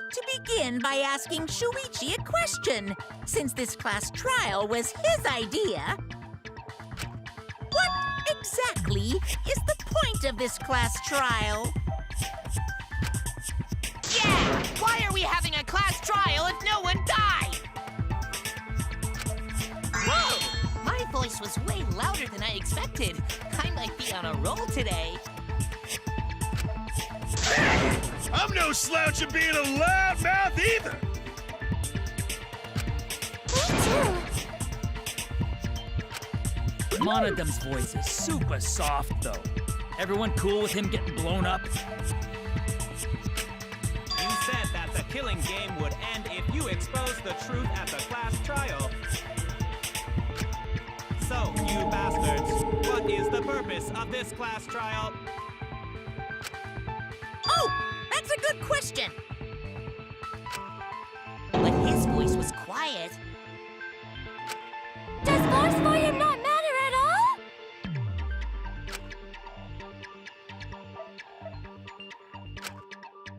like to begin by asking Shuichi a question, since this class trial was his idea. What exactly is the point of this class trial? Yeah! Why are we having a class trial if no one died? Whoa! My voice was way louder than I expected. I might be on a roll today. I'm no slouch at being a loudmouth either! Me too! Monodum's voice is super soft, though. Everyone cool with him getting blown up? You said that the killing game would end if you exposed the truth at the class trial. So, you bastards, what is the purpose of this class trial? Oh, that's a good question. But his voice was quiet. Does force volume not matter at all?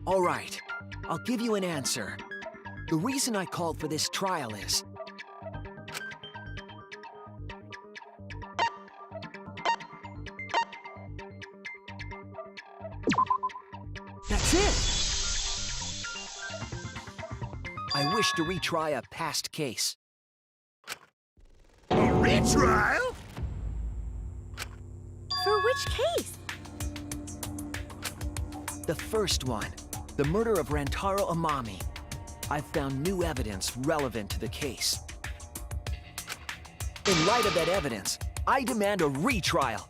All right, I'll give you an answer. The reason I called for this trial is... That's it! I wish to retry a past case. A retrial? For which case? The first one, the murder of Rantaro Amami. I've found new evidence relevant to the case. In light of that evidence, I demand a retrial.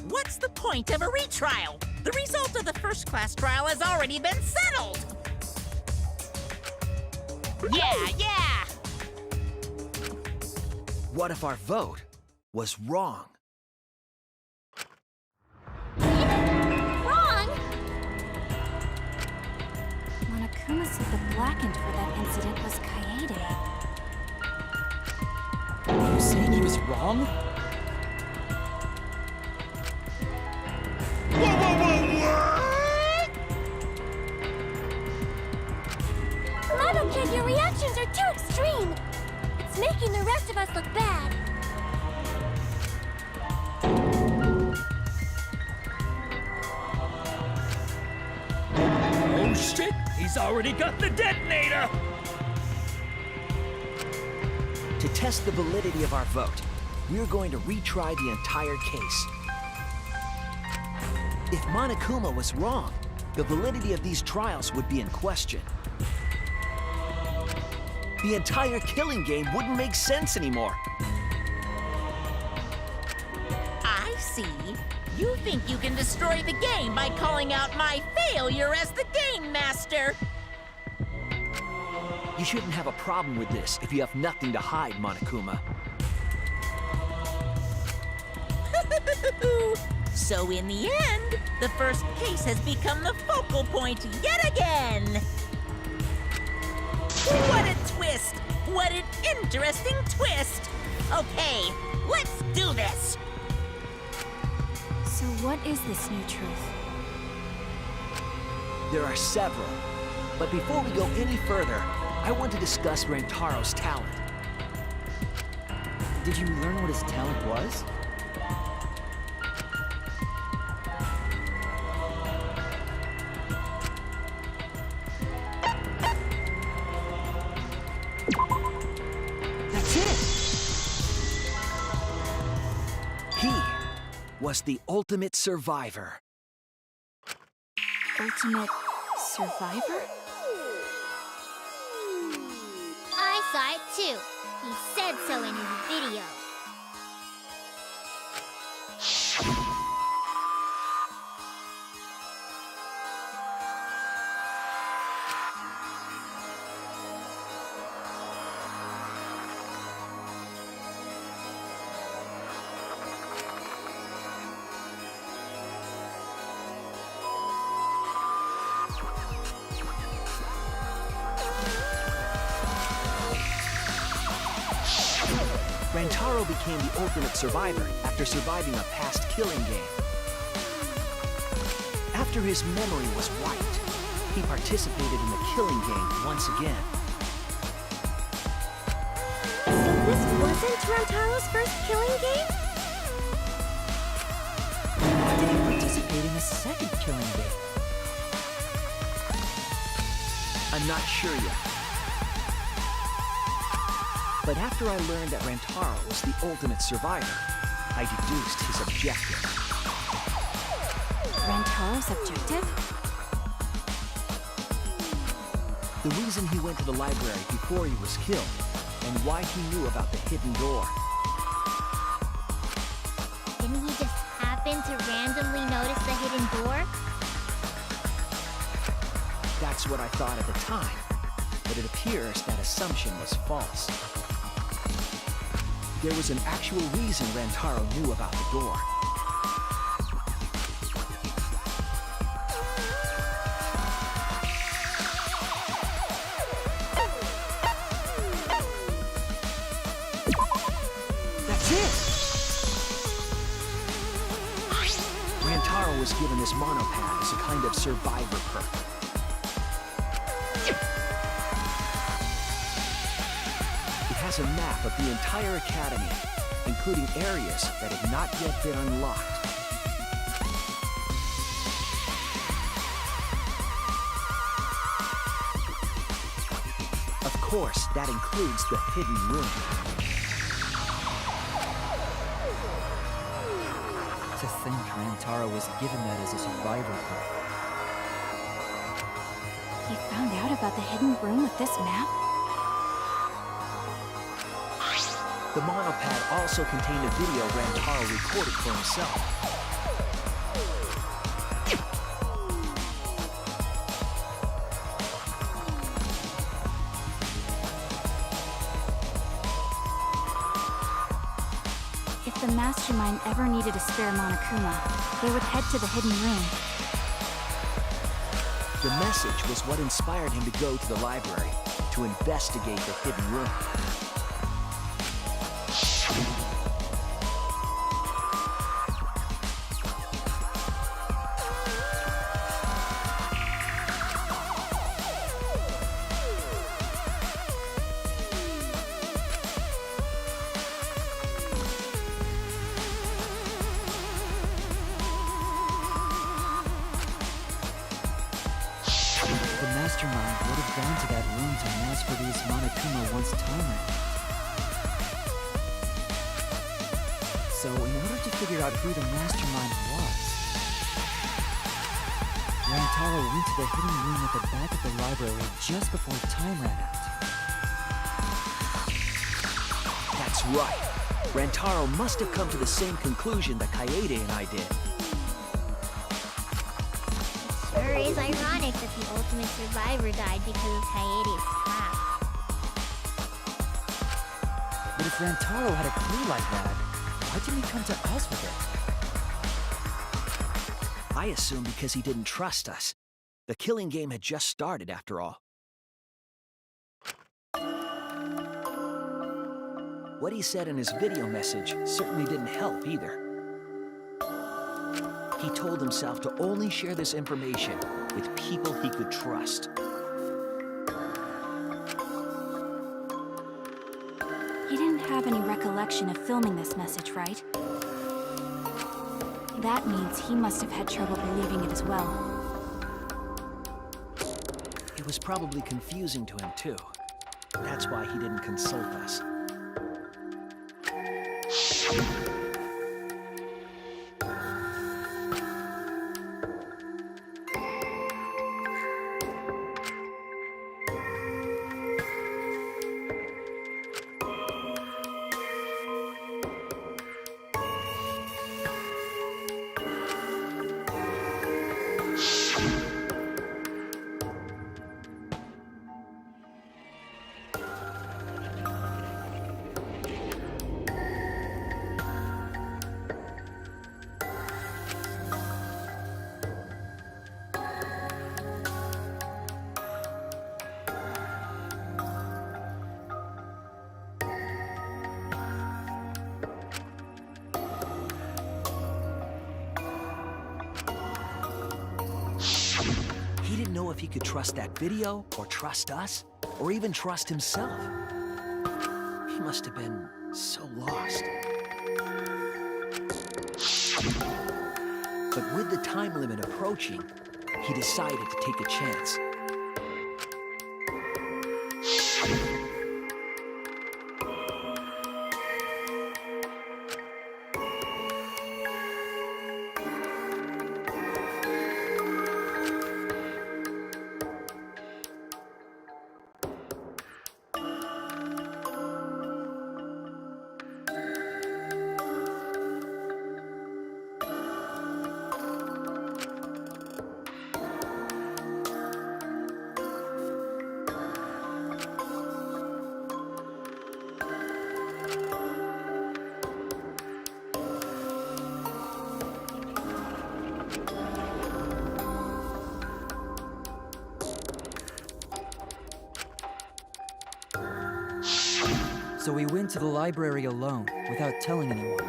What's the point of a retrial? The result of the first class trial has already been settled! Yeah! What if our vote was wrong? Wrong! Monokuma said the blackened for that incident was Keade. Are you saying he was wrong? What? Mono Kid, your reactions are too extreme! It's making the rest of us look bad. Oh shit! He's already got the detonator! To test the validity of our vote, we're going to retry the entire case. If Monokuma was wrong, the validity of these trials would be in question. The entire killing game wouldn't make sense anymore. I see. You think you can destroy the game by calling out my failure as the game master. You shouldn't have a problem with this if you have nothing to hide, Monokuma. So in the end, the first case has become the focal point yet again. What a twist! What an interesting twist! Okay, let's do this! So what is this new truth? There are several. But before we go any further, I want to discuss Rantaro's talent. Did you learn what his talent was? That's it! He was the ultimate survivor. Ultimate survivor? I saw it too. He said so in his video. Rantaro became the ultimate survivor after surviving a past killing game. After his memory was wiped, He participated in the killing game once again. This wasn't Rantaro's first killing game? Why did he participate in a second killing game? I'm not sure yet. But after I learned that Rantaro was the ultimate survivor, I deduced his objective. Rantaro's objective? The reason he went to the library before he was killed, and why he knew about the hidden door. Didn't he just happen to randomly notice the hidden door? That's what I thought at the time, but it appears that assumption was false. There was an actual reason Rantaro knew about the door. That's it! Rantaro was given this monopad as a kind of survivor perk. It has a map of the entire academy, including areas that have not yet been unlocked. Of course, that includes the hidden room. To think Rantaro was given that as a survivor perk. He found out about the hidden room with this map? The monopad also contained a video Rantaro recorded for himself. If the Mastermind ever needed a spare Monokuma, they would head to the hidden room. The message was what inspired him to go to the library to investigate the hidden room. The Mastermind would have gone to that room to mass produce Monokuma once time ran out. So, in order to figure out who the Mastermind was, Rantaro went to the hidden room at the back of the library just before time ran out. That's right. Rantaro must have come to the same conclusion that Keade and I did. Sure is ironic that the ultimate survivor died because of Keade's trap. But if Rantaro had a clue like that, why didn't he come to us with it? I assume because he didn't trust us. The killing game had just started, after all. What he said in his video message certainly didn't help either. He told himself to only share this information with people he could trust. He didn't have any recollection of filming this message, right? That means he must have had trouble believing it as well. It was probably confusing to him, too. That's why he didn't consult us. if he could trust that video, or trust us, or even trust himself. He must have been so lost. But with the time limit approaching, he decided to take a chance. So he went to the library alone, without telling anyone.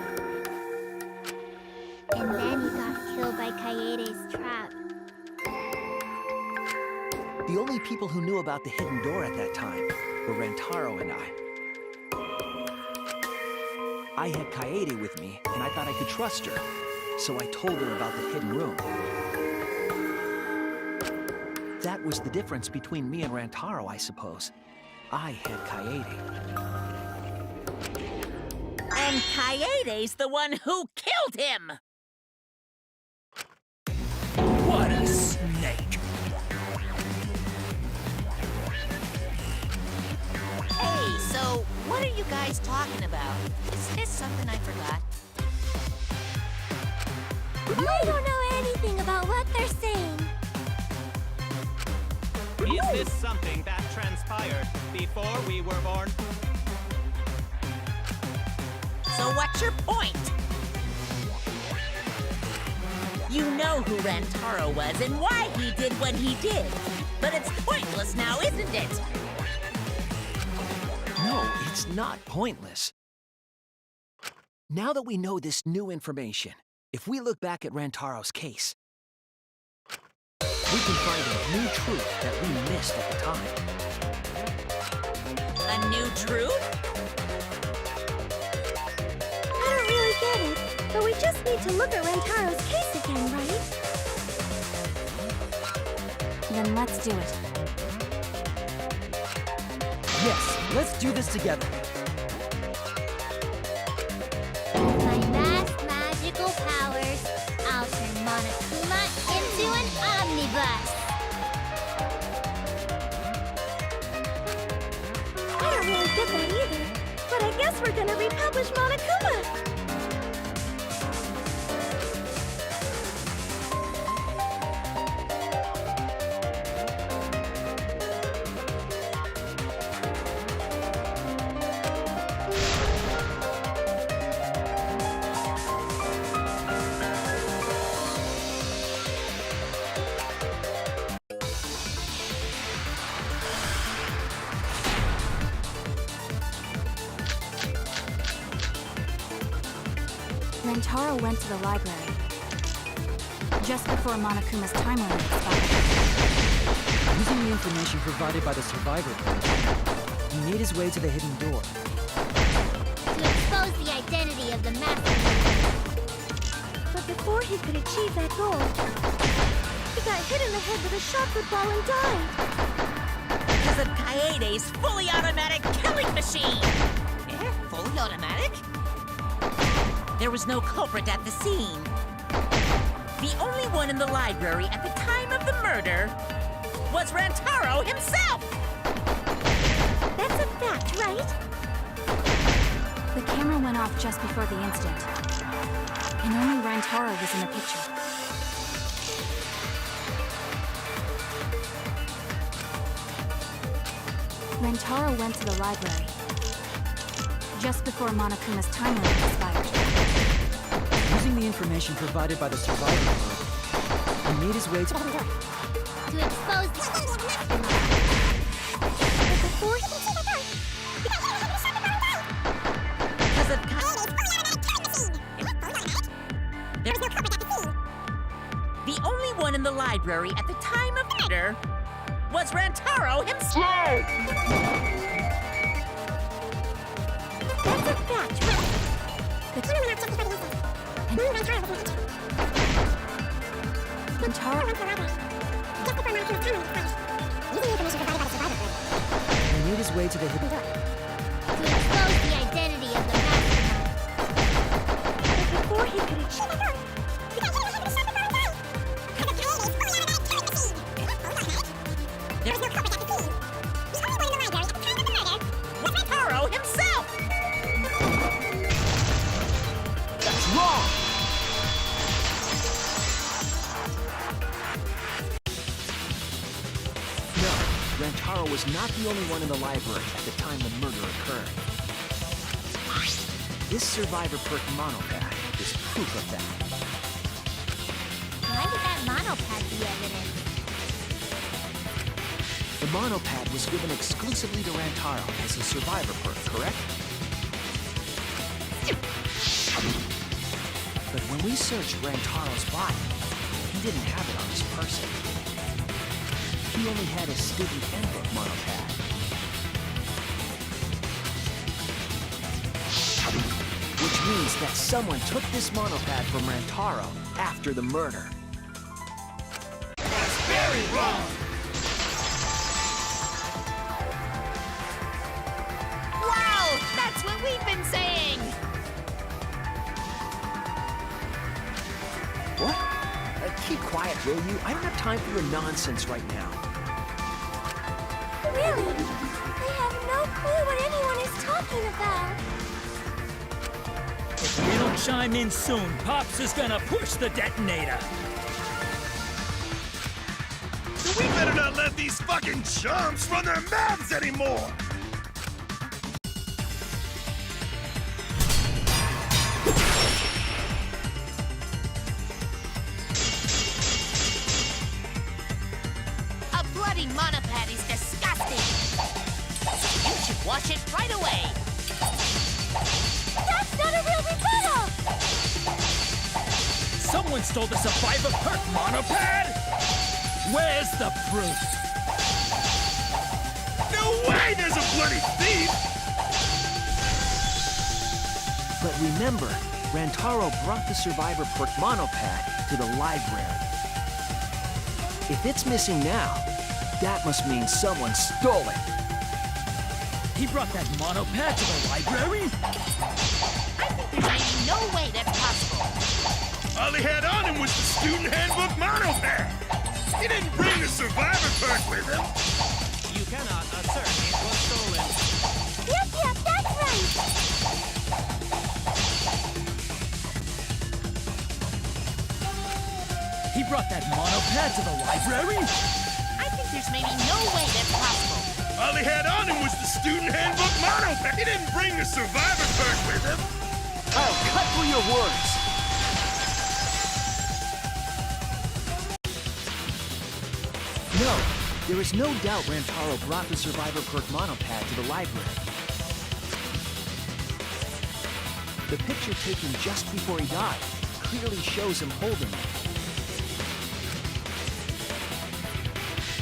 And then he got killed by Keade's trap. The only people who knew about the hidden door at that time were Rantaro and I. I had Keade with me, and I thought I could trust her, so I told her about the hidden room. That was the difference between me and Rantaro, I suppose. I had Keade. And Keade's the one who killed him! What a snake! Hey, so what are you guys talking about? Is this something I forgot? I don't know anything about what they're saying. Is this something that transpired before we were born? So what's your point? You know who Rantaro was and why he did what he did. But it's pointless now, isn't it? No, it's not pointless. Now that we know this new information, if we look back at Rantaro's case, we can find a new truth that we missed at the time. A new truth? I don't really get it, but we just need to look at Rantaro's case again, right? Then let's do it. Yes, let's do this together. With my vast magical powers, I'll turn Monokuma into an omnibus. I don't really get that either, but I guess we're gonna republish Monokuma! Rantaro went to the library just before Monokuma's time limit expired. Using the information provided by the survivor, he made his way to the hidden door. To expose the identity of the Mastermind. But before he could achieve that goal, he got hit in the head with a shot put ball and died. Because of Keade's fully automatic killing machine! Eh? Fully automatic? There was no culprit at the scene. The only one in the library at the time of the murder was Rantaro himself! That's a fact, right? The camera went off just before the incident, and only Rantaro was in the picture. Rantaro went to the library just before Monokuma's time limit expired. Using the information provided by the survivor, he made his way to... To expose the But before he... Because of There's no culprit at the scene. The only one in the library at the time of murder was Rantaro himself! That's a fact, right? He made his way to the hidden door. To expose the identity of the Mastermind. Before he could achieve... Rantaro himself! That's wrong! No, Rantaro was not the only one in the library at the time the murder occurred. This survivor perk monopad is proof of that. Why did that monopad be evidence? The monopad was given exclusively to Rantaro as a survivor perk, correct? But when we searched Rantaro's body, he didn't have it on his person. He only had a student handbook monopad. Which means that someone took this monopad from Rantaro after the murder. That's very wrong! Wow! That's what we've been saying! What? Keep quiet, will you? I don't have time for your nonsense right now. Really? I have no clue what anyone is talking about. If we don't chime in soon, Pops is gonna push the detonator. We better not let these fucking chumps run their mouths anymore! A bloody monopad is disgusting! You should wash it right away! That's not a real rebuttal! Someone stole the survivor perk monopad? Where's the proof? No way there's a bloody thief! But remember, Rantaro brought the survivor perk monopad to the library. If it's missing now, that must mean someone stole it. He brought that monopad to the library? I think there's maybe no way that's possible. All he had on him was the student handbook monopad! He didn't bring the survivor perk with him! You cannot assert it was stolen. Yep, that's right! He brought that monopad to the library? I think there's maybe no way that's possible. All he had on him was the student handbook monopad! He didn't bring the survivor perk with him! Oh, cut through your words! No, there is no doubt Rantaro brought the survivor perk monopad to the library. The picture taken just before he died clearly shows him holding it.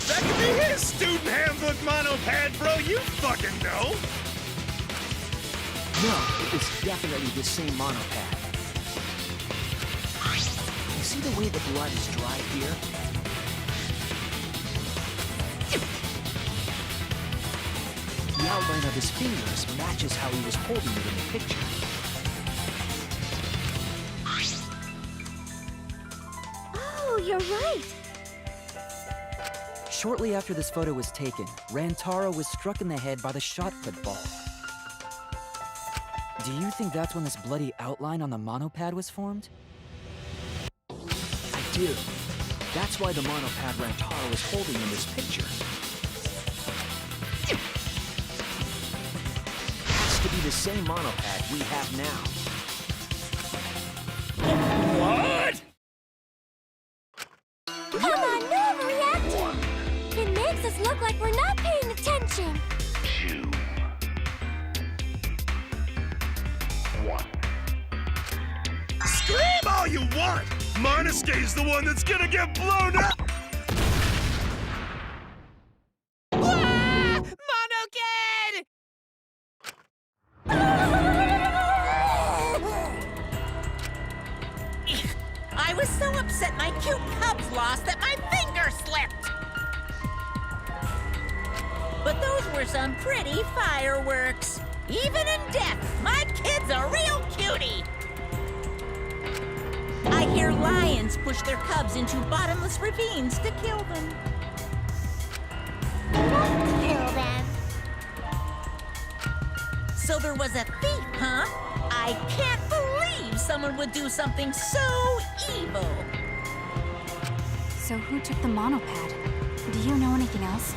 That could be his student handbook monopad, bro! You fucking know! No, it was definitely the same monopad. You see the way the blood is dry here? The outline of his fingers matches how he was holding it in the picture. Oh, you're right! Shortly after this photo was taken, Rantaro was struck in the head by the shot put ball. Do you think that's when this bloody outline on the monopad was formed? I do. That's why the monopad Rantaro is holding in this picture has to be the same monopad we have now. What? Come on, no overreacting! It makes us look like we're not paying attention! 2, 1. Scream all you want! Marnuske's the one that's gonna get blown up! were some pretty fireworks. Even in death, my kid's a real cutie. I hear lions push their cubs into bottomless ravines to kill them. Don't kill them. So there was a thief, huh? I can't believe someone would do something so evil. So who took the monopad? Do you know anything else?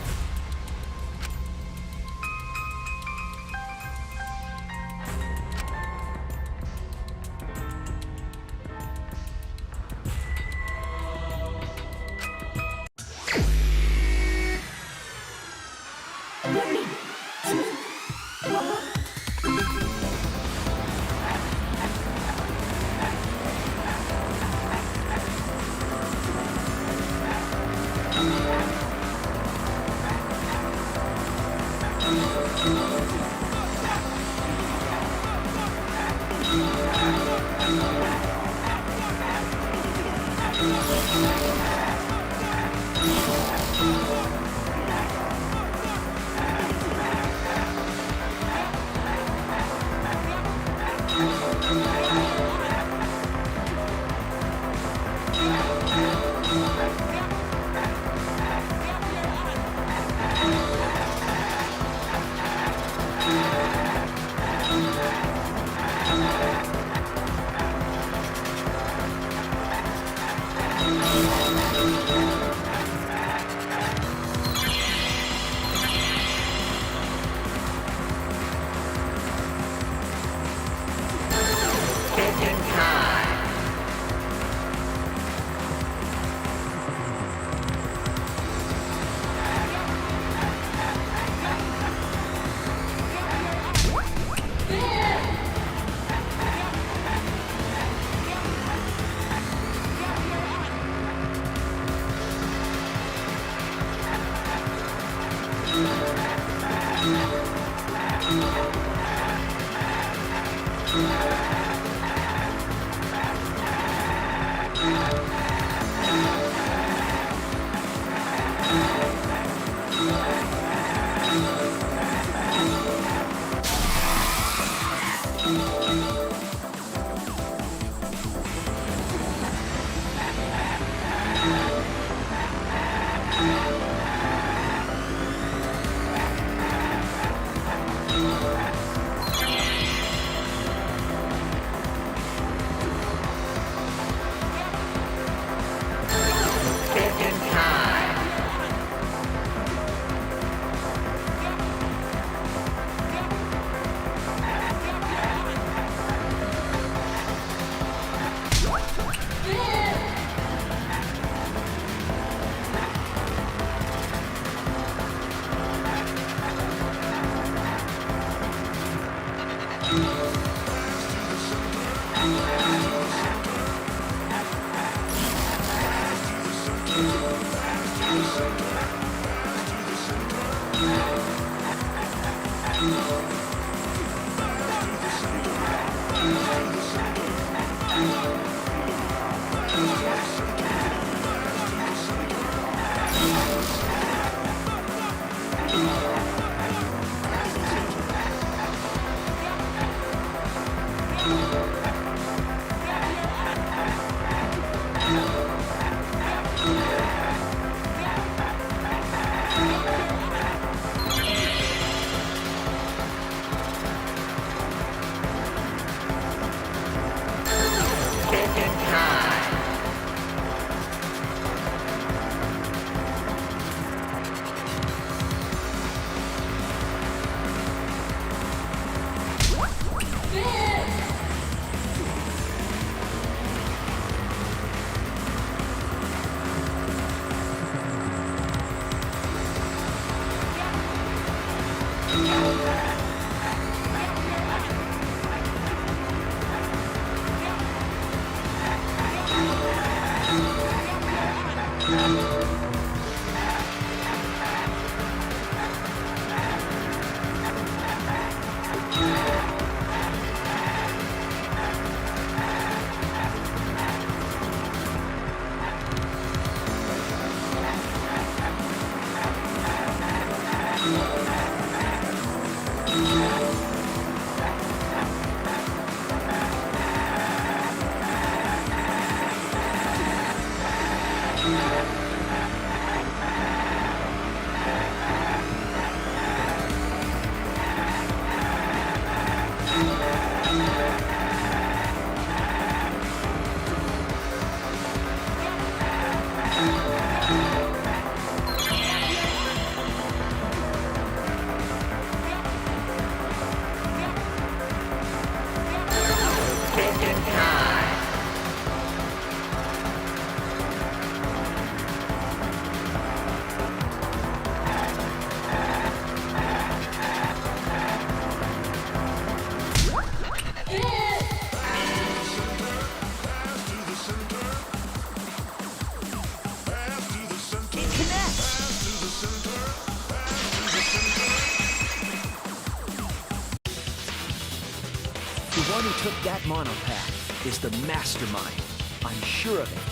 The one who took that monopad is the Mastermind. I'm sure of it.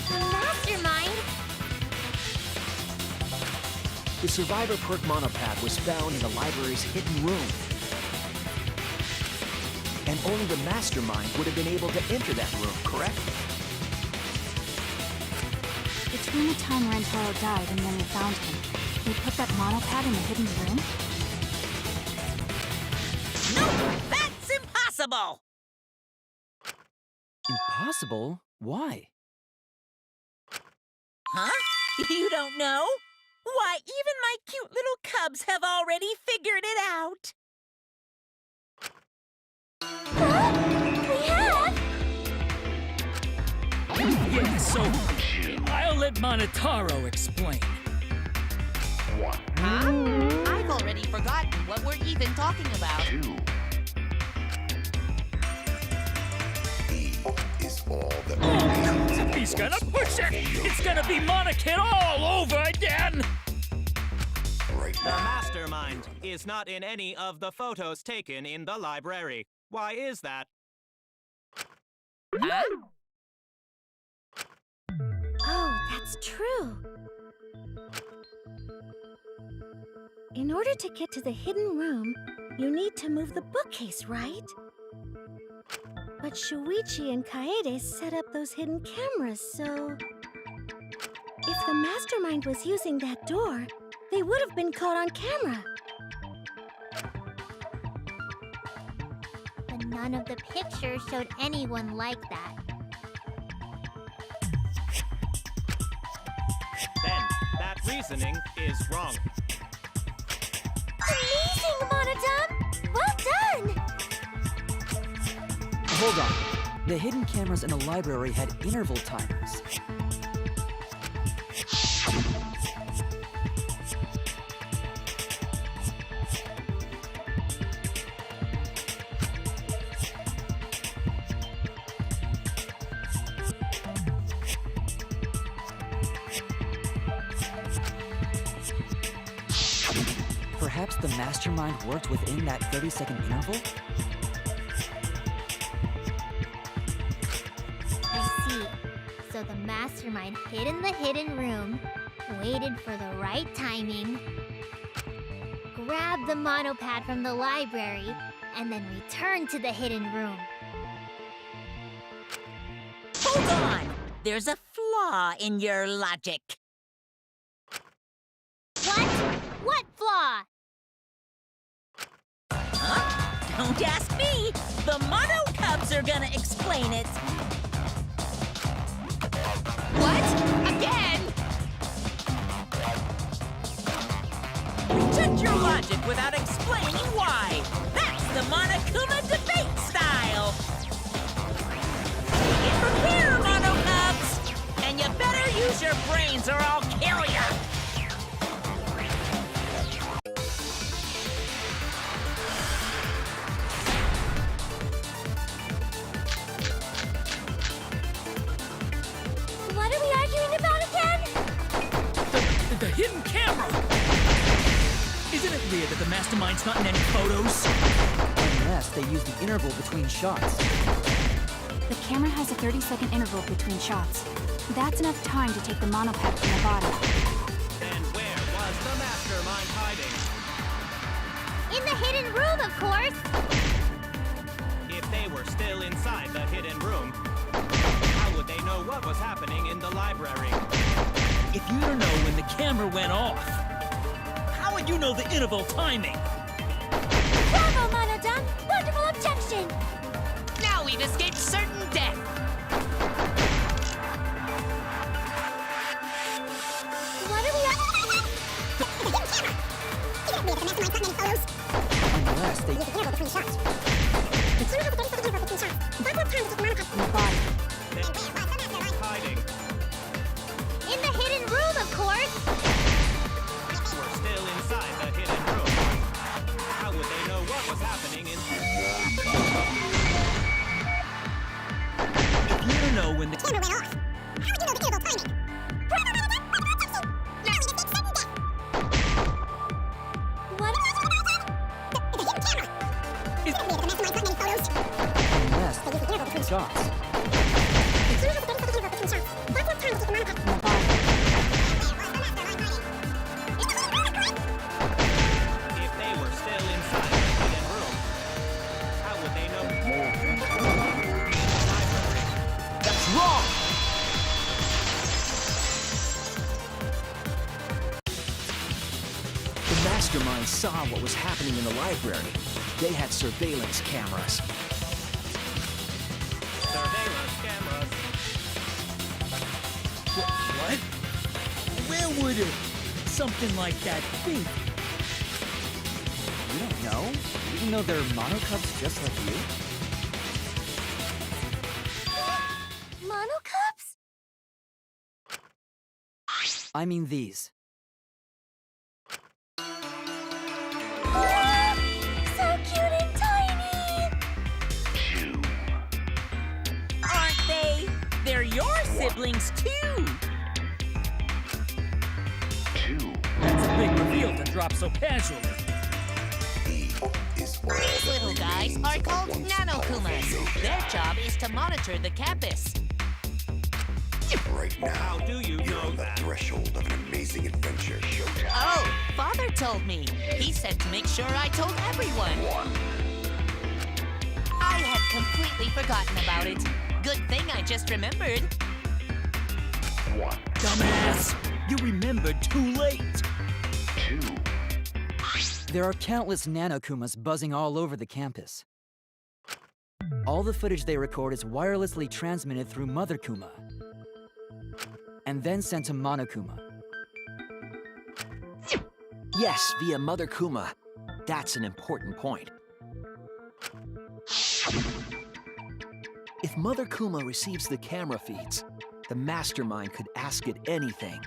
The Mastermind? The Survivor Perk monopad was found in the library's hidden room. And only the Mastermind would have been able to enter that room, correct? Between the time Rantaro died and when we found him, we put that monopad in the hidden room? No, that's impossible! Impossible? Why? Huh? You don't know? Why, even my cute little cubs have already figured it out. What? We have? Yeah, so I'll let Monotaro explain. Huh? I've already forgotten what we're even talking about. He's gonna push it! It's gonna be Monokid all over again! The Mastermind is not in any of the photos taken in the library. Why is that? Huh? Oh, that's true. In order to get to the hidden room, you need to move the bookcase, right? But Shuichi and Keade set up those hidden cameras, so... If the Mastermind was using that door, they would have been caught on camera. But none of the pictures showed anyone like that. Then, that reasoning is wrong. Amazing, Monodum! Well done! Hold on. The hidden cameras in the library had interval timers. Perhaps the Mastermind worked within that 30-second interval? I see. So the Mastermind hid in the hidden room, waited for the right timing, grabbed the monopad from the library, and then returned to the hidden room. Hold on! There's a flaw in your logic. What? What flaw? Huh? Don't ask me! The Mono Cubs are gonna explain it! What? Again? Reject your logic without explaining why! That's the Monokuma debate style! Get prepared, Mono Cubs! And you better use your brains or I'll kill ya! What are we arguing about again? The hidden camera! Isn't it weird that the Mastermind's not in any photos? Unless they use the interval between shots. The camera has a 30-second interval between shots. That's enough time to take the monopad from the body. And where was the Mastermind hiding? In the hidden room, of course! If they were still inside the hidden room, how would they know what was happening in the library? If you don't know when the camera went off, how would you know the interval timing? Bravo, Monodum! Wonderful objection! Now we've escaped certain death. What are we Unless they... The body. Then where was the Mastermind hiding? in the hidden room, of course! We're still inside the hidden room. How would they know what was happening in If you don't know when the Camera went off. How would you know the interval timing? Bravo, Monodum! Now we've escaped sudden death! What? The hidden camera! Is- The shots. If they were still inside the hidden room, how would they know? That's wrong! The Mastermind saw what was happening in the library. They had surveillance cameras. Surveillance cameras. What? Where would something like that be? You don't know? Even though they're monocubs just like you? Monocups? I mean these. So cute and tiny! Aren't they? They're your siblings, too. That's a big reveal to drop so casually. These little guys are called Nanokumas. Their job is to monitor the campus. Right now, How do you you're know on the that? threshold of an amazing adventure. Oh, Father told me. He said to make sure I told everyone. I had completely forgotten about it. Good thing I just remembered. Dumbass! You remembered too late! There are countless Nanokumas buzzing all over the campus. All the footage they record is wirelessly transmitted through Mother Kuma, and then sent to Monokuma. Yes, via Mother Kuma. That's an important point. If Mother Kuma receives the camera feeds, the Mastermind could ask it anything.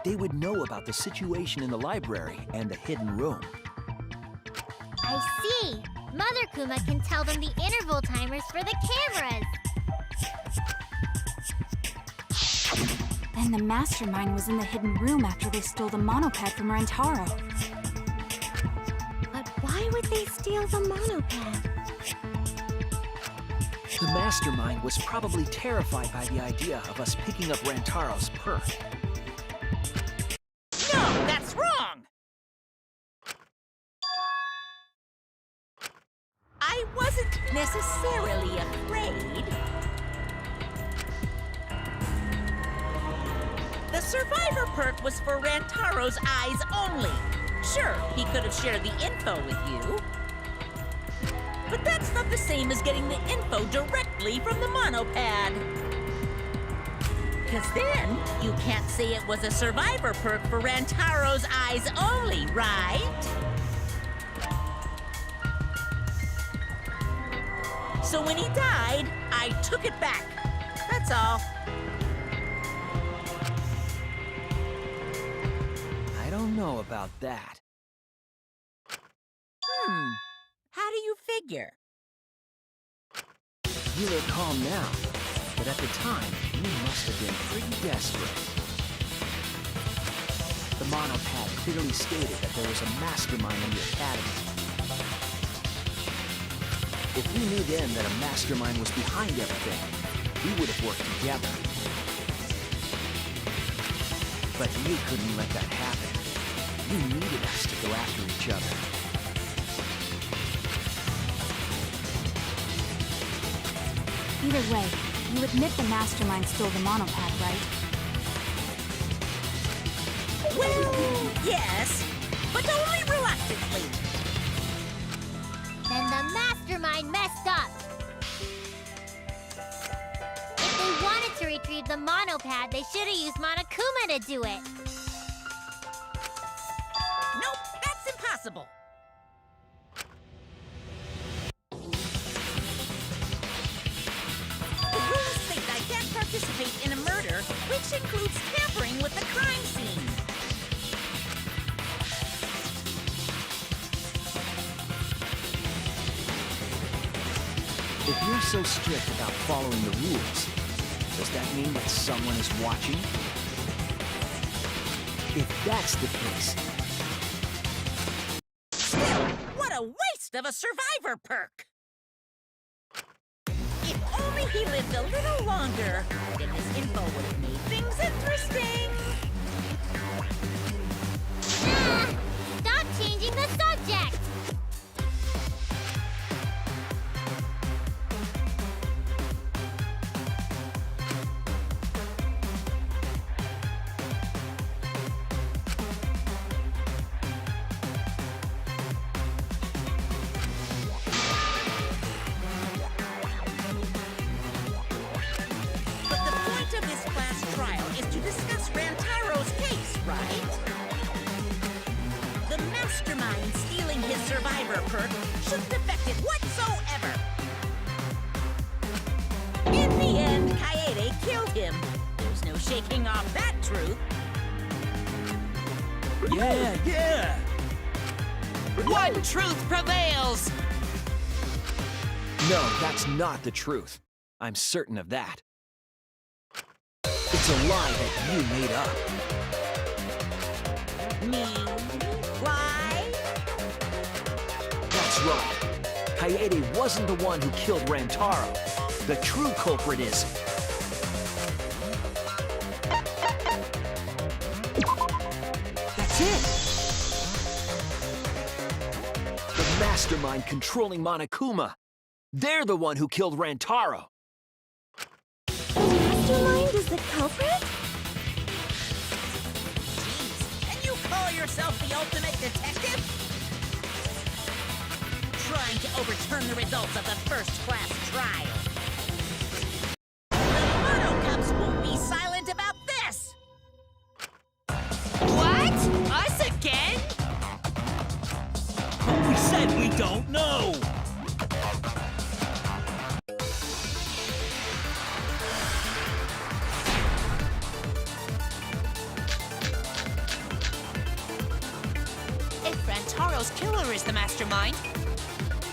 They would know about the situation in the library and the hidden room. I see. Mother Kuma can tell them the interval timers for the cameras. And the Mastermind was in the hidden room after they stole the monopad from Rantaro. But why would they steal the monopad? The Mastermind was probably terrified by the idea of us picking up Rantaro's perk. No, that's wrong. I wasn't necessarily afraid. The survivor perk was for Rantaro's eyes only. Sure, he could have shared the info with you. But that's not the same as getting the info directly from the monopad. Because then, you can't say it was a survivor perk for Rantaro's eyes only, right? So when he died, I took it back. That's all. I don't know about that. How do you figure? You look calm now, but at the time, you must have been pretty desperate. The monopad clearly stated that there was a mastermind in the academy. If we knew then that a mastermind was behind everything, we would have worked together. But you couldn't let that happen. You needed us to go after each other. Either way, you admit the Mastermind stole the monopad, right? Well, yes, but only reluctantly. Then the Mastermind messed up. If they wanted to retrieve the monopad, they should have used Monokuma to do it. Nope, that's impossible. The rules state I can't participate in a murder, which includes tampering with the crime scene. If you're so strict about following the rules, does that mean that someone is watching? If that's the case, Still, what a waste of a survivor perk! he lived a little longer, then this info would have made things interesting. Stop changing the subject! But the point of this class trial is to discuss Rantaro's case, right? The mastermind stealing his survivor perk shouldn't affect it whatsoever. In the end, Keade killed him. There's no shaking off that truth. Yeah! One truth prevails! No, that's not the truth. I'm certain of that. It's a lie that you made up. Me? Why? That's right. Keade wasn't the one who killed Rantaro. The true culprit is... That's it! The mastermind controlling Monokuma. They're the one who killed Rantaro. Mastermind is the culprit? Jeez, can you call yourself the ultimate detective? Trying to overturn the results of the first-class trial. The Monocups won't be silent about this! What? Us again? But we said we don't know! If Rantaro's killer is the mastermind,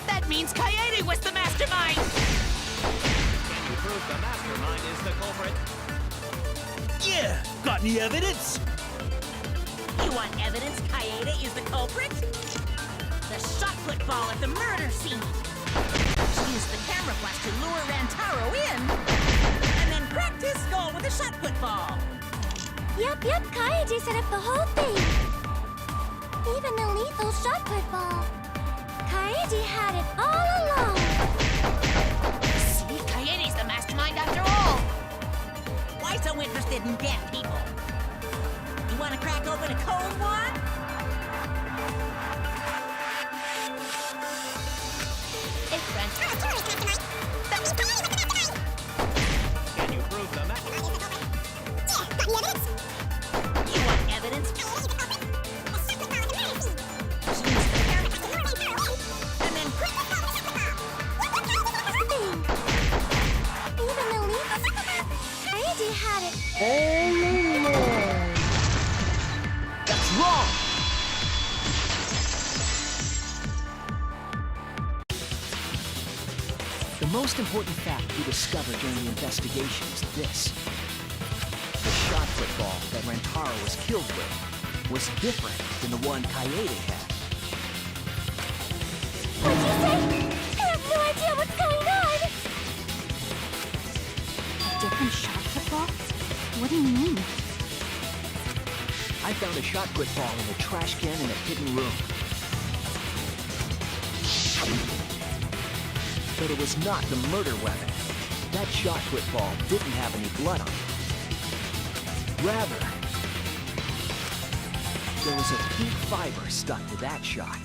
that means Keade was the mastermind! Can you prove the mastermind is the culprit? Yeah! Got any evidence? You want evidence Keade is the culprit? The shot put ball at the murder scene. She used the camera flash to lure Rantaro in, and then cracked his skull with a shot put ball. Yep, Keade set up the whole thing. Even the lethal shot put ball. Keade had it all along. See, Keade's the mastermind after all! Why so interested in dead people? You want to crack open a cold one? If Rantaro's mastermind, that was Keade was the mastermind! Can you prove the mastermind? You want evidence? She used the camera flash to lure Rantaro in, and then cracked the ball with a shot put ball. Even the lethal Keade had it. That's wrong! The most important fact we discovered during the investigation is this. The shot put ball that Rantaro was killed with was different than the one Keade had. What'd you say? I have no idea what's going on! A different shot put ball? What do you mean? I found a shot put ball in a trash can in a hidden room. But it was not the murder weapon. That shot put ball didn't have any blood on it. Rather, there was a pink fiber stuck to that shot.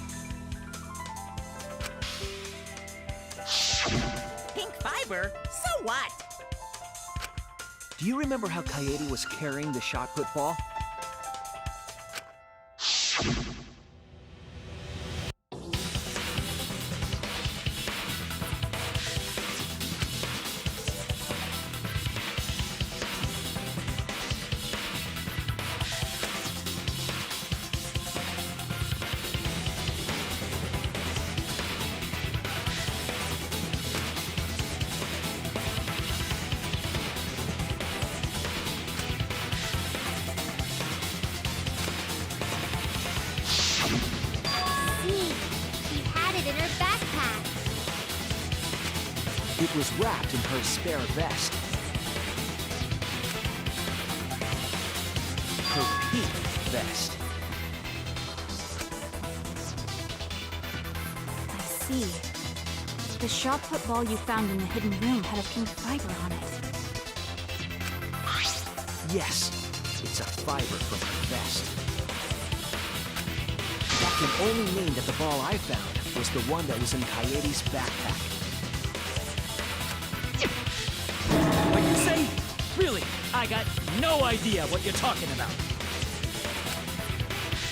Pink fiber? So what? Do you remember how Keade was carrying the shot put ball? It was wrapped in her spare vest. Her pink vest. I see. The shot put ball you found in the hidden room had a pink fiber on it. Yes, it's a fiber from her vest. That can only mean that the ball I found was the one that was in Kaede's backpack. What you say? Really? I got no idea what you're talking about.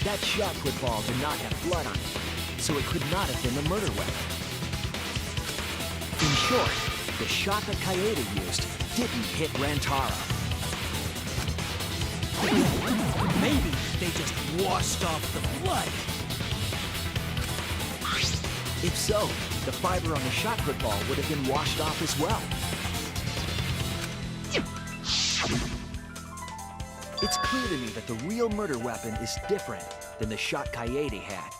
That shot put ball did not have blood on it, so it could not have been the murder weapon. In short, the shot that Keade used didn't hit Rantaro. Maybe they just washed off the blood. If so, the fiber on the shot put ball would have been washed off as well. It's clear to me that the real murder weapon is different than the shot Keade had.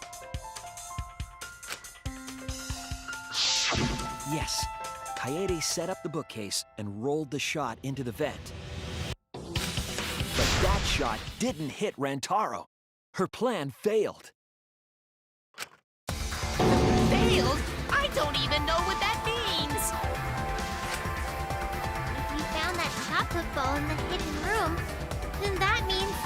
Yes, Keade set up the bookcase and rolled the shot into the vent. But that shot didn't hit Rantaro. Her plan failed. Failed? I don't even know what that means! If we found that shot put ball in the hidden room, then that means...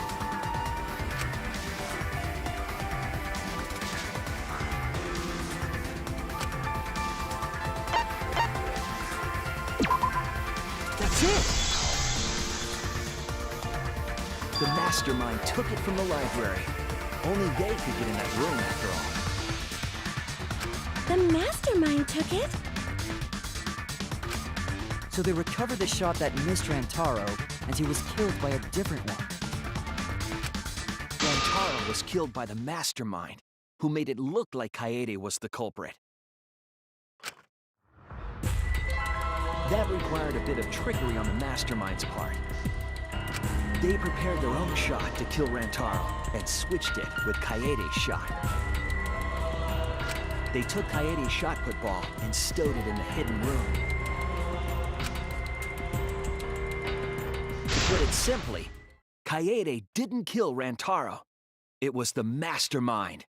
That's it! The Mastermind took it from the library. Only they could get in that room after all. The Mastermind took it? So they recovered the shot that missed Rantaro, and he was killed by a different one. Rantaro was killed by the Mastermind, who made it look like Keade was the culprit. That required a bit of trickery on the Mastermind's part. They prepared their own shot to kill Rantaro and switched it with Kaede's shot. They took Kaede's shot put ball and stowed it in the hidden room. To put it simply, Keade didn't kill Rantaro. It was the Mastermind.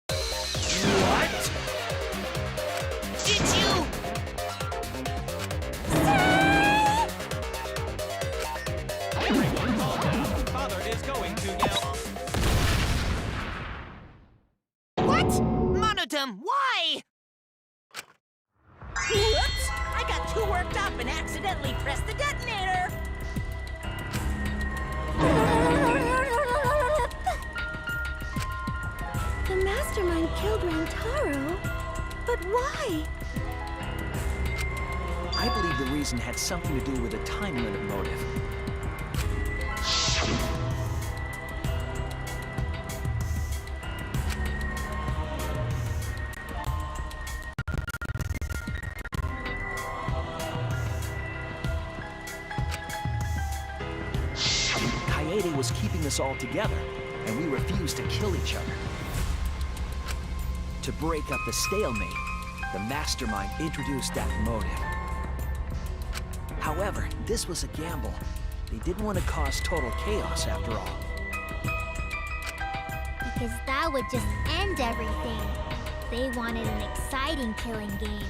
What? Did you? Everyone calm down. Father is going to yell. What? Monodum, why? Whoops! I got too worked up and accidentally pressed the detonator. The Mastermind killed Rantaro? But why? I believe the reason had something to do with a time limit motive. Keade was keeping us all together, and we refused to kill each other. To break up the stalemate, the Mastermind introduced that motive. However, this was a gamble. They didn't want to cause total chaos after all. Because that would just end everything. They wanted an exciting killing game.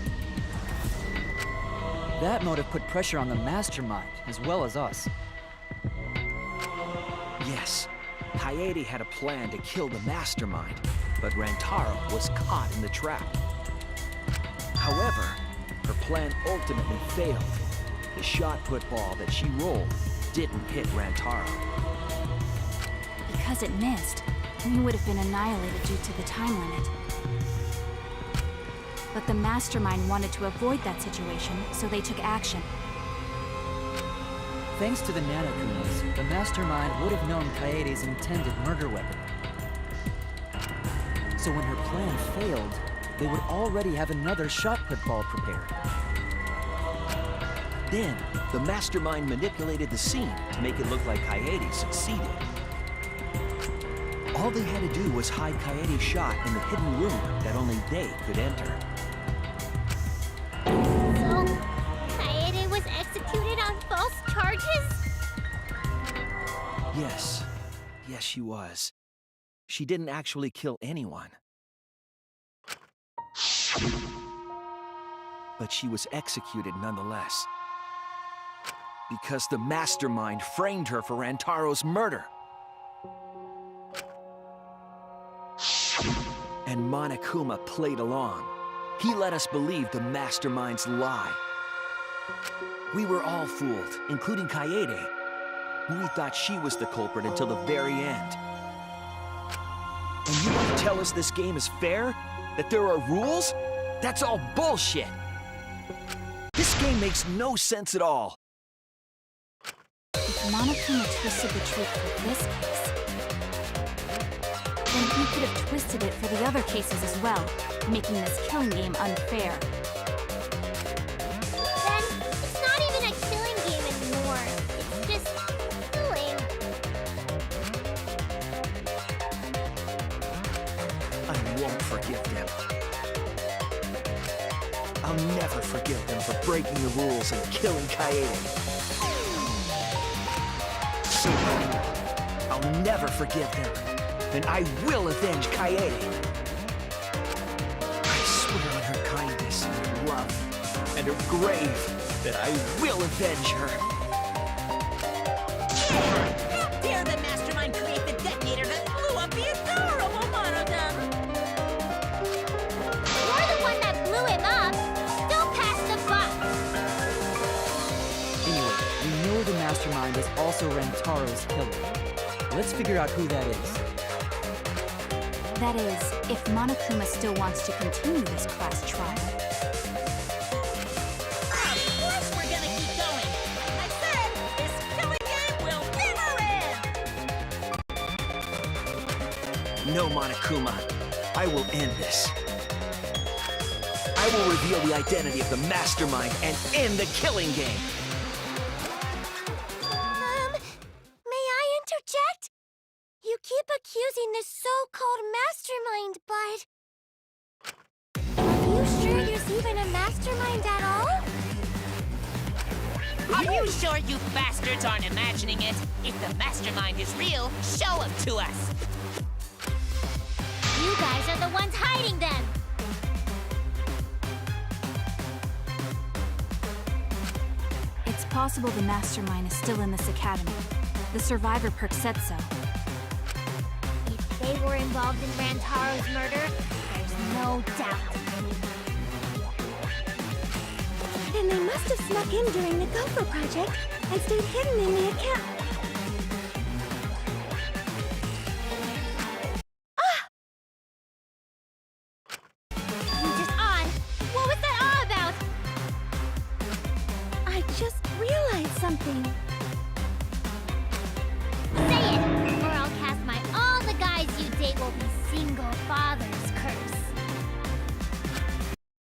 That motive put pressure on the Mastermind, as well as us. Yes, Keade had a plan to kill the Mastermind, but Rantaro was caught in the trap. However, her plan ultimately failed. The shot put ball that she rolled didn't hit Rantaro. Because it missed, we would have been annihilated due to the time limit. But the Mastermind wanted to avoid that situation, so they took action. Thanks to the Nanokumas, the Mastermind would have known Kaede's intended murder weapon. So when her plan failed, they would already have another shot put ball prepared. Then, the Mastermind manipulated the scene to make it look like Keade succeeded. All they had to do was hide Kaede's shot in the hidden room that only they could enter. she was. She didn't actually kill anyone. But she was executed nonetheless. Because the Mastermind framed her for Rantaro's murder. And Monokuma played along. He let us believe the Mastermind's lie. We were all fooled, including Keade. We thought she was the culprit until the very end. And you want to tell us this game is fair? That there are rules? That's all bullshit! This game makes no sense at all. If Monokuma twisted the truth for this case, then he could have twisted it for the other cases as well, making this killing game unfair. Then it's not even a killing game anymore. It's just killing. I won't forgive them. I'll never forgive them for breaking the rules and killing Keade. I'll never forgive them, and I will avenge Keade. I swear on her kindness and her love, and her grave, that I will avenge her. How dare the Mastermind create the detonator that blew up the adorable Monodum? You're the one that blew him up. Don't pass the buck. Anyway, we know the Mastermind is also Rantaro's killer. Let's figure out who that is. That is, if Monokuma still wants to continue this class trial. Of course we're gonna keep going. I said this killing game will never end. No, Monokuma. I will end this. I will reveal the identity of the Mastermind and end the killing game. May I interject? You keep accusing this so-called mastermind, but... Are you sure there's even a mastermind at all? Are you sure you bastards aren't imagining it? If the mastermind is real, show him to us. You guys are the ones hiding them! It's possible the Mastermind is still in this academy. The survivor perk said so. If they were involved in Rantaro's murder, there's no doubt. Then they must have snuck in during the Gopher Project and stayed hidden in the account. You just odd. What was that all about? I just realized something. Say it, or I'll cast my all the guys you date will be single fathers curse.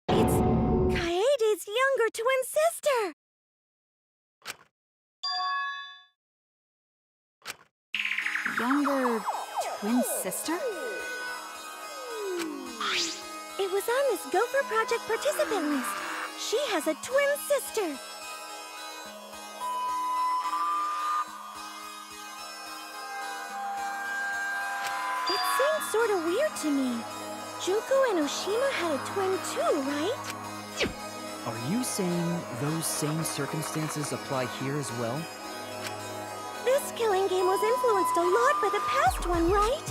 It's Kaede's younger twin sister! Younger twin sister? It was on this Gopher Project participant list. She has a twin sister. It seems sort of weird to me. Junko and Oshima had a twin too, right? Are you saying those same circumstances apply here as well? This killing game was influenced a lot by the past one, right?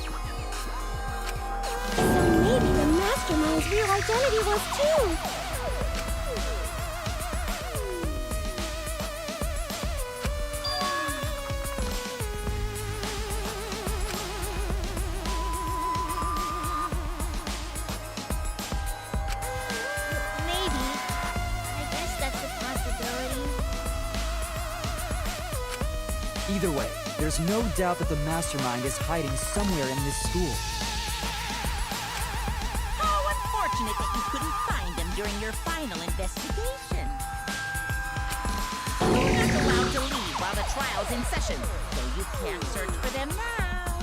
So maybe the Mastermind's real identity was too. Maybe. I guess that's a possibility. Either way, there's no doubt that the Mastermind is hiding somewhere in this school. How unfortunate that you couldn't find them during your final investigation. You're just allowed to leave while the trial's in session, so you can't search for them now.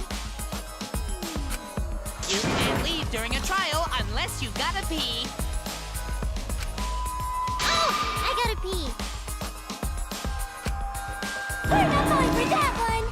You can't leave during a trial unless you gotta pee. Oh! I gotta pee. We're not going for that one!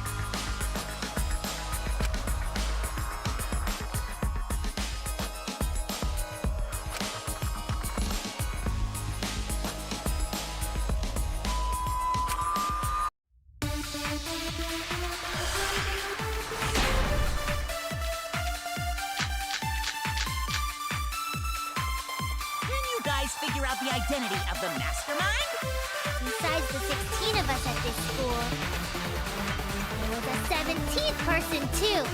figure out the identity of the Mastermind? Besides the 16 of us at this school, there was a 17th person too.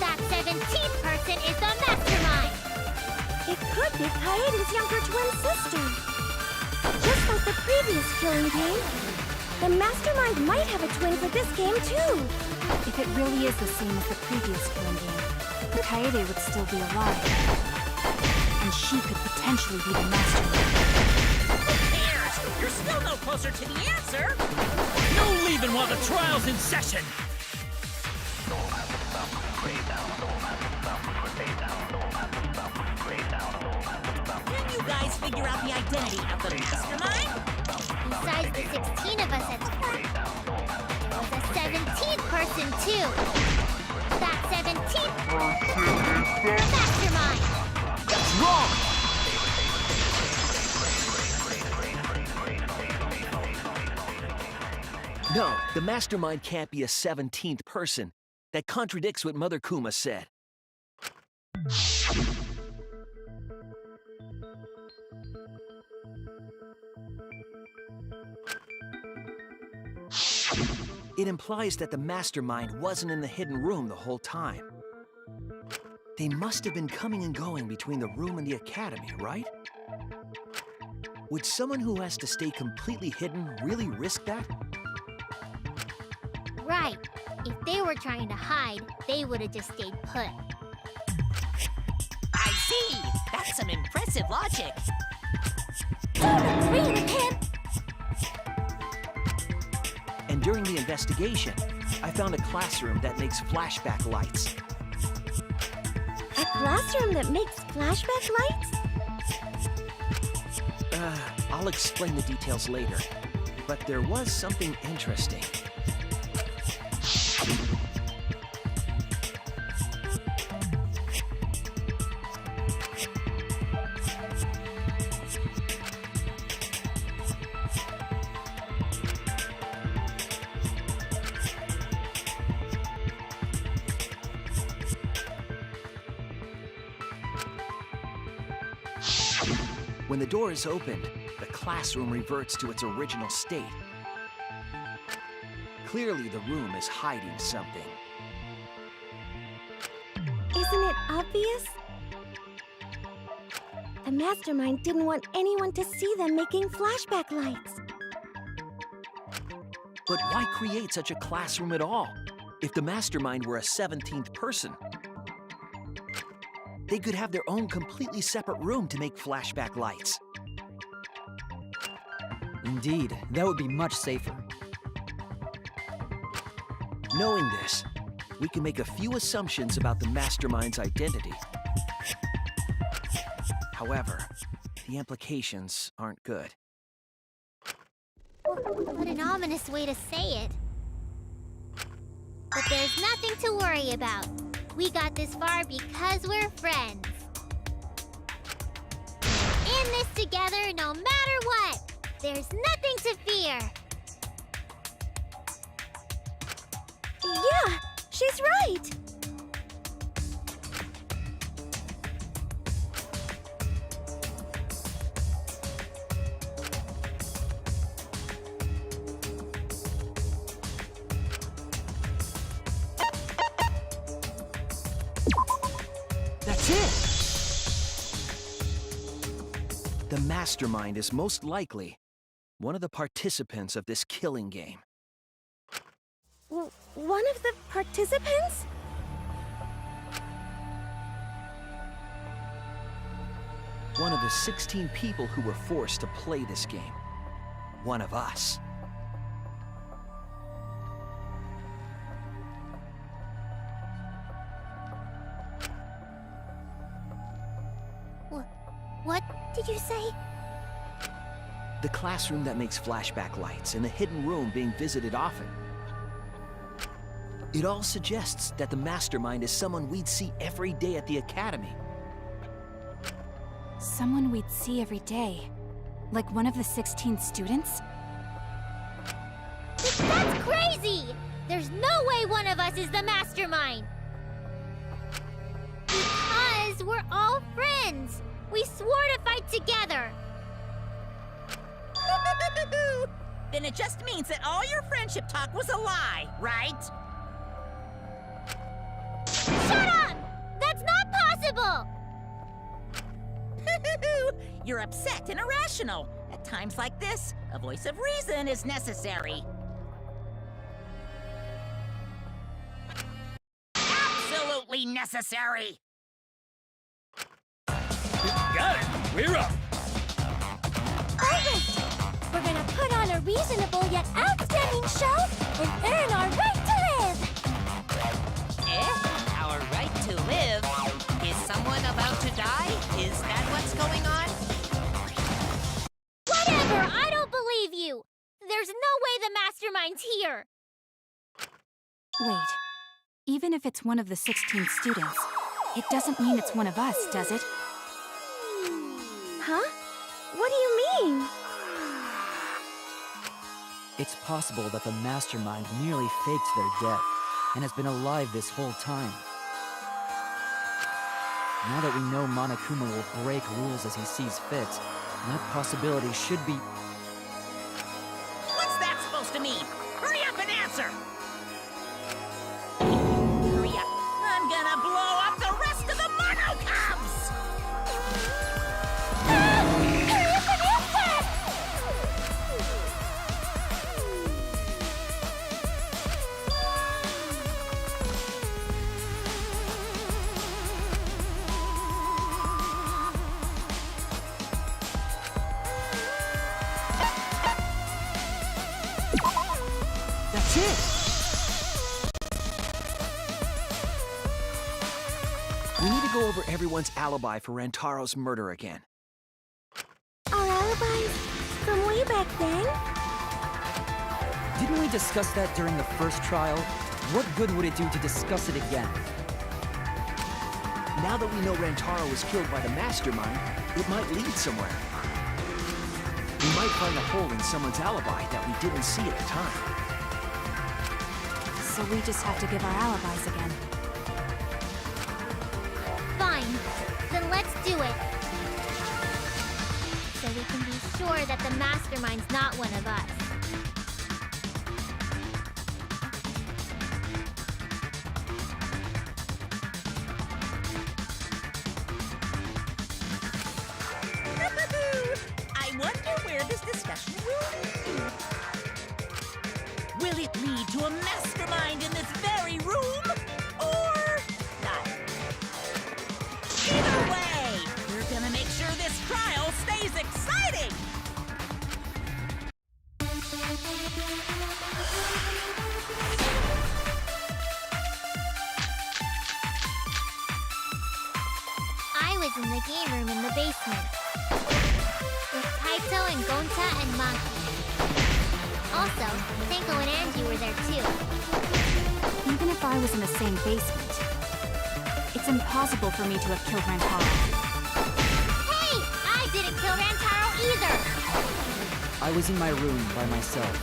That 17th person is the Mastermind. It could be Kaede's younger twin sister. Just like the previous killing game, the Mastermind might have a twin for this game too. If it really is the same as the previous killing game, Kaede would still be alive. And she could potentially be the Mastermind. Who cares? You're still no closer to the answer. No leaving while the trial's in session! Can you guys figure out the identity of the Mastermind? Besides the 16 of us at school, there was a 17th person too. That 17th person is the Mastermind. That's wrong! No, the Mastermind can't be a 17th person. That contradicts what Mother Kuma said. It implies that the Mastermind wasn't in the hidden room the whole time. They must have been coming and going between the room and the academy, right? Would someone who has to stay completely hidden really risk that? Right. If they were trying to hide, they would have just stayed put. I see. That's some impressive logic. Don't agree with him. And during the investigation, I found a classroom that makes flashback lights. A classroom that makes flashback lights? I'll explain the details later. But there was something interesting. When the door is opened, the classroom reverts to its original state. Clearly, the room is hiding something. Isn't it obvious? The Mastermind didn't want anyone to see them making flashback lights. But why create such a classroom at all? If the Mastermind were a 17th person, they could have their own completely separate room to make flashback lights. Indeed, that would be much safer. Knowing this, we can make a few assumptions about the Mastermind's identity. However, the implications aren't good. What an ominous way to say it. But there's nothing to worry about. We got this far because we're friends. In this together no matter what. There's nothing to fear. Yeah, she's right. That's it! The Mastermind is most likely one of the participants of this killing game. One of the participants? One of the 16 people who were forced to play this game. One of us. What did you say? The classroom that makes flashback lights and the hidden room being visited often. It all suggests that the Mastermind is someone we'd see every day at the academy. Someone we'd see every day. Like one of the 16 students? That's crazy! There's no way one of us is the Mastermind! Because we're all friends! We swore to fight together! Then it just means that all your friendship talk was a lie, right? Shut up! That's not possible! You're upset and irrational. At times like this, a voice of reason is necessary. Absolutely necessary! Got it. We're up. Alright! We're gonna put on a reasonable yet outstanding show and earn our right to live! Our right to live? Is someone about to die? Is that what's going on? Whatever! I don't believe you! There's no way the Mastermind's here! Wait. Even if it's one of the 16 students, it doesn't mean it's one of us, does it? Huh? What do you mean? It's possible that the Mastermind merely faked their death and has been alive this whole time. Now that we know Monokuma will break rules as he sees fit, that possibility should be... What's that supposed to mean? Hurry up and answer! Hurry up. I'm gonna blow up the rest of the Monocubs! That's it! We need to go over everyone's alibi for Rantaro's murder again. Our alibis from way back then? Didn't we discuss that during the first trial? What good would it do to discuss it again? Now that we know Rantaro was killed by the Mastermind, it might lead somewhere. We might find a hole in someone's alibi that we didn't see at the time. So we just have to give our alibis again. Fine. Then let's do it. So we can be sure that the Mastermind's not one of us. I wonder where this discussion will lead. Will it lead to a mastermind in this very room? Or not? Either way, we're gonna make sure this trial stays exciting! I was in the game room in the basement. With Taito and Gonta and Monkey. Also, Senko and Angie were there too. Even if I was in the same basement, it's impossible for me to have killed Rantaro. Hey! I didn't kill Rantaro either! I was in my room by myself.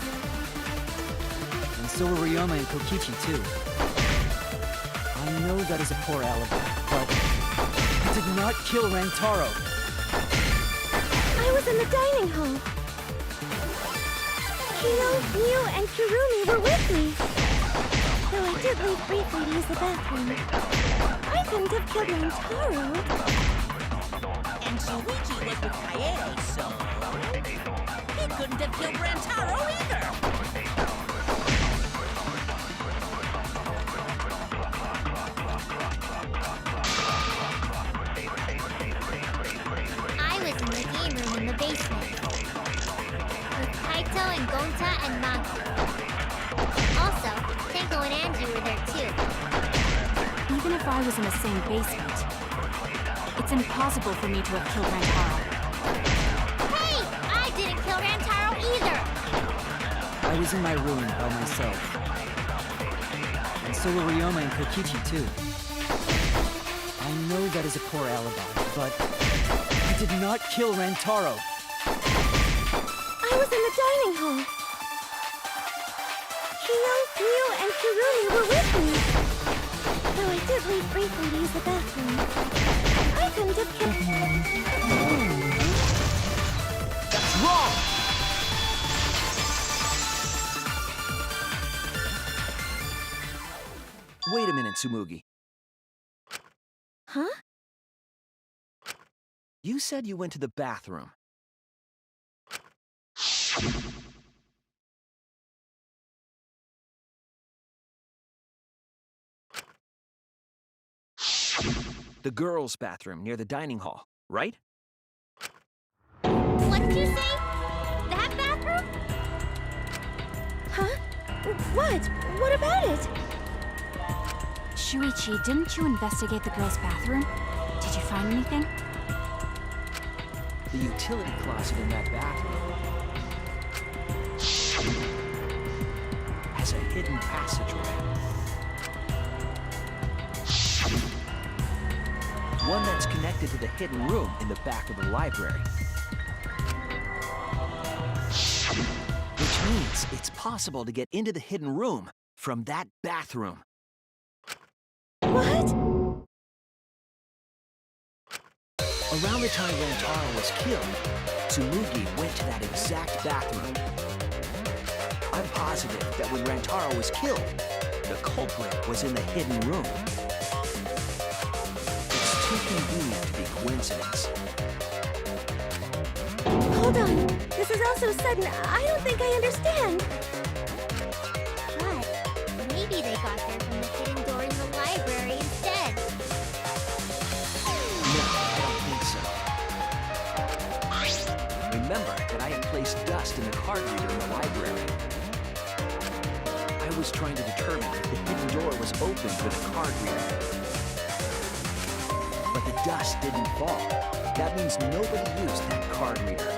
And so were Ryoma and Kokichi too. I know that is a poor alibi, but I did not kill Rantaro. I was in the dining hall. Kyo, Mew, and Kirumi were with me. Though I did leave briefly to use the bathroom. I couldn't have killed Rantaro. And Shuichi was with Kaede, so... he couldn't have killed Rantaro either! I was in the game room in the basement. With Taito and Gonta and Monkey. Also, Senko and Angie were there too. Even if I was in the same basement, it's impossible for me to have killed Rantaro. Hey! I didn't kill Rantaro either! I was in my room by myself. And so were Ryoma and Kokichi too. I know that is a poor alibi, but I did not kill Rantaro. I was in the dining hall. Kyo, Mew, and Kirumi were with me. Though I did leave briefly to use the bathroom. I couldn't have killed... That's wrong! Wait a minute, Tsumugi. Huh? You said you went to the bathroom. The girls' bathroom near the dining hall, right? What did you say? That bathroom? Huh? What? What about it? Shuichi, didn't you investigate the girls' bathroom? Did you find anything? The utility closet in that bathroom has a hidden passageway. One that's connected to the hidden room in the back of the library. Which means it's possible to get into the hidden room from that bathroom. What? Around the time Rantaro was killed, Tsumugi went to that exact bathroom. I'm positive that when Rantaro was killed, the culprit was in the hidden room. It's too convenient to be coincidence. Hold on. This is all so sudden, I don't think I understand. But maybe they got there from the hidden door in the library instead. No, I don't think so. Remember that I had placed dust in the card reader in the library. I was trying to determine if the hidden door was open with a card reader. But the dust didn't fall. That means nobody used that card reader.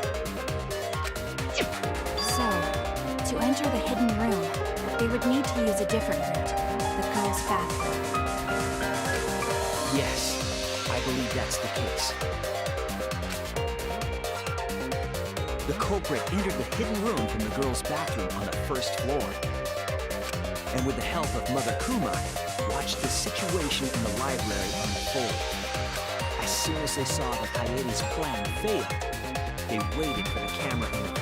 So, to enter the hidden room, they would need to use a different route, the girls' bathroom. Yes, I believe that's the case. The culprit entered the hidden room from the girls' bathroom on the first floor. And with the help of Mother Kuma, watched the situation in the library unfold. As soon as they saw that Kaede's plan failed, they waited for the camera angle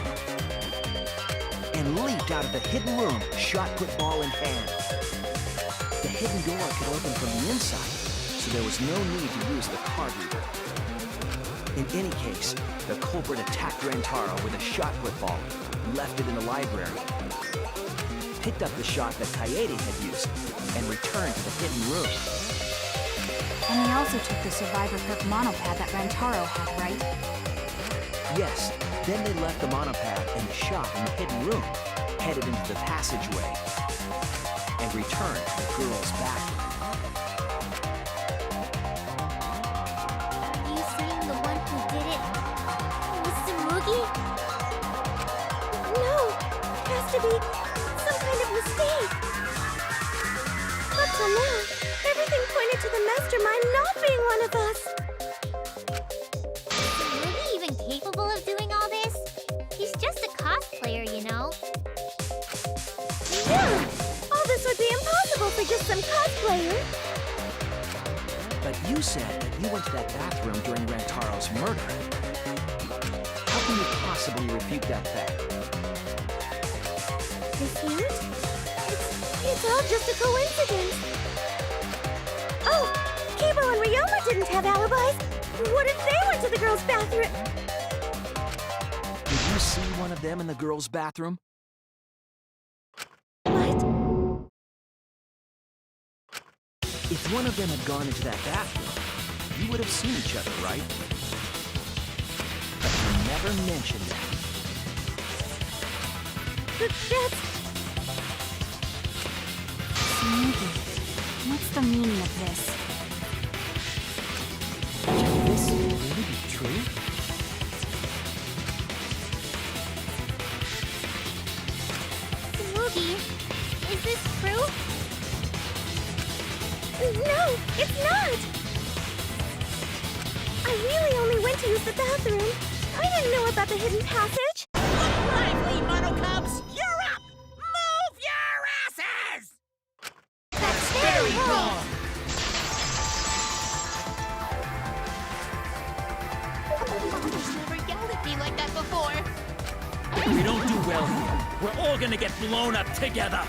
and leaped out of the hidden room, shot-put ball in hand. The hidden door could open from the inside, so there was no need to use the card reader. In any case, the culprit attacked Rantaro with a shot-put ball, left it in the library, picked up the shot that Kaede had used, and returned to the hidden room. And they also took the survivor perk monopad that Rantaro had, right? Yes, then they left the monopad and the shot in the hidden room, headed into the passageway, and returned to the girls' bathroom. Are you saying the one who did it was Tsumugi? No, it has to be some kind of mistake. Up till now, everything pointed to the Mastermind not being one of us. Is Tsumugi even capable of doing all this? He's just a cosplayer, you know. Yeah, all this would be impossible for just some cosplayer. But you said that you went to that bathroom during Rantaro's murder. How can you possibly refute that fact? Refute? It's all just a coincidence. Oh, Keebo and Ryoma didn't have alibis. What if they went to the girls' bathroom? Did you see one of them in the girls' bathroom? What? If one of them had gone into that bathroom, you would have seen each other, right? But you never mentioned that. That's... Tsumugi, what's the meaning of this? Can this really be true? Tsumugi, is this true? No, it's not! I really only went to use the bathroom. I didn't know about the hidden passage. Lively, Monocubs! You're up! Move your asses! That's very wrong! He's never yelled at me like that before. We don't do well here. We're all gonna get blown up together.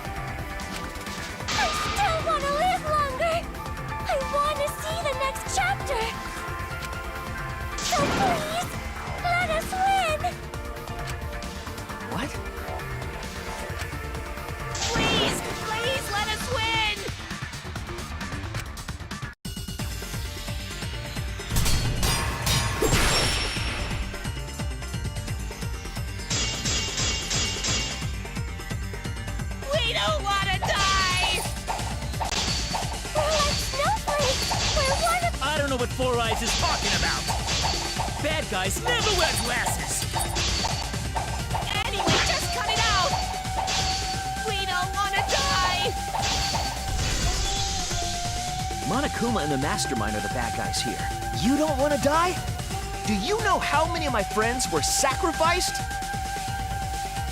I still want to live what Four Eyes is talking about. Bad guys never wear glasses. Anyway, just cut it out! We don't want to die! Monokuma and the Mastermind are the bad guys here. You don't want to die? Do you know how many of my friends were sacrificed?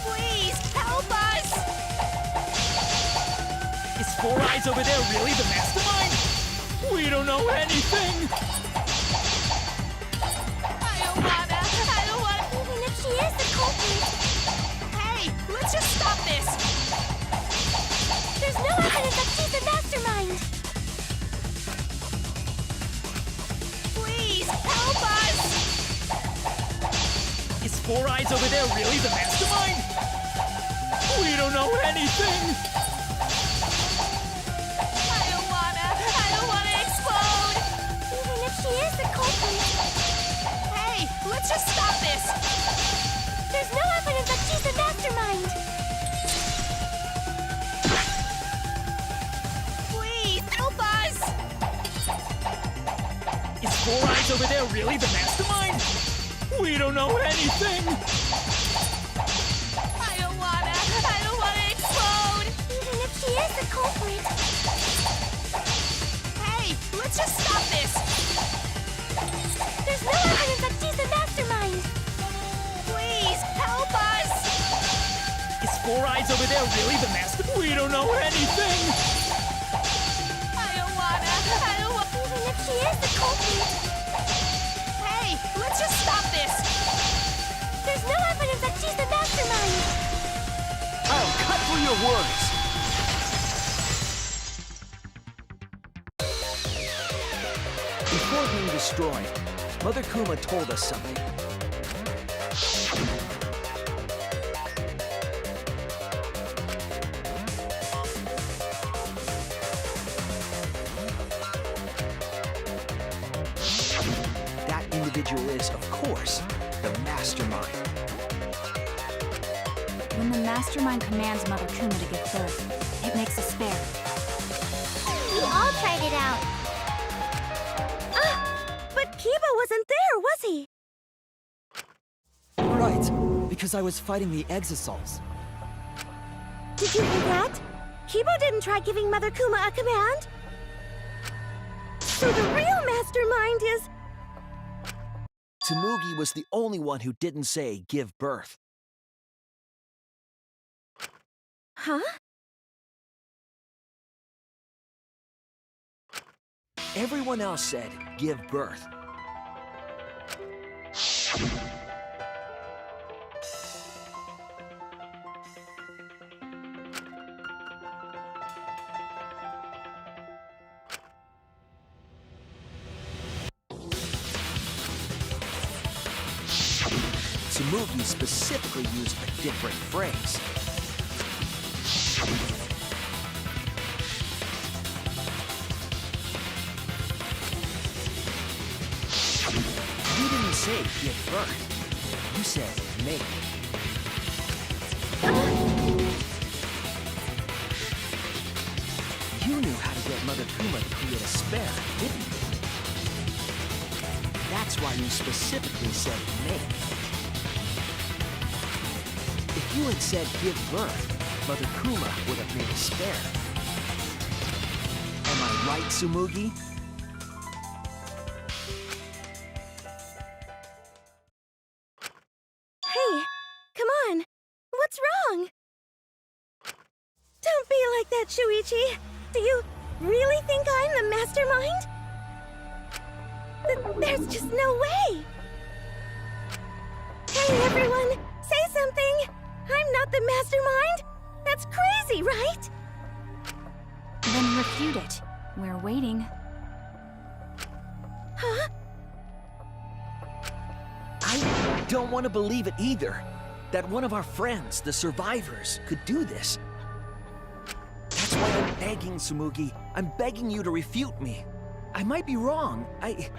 Please, help us! Is Four Eyes over there really the Mastermind? We don't know anything. I don't wanna. Even if she is the culprit, Hey, let's just stop this! there's no evidence that she's the mastermind. Please, help us! Is Four Eyes over there really the Mastermind? We don't know anything. I don't wanna explode! Even if she is the culprit, Hey, let's just stop this! there's no evidence that she's the mastermind. Please, help us! Is Four Eyes over there really the Mastermind? We don't know anything. I don't wanna explode! Even if she is the culprit, Hey, let's just stop this! there's no evidence that she's the mastermind. Please, help us! Is Four Eyes over there really the Master? We don't know anything. I don't wanna. Even if she is the culprit, Hey, let's just stop this! there's no evidence that she's the mastermind. I'll cut through your words. Before being destroyed, Mother Kuma told us something. That individual is, of course, the Mastermind. When the Mastermind commands Mother Kuma to give birth, it makes a spare. We all tried it out. But Keebo wasn't there, was he? Right, because I was fighting the Exosols. Did you hear that? Keebo didn't try giving Mother Kuma a command. So the real mastermind is... Tsumugi was the only one who didn't say give birth. Huh? Everyone else said give birth. Tsumugi specifically used a different phrase. You didn't say give birth. You said make. You knew how to get Mother Kuma to create a spare, didn't you? That's why you specifically said make. If you had said give birth, Mother Kuma would have made a spare. Am I right, Tsumugi? Hey, come on. What's wrong? Don't be like that, Shuichi. Do you really think I'm the mastermind? There's just no way. Hey, everyone, say something. I'm not the mastermind. That's crazy, right? Then refute it. We're waiting. Huh? I don't want to believe it either. That one of our friends, the survivors, could do this. That's why I'm begging, Tsumugi. I'm begging you to refute me. I might be wrong. I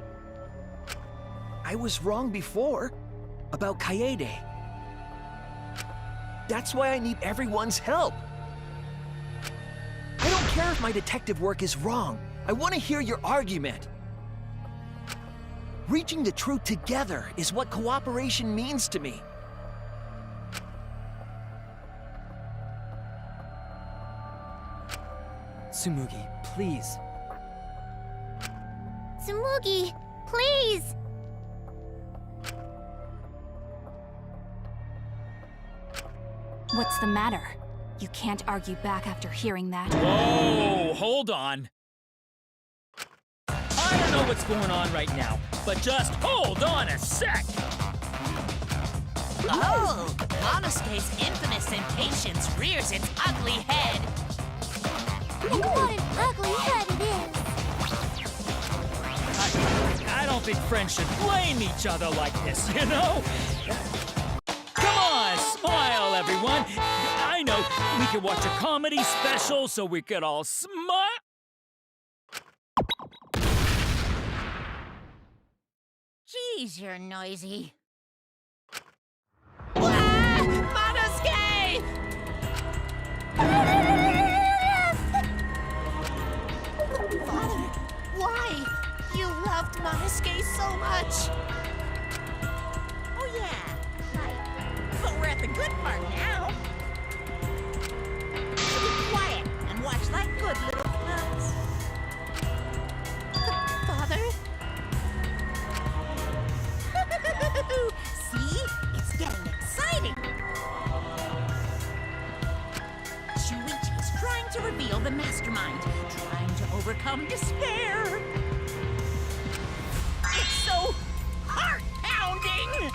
was wrong before. About Keade. That's why I need everyone's help. I don't care if my detective work is wrong. I want to hear your argument. Reaching the truth together is what cooperation means to me. Tsumugi, please. Tsumugi, please! What's the matter? You can't argue back after hearing that. Whoa, hold on. I don't know what's going on right now, but just hold on a sec. Oh, Monosuke's infamous impatience rears its ugly head. And what an ugly head it is! I don't think friends should blame each other like this, you know? Come on, smile, everyone. I know, we could watch a comedy special so we could all smile. Geez, you're noisy. Ah! Monosuke! Father, why? You loved Monosuke so much. Oh, yeah, right. But we're at the good part now. So be quiet and watch like good little cubs. Father? See? It's getting exciting. Shuichi is trying to reveal the Mastermind, trying to overcome despair. It's so heart-pounding!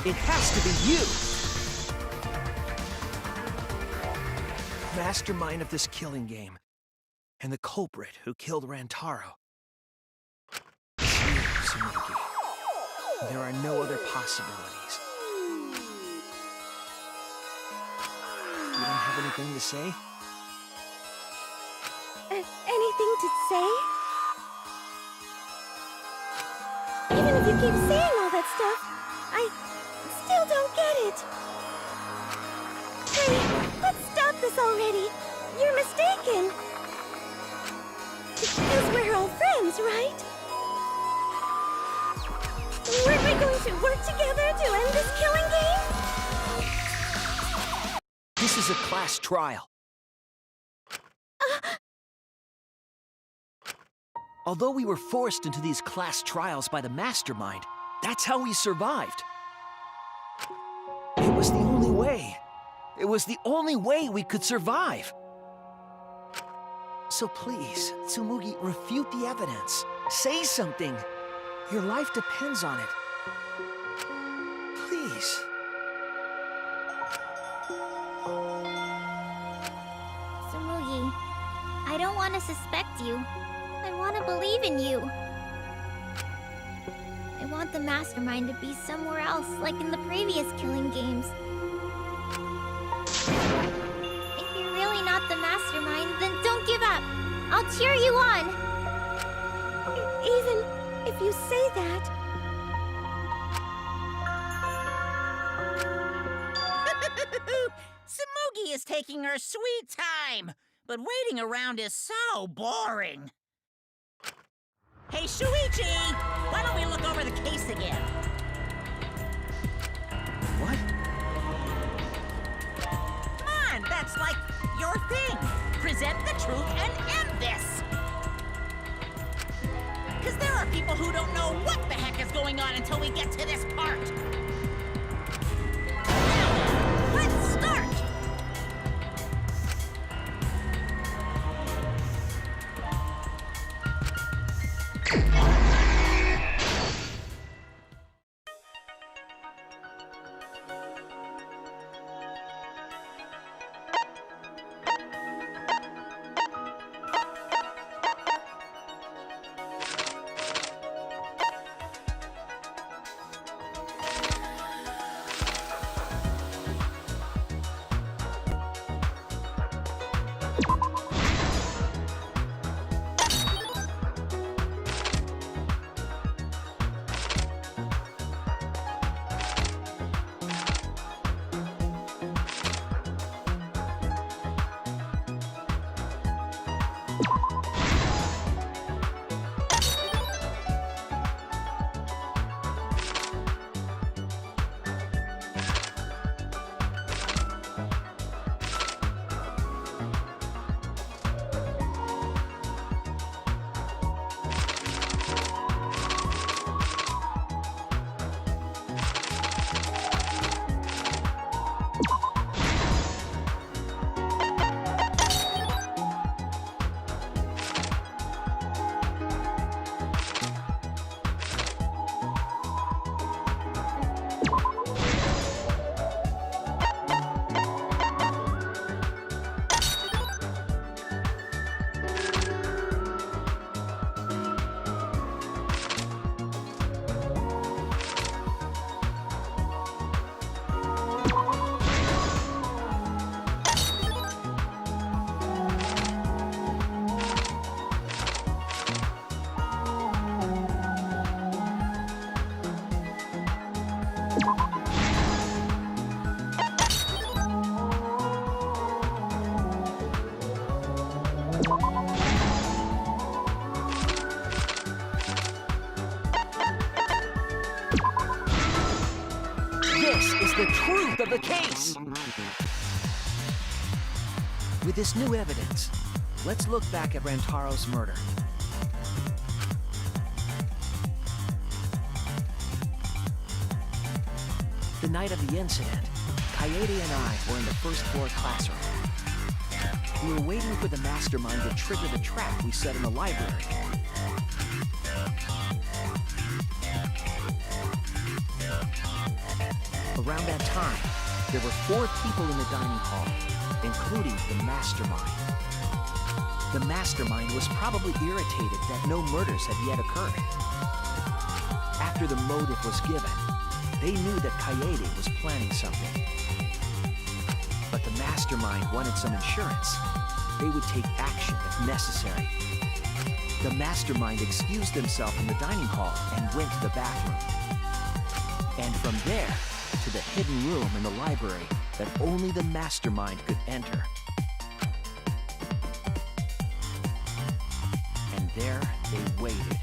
It has to be you! Mastermind of this killing game. And the culprit who killed Rantaro. Tsumugi. There are no other possibilities. You don't have anything to say? Anything to say? Even if you keep saying all that stuff, I still don't get it. Hey, let's stop this already. You're mistaken. Because we're all friends, right? Weren't we going to work together to end this killing game? This is a class trial. Although we were forced into these class trials by the Mastermind, that's how we survived. It was the only way. It was the only way we could survive. So please, Tsumugi, refute the evidence. Say something. Your life depends on it. Please. Tsumugi, I don't want to suspect you. I want to believe in you. I want the Mastermind to be somewhere else, like in the previous killing games. If you're really not the Mastermind, then don't give up. I'll cheer you on. Even if you say that... Tsumugi is taking her sweet time, but waiting around is so boring. Hey, Shuichi! Why don't we look over the case again? What? Come on, that's like your thing. Present the truth and end this. Because there are people who don't know what the heck is going on until we get to this part. Now, let's start. This is the truth of the case! With this new evidence, let's look back at Rantaro's murder. The night of the incident, Keade and I were in the first floor classroom. We were waiting for the Mastermind to trigger the trap we set in the library. Around that time, there were 4 people in the dining hall, including the Mastermind. The Mastermind was probably irritated that no murders had yet occurred. After the motive was given, they knew that Keade was planning something. But the Mastermind wanted some insurance. They would take action if necessary. The Mastermind excused himself from the dining hall and went to the bathroom. And from there, to the hidden room in the library that only the Mastermind could enter. And there they waited.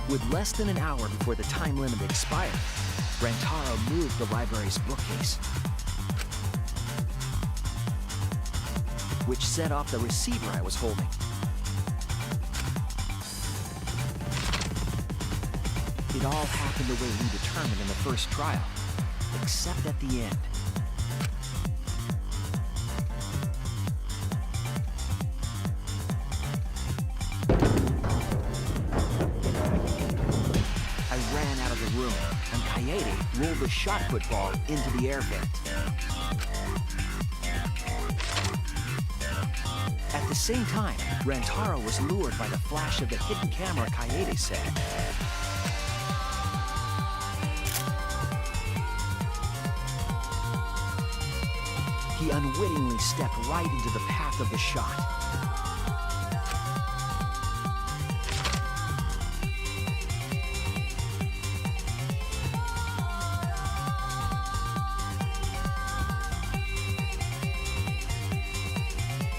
With less than an hour before the time limit expired, Rantaro moved the library's bookcase, which set off the receiver I was holding. It all happened the way we determined in the first trial, except at the end. I ran out of the room, and Keade rolled the shot put ball into the air vent. At the same time, Rantaro was lured by the flash of the hidden camera Keade said. He unwittingly stepped right into the path of the shot.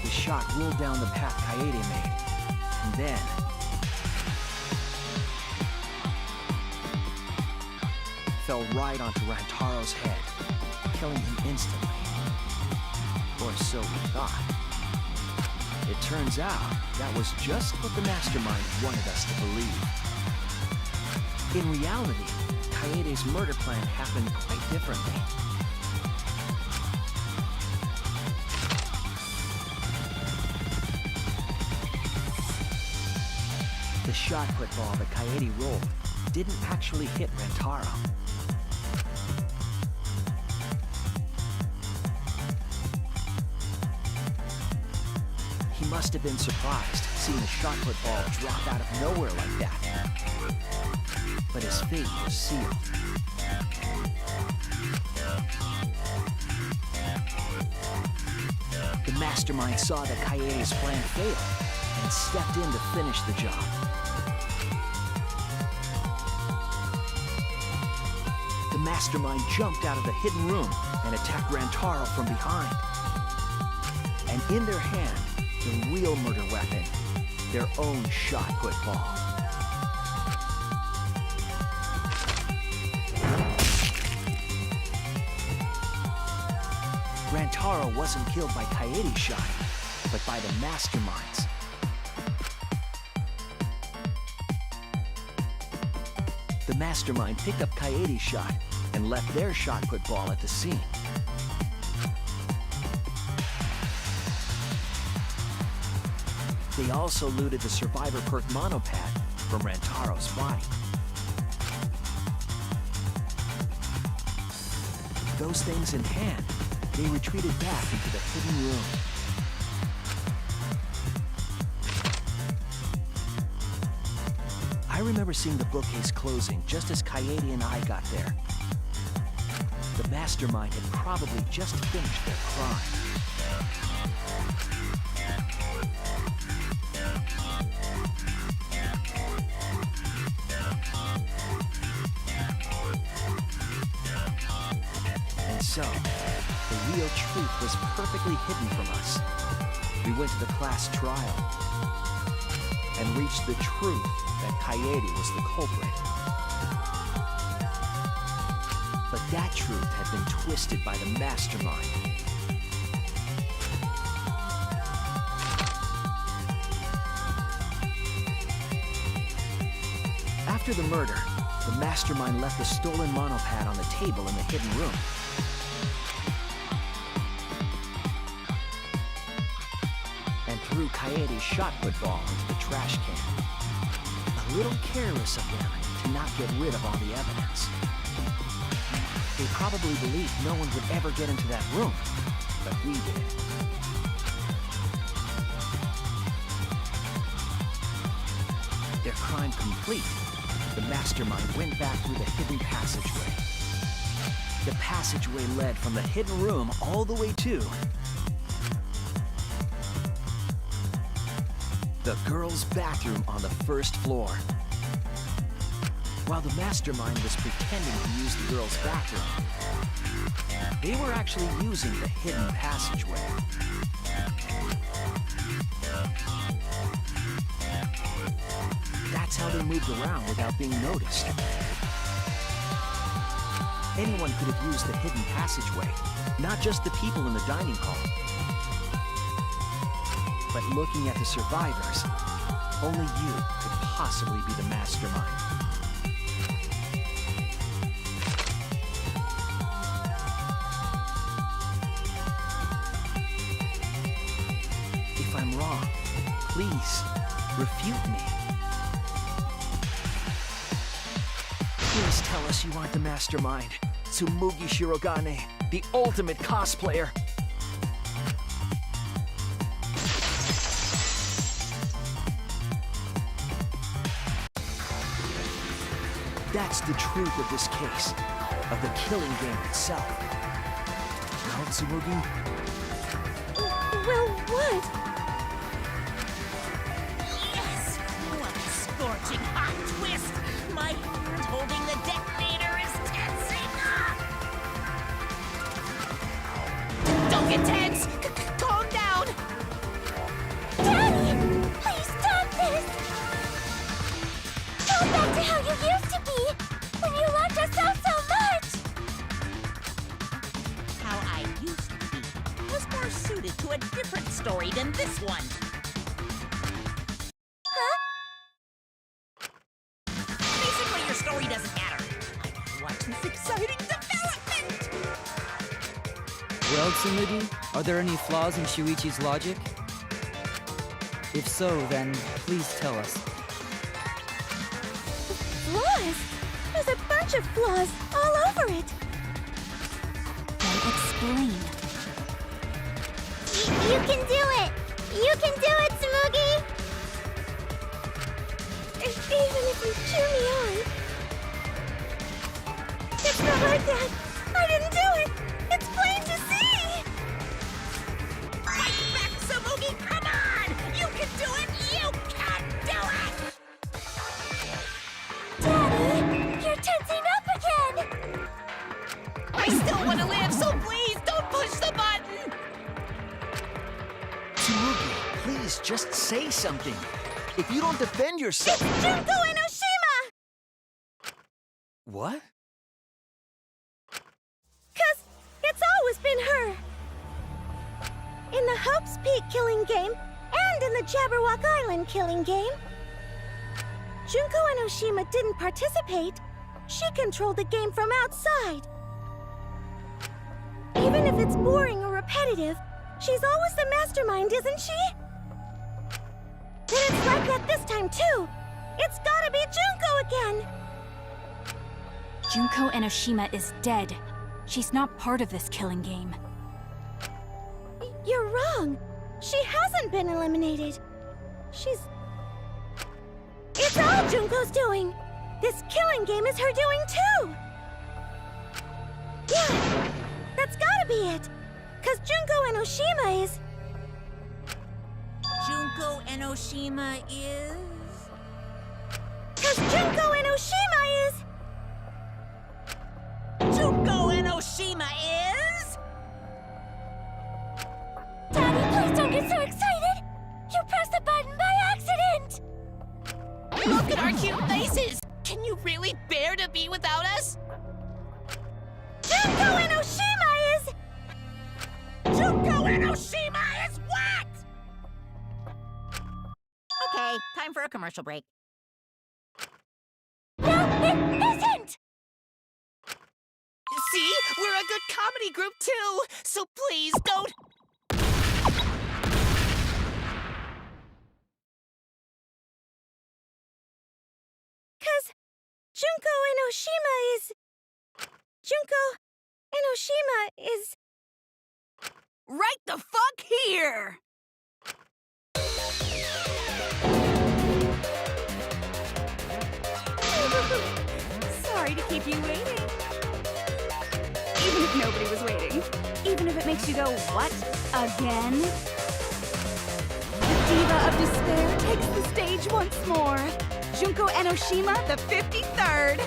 The shot rolled down the path Keade made, and then fell right onto Rantaro's head, killing him instantly. Or so we thought. It turns out that was just what the Mastermind wanted us to believe. In reality, Keade's murder plan happened quite differently. The shot put ball that Keade rolled didn't actually hit Rantaro. He must have been surprised seeing a shot put ball drop out of nowhere like that. But his fate was sealed. The Mastermind saw that Keade's plan failed and stepped in to finish the job. The Mastermind jumped out of the hidden room and attacked Rantaro from behind. And in their hand, the real murder weapon, their own shot put ball. Rantaro wasn't killed by Keade's shot, but by the Mastermind's. The Mastermind picked up Keade's shot and left their shot put ball at the scene. They also looted the survivor perk monopad from Rantaro's body. Those things in hand, they retreated back into the hidden room. I remember seeing the bookcase closing just as Keade and I got there. The Mastermind had probably just finished their crime. so, the real truth was perfectly hidden from us. We went to the class trial and reached the truth that Keade was the culprit. But that truth had been twisted by the Mastermind. After the murder, the Mastermind left the stolen monopad on the table in the hidden room. And threw Keade's shot put ball into the trash can. A little careless of them to not get rid of all the evidence. They probably believed no one would ever get into that room, but we did. Their crime complete, the Mastermind went back through the hidden passageway. The passageway led from the hidden room all the way to the girls' bathroom on the first floor. While the Mastermind was pretending to use the girls' bathroom, they were actually using the hidden passageway. That's how they moved around without being noticed. Anyone could have used the hidden passageway, not just the people in the dining hall. But looking at the survivors, only you could possibly be the Mastermind. If I'm wrong, please, refute me. Please tell us you aren't the Mastermind. Tsumugi Shirogane, the ultimate cosplayer. That's the truth of this case, of the killing game itself. Well, Tsumugi? Well, what? Yes! What a scorching hot twist! My hand holding the detonator is tensing up! Don't get tense! Calm down! Daddy! Please stop this! Go back to how you used to be! When you loved us so much! How I used to be was more suited to a different story than this one. Basically, your story doesn't matter. I gotta watch this exciting development! Well, Tsumugi, are there any flaws in Shuichi's logic? If so, then please tell us. Flaws? There's a bunch of flaws all over it. Then explain. You can do it! You can do it, Tsumugi! Even if you cheer me on. It's not like that. I didn't do it. It's plain to see. Fight back, Tsumugi! Come on! You can do it! You can do it! Daddy, you're tensing up again! I still want to live, so please don't push the button! Tsumugi, please just say something. If you don't defend yourself... Junko Enoshima! What? 'Cause it's always been her. In the Hope's Peak killing game, and in the Jabberwock Island killing game. Junko Enoshima didn't participate. She controlled the game from outside. Even if it's boring or repetitive, she's always the Mastermind, isn't she? Then it's like that this time, too. It's gotta be Junko again. Junko Enoshima is dead. She's not part of this killing game. You're wrong. She hasn't been eliminated. It's all Junko's doing. This killing game is her doing, too. Yeah, that's gotta be it. 'Cause Junko Enoshima is... Junko Enoshima is... 'Cause Junko Enoshima is... Junko Enoshima is... party without us? Junko Enoshima is... Junko Enoshima is what? Okay, time for a commercial break. No, it isn't! See? We're a good comedy group, too. So please don't... Cause Junko Enoshima is... Junko Enoshima is... Right the fuck here! Sorry to keep you waiting. Even if nobody was waiting. Even if it makes you go, what? Again? The diva of despair takes the stage once more. Junko Enoshima, the 53rd.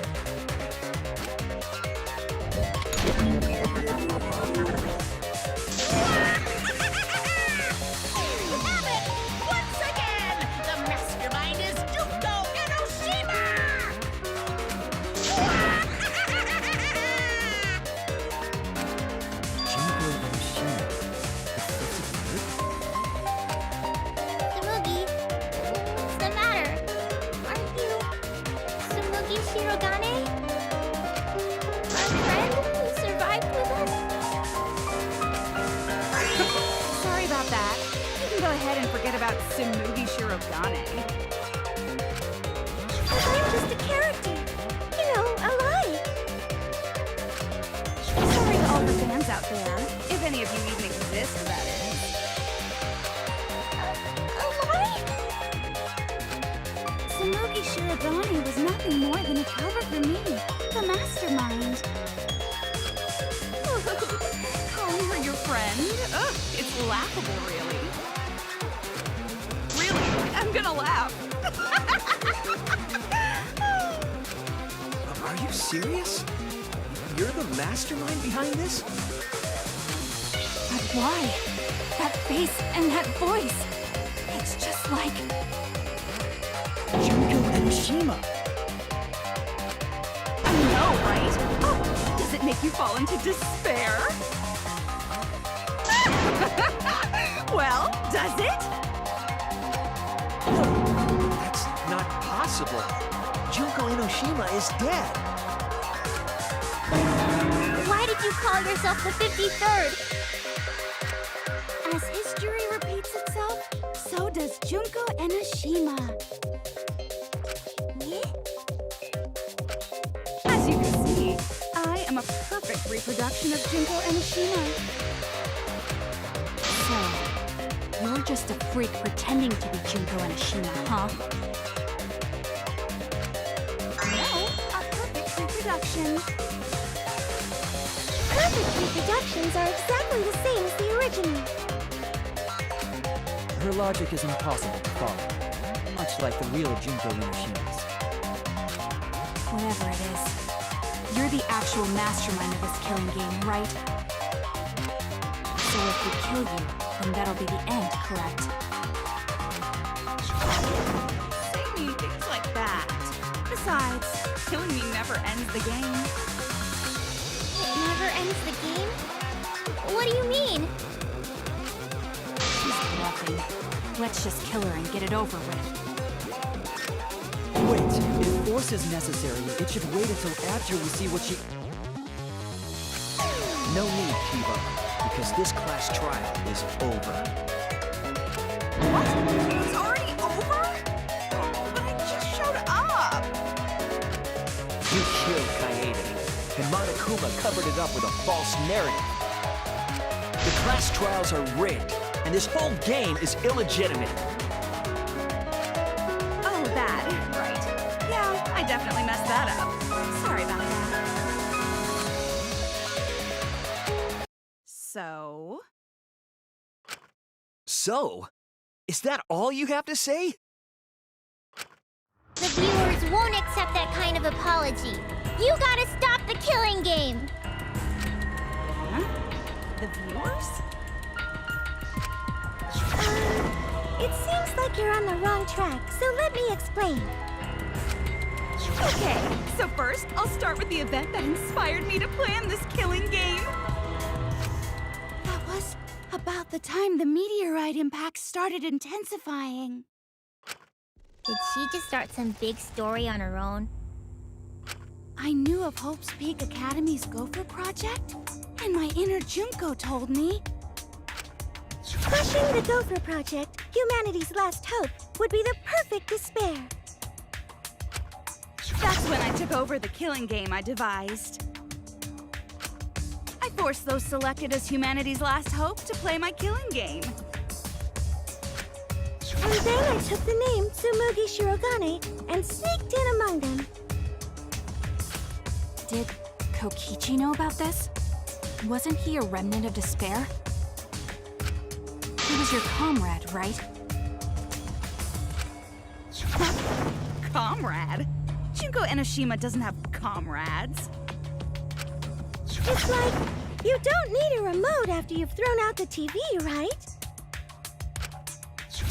Once again, the mastermind is Junko Enoshima! Junko Enoshima. Tsumugi, what's the matter? Aren't you Tsumugi Shirogane? Our friend who survived with us? Sorry about that. You can go ahead and forget about Tsumugi Shirogane. Cause I'm just a character. You know, alike. Sorry to all the fans out there. If any of you even exist, that is. Alike? Tsumugi Shirogane was nothing more than a cover for me, the Mastermind. Calling her your friend? Ugh, it's laughable, really. Really, I'm gonna laugh. Are you serious? You're the mastermind behind this? But why? That face and that voice. It's just like... Junko Enoshima. I know, right? Oh, does it make you fall into despair? Well, does it? No, that's not possible. Junko Enoshima is dead. Why did you call yourself the 53rd? As history repeats itself, so does Junko Enoshima. As you can see, I am a perfect reproduction of Junko Enoshima. So, you're just a freak pretending to be Junko Enoshima, huh? No, a perfect reproduction. Perfect reproductions are exactly the same as the original. Her logic is impossible to follow, much like the real Junko Enoshima's. Whatever it is, you're the actual mastermind of this killing game, right? So if we kill you, then that'll be the end, correct? Say mean things like that. Besides, killing me never ends the game. It never ends the game? What do you mean? She's bluffing. Let's just kill her and get it over with. Wait, if force is necessary, it should wait until after we see what she... No need, Keebo, because this class trial is over. What? It's already over? But I just showed up! You killed Keade, and Monokuma covered it up with a false narrative. The class trials are rigged, and this whole game is illegitimate. Oh, that. Right. Yeah, I definitely messed that up. Sorry about that. So? So? Is that all you have to say? The viewers won't accept that kind of apology. You gotta stop the killing game. Huh? The viewers? It seems like you're on the wrong track, so let me explain. Okay, so first, I'll start with the event that inspired me to plan this killing game. That was about the time the meteorite impact started intensifying. Did she just start some big story on her own? I knew of Hope's Peak Academy's Gopher Project, and my inner Junko told me Crushing the Gopher Project, humanity's last hope, would be the perfect despair. that's when I took over the killing game I devised. I forced those selected as humanity's last hope to play my killing game. And then I took the name Tsumugi Shirogane and sneaked in among them. Did Kokichi know about this? Wasn't he a remnant of despair? He was your comrade, right? Comrade? Junko Enoshima doesn't have comrades. It's like, you don't need a remote after you've thrown out the TV, right?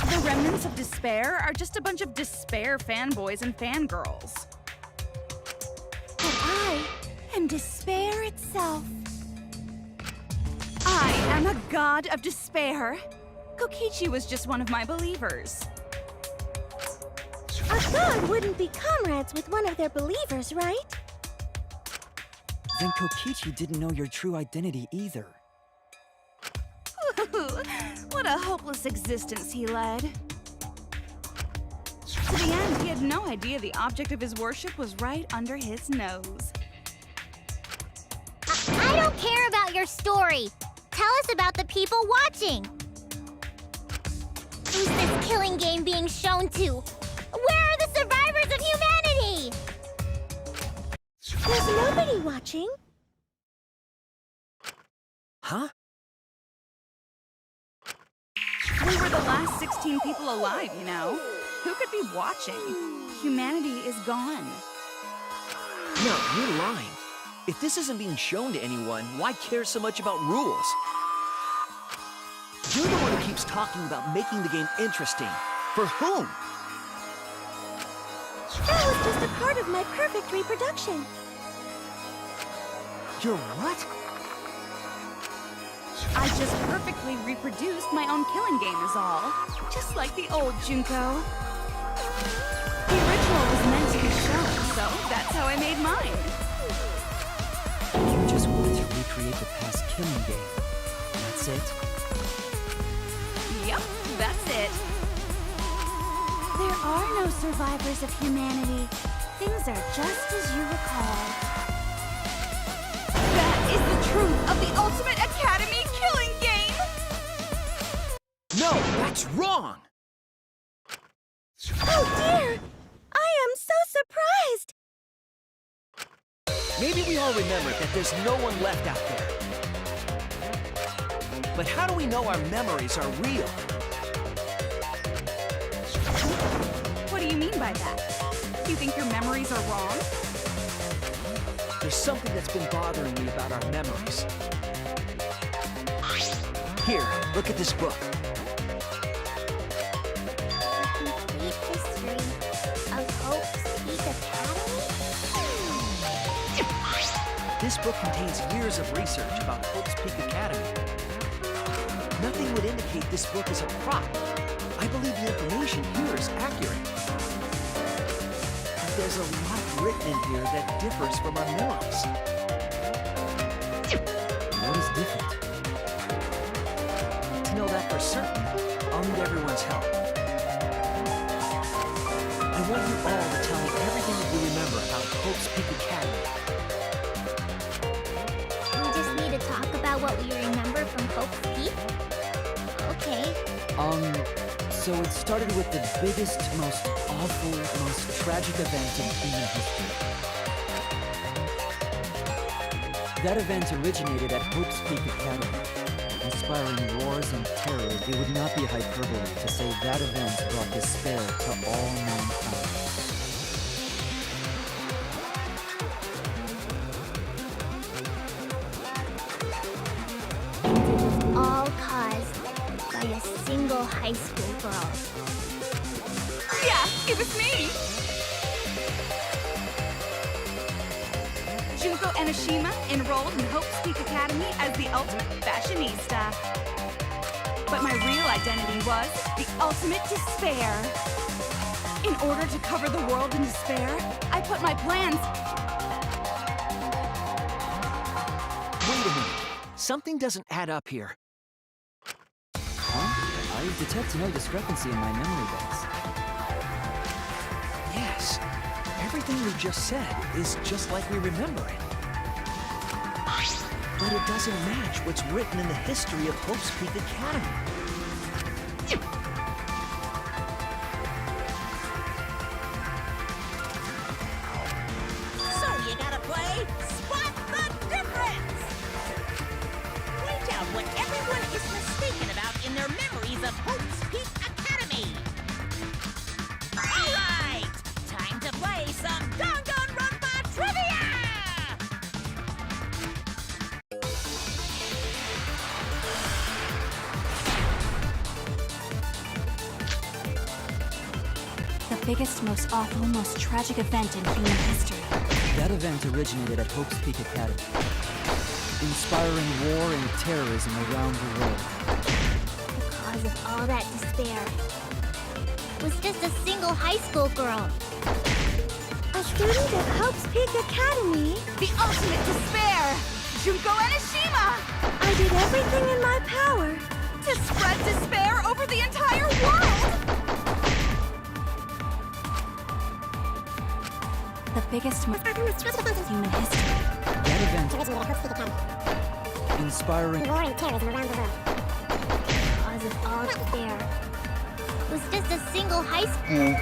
The remnants of despair are just a bunch of despair fanboys and fangirls. But I am despair itself. I am a god of despair. Kokichi was just one of my believers. A god wouldn't be comrades with one of their believers, right? Then Kokichi didn't know your true identity either. What a hopeless existence he led. To the end, he had no idea the object of his worship was right under his nose. I don't care about your story. Tell us about the people watching. Who's this killing game being shown to? Where are the survivors of humanity? There's nobody watching. Huh? We were the last 16 people alive, you know. Who could be watching? Humanity is gone. No, you're lying. If this isn't being shown to anyone, why care so much about rules? You're the one who keeps talking about making the game interesting. For whom? That was just a part of my perfect reproduction. Your what? I just perfectly reproduced my own killing game is all. Just like the old Junko. The original was meant to be shown, so that's how I made mine. You just wanted to recreate the past killing game. That's it? Yep, that's it. There are no survivors of humanity. Things are just as you recall. That is the truth of the Ultimate Academy killing game! No, that's wrong! Oh dear! I am so surprised! Maybe we all remember that there's no one left out there. But how do we know our memories are real? What do you mean by that? You think your memories are wrong? There's something that's been bothering me about our memories. Here, look at this book. The complete history of Hope's Peak Academy? This book contains years of research about Hope's Peak Academy. Nothing would indicate this book is a prop. I believe the information here is accurate. But there's a lot written in here that differs from our memories. What is different? To know that for certain, I'll need everyone's help. I want you all to tell me everything that you remember about Hope's Peak Academy. We just need to talk about what we remember from Hope's Peak? Okay. So it started with the biggest, most awful, most tragic event in human history. That event originated at Hope's Peak Academy, inspiring wars and terror. It would not be hyperbole to say that event brought despair to all mankind. And it was all caused by a single high school girl. Yeah, it was me! Junko Enoshima enrolled in Hope's Peak Academy as the ultimate fashionista. But my real identity was the ultimate despair. In order to cover the world in despair, I put my plans... Wait a minute. Something doesn't add up here. Huh? I detect no discrepancy in my memory banks. Yes. Everything you just said is just like we remember it. But it doesn't match what's written in the history of Hope's Peak Academy. So you gotta play Spot the Difference! Point out what everyone is mistaken about in their memories of Hope's Peak Academy! Alright! Time to play some Danganronpa Trivia! The biggest, most awful, most tragic event in human history. That event originated at Hope's Peak Academy, inspiring war and terrorism around the world. The cause of all that despair was just a single high school girl. A student of Hope's Peak Academy. The ultimate despair! Junko Enoshima! I did everything in my power. To spread despair over the entire world! The biggest, most human history. That event inspiring war and terrorism around the world. The cause of all despair was just a single high school.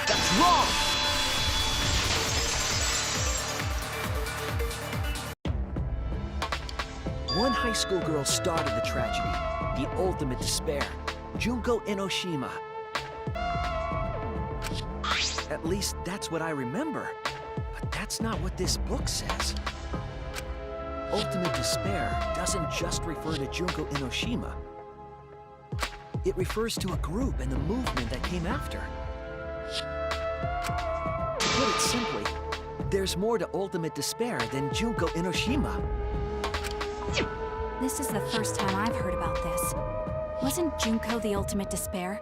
That's wrong! One high school girl started the tragedy, the ultimate despair, Junko Enoshima. At least that's what I remember. But that's not what this book says. Ultimate despair doesn't just refer to Junko Enoshima. It refers to a group and the movement that came after. To put it simply, there's more to ultimate despair than Junko Enoshima. This is the first time I've heard about this. Wasn't Junko the ultimate despair?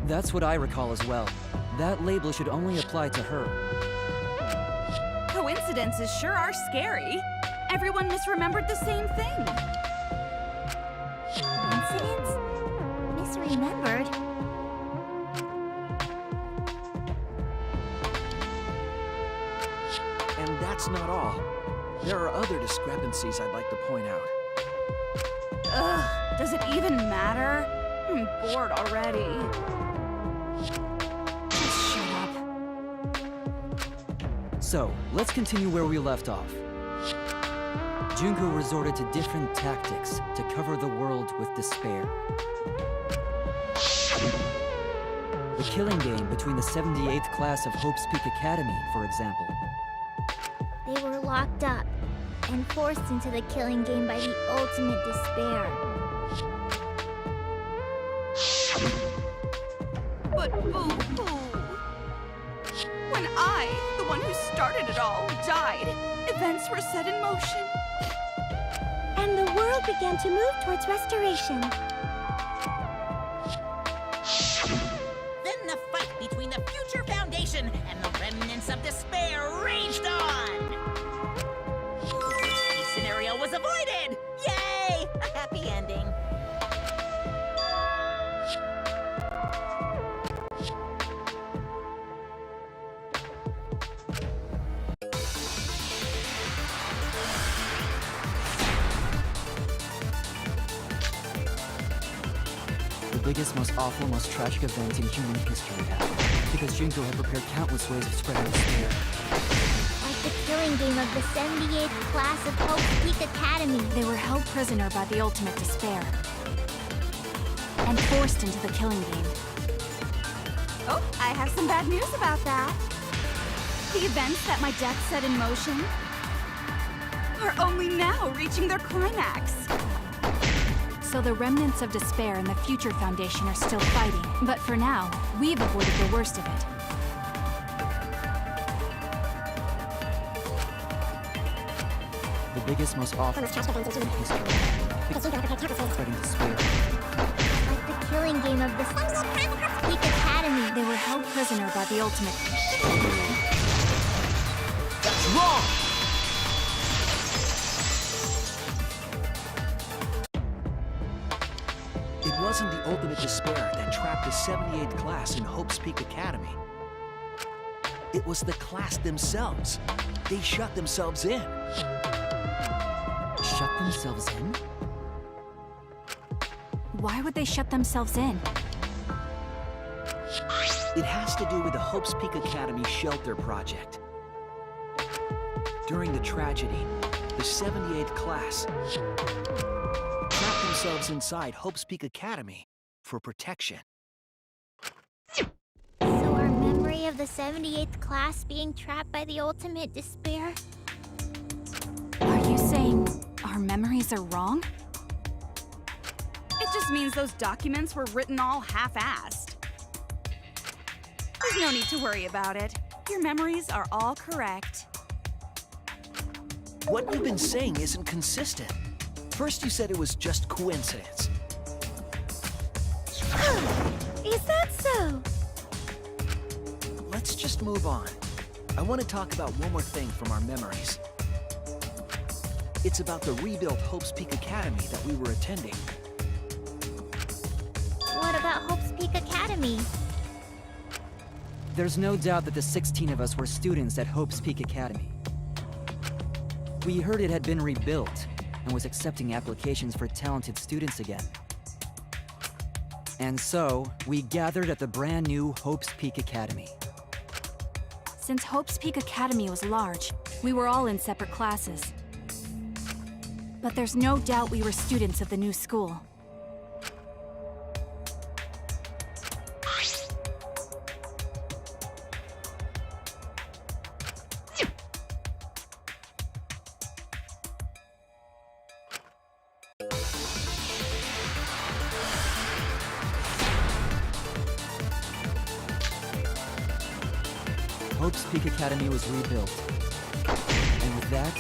That's what I recall as well. That label should only apply to her. Coincidences sure are scary. Everyone misremembered the same thing. Coincidence? Misremembered? And that's not all. There are other discrepancies I'd like to point out. Ugh, does it even matter? I'm bored already. Just shut up. So, let's continue where we left off. Junko resorted to different tactics to cover the world with despair. The killing game between the 78th class of Hope's Peak Academy, for example. They were locked up and forced into the killing game by the ultimate despair. But boo-hoo. When I, the one who started it all, died, events were set in motion. And the world began to move towards restoration. Then the fight between the Future Foundation and the remnants of despair raged on! The worst-case scenario was avoided! Yay! A happy ending. The biggest, most awful, most tragic event in human history happened because Junko had prepared countless ways of spreading despair. Like the killing game of the 78th class of Hope's Peak Academy. They were held prisoner by the ultimate despair and forced into the killing game. Oh, I have some bad news about that. The events that my death set in motion are only now reaching their climax. So the remnants of despair and the Future Foundation are still fighting. But for now, we've avoided the worst of it. biggest, most awful in history. Spreading despair. Like the killing game of the Peak Academy. They were held prisoner by the ultimate. That's wrong! It wasn't the ultimate despair that trapped the 78th class in Hope's Peak Academy. It was the class themselves. They shut themselves in. Shut themselves in? Why would they shut themselves in? It has to do with the Hope's Peak Academy shelter project. During the tragedy, the 78th class trapped themselves inside Hope's Peak Academy for protection. So our memory of the 78th class being trapped by the ultimate despair? Are you saying our memories are wrong? It just means those documents were written all half-assed. There's no need to worry about it. Your memories are all correct. What you've been saying isn't consistent. First you said it was just coincidence. Is that so? Let's just move on. I want to talk about one more thing from our memories. It's about the rebuilt Hope's Peak Academy that we were attending. What about Hope's Peak Academy? There's no doubt that the 16 of us were students at Hope's Peak Academy. We heard it had been rebuilt and was accepting applications for talented students again. And so, we gathered at the brand new Hope's Peak Academy. Since Hope's Peak Academy was large, we were all in separate classes. But there's no doubt we were students of the new school. Hope's Peak Academy was rebuilt. And with that,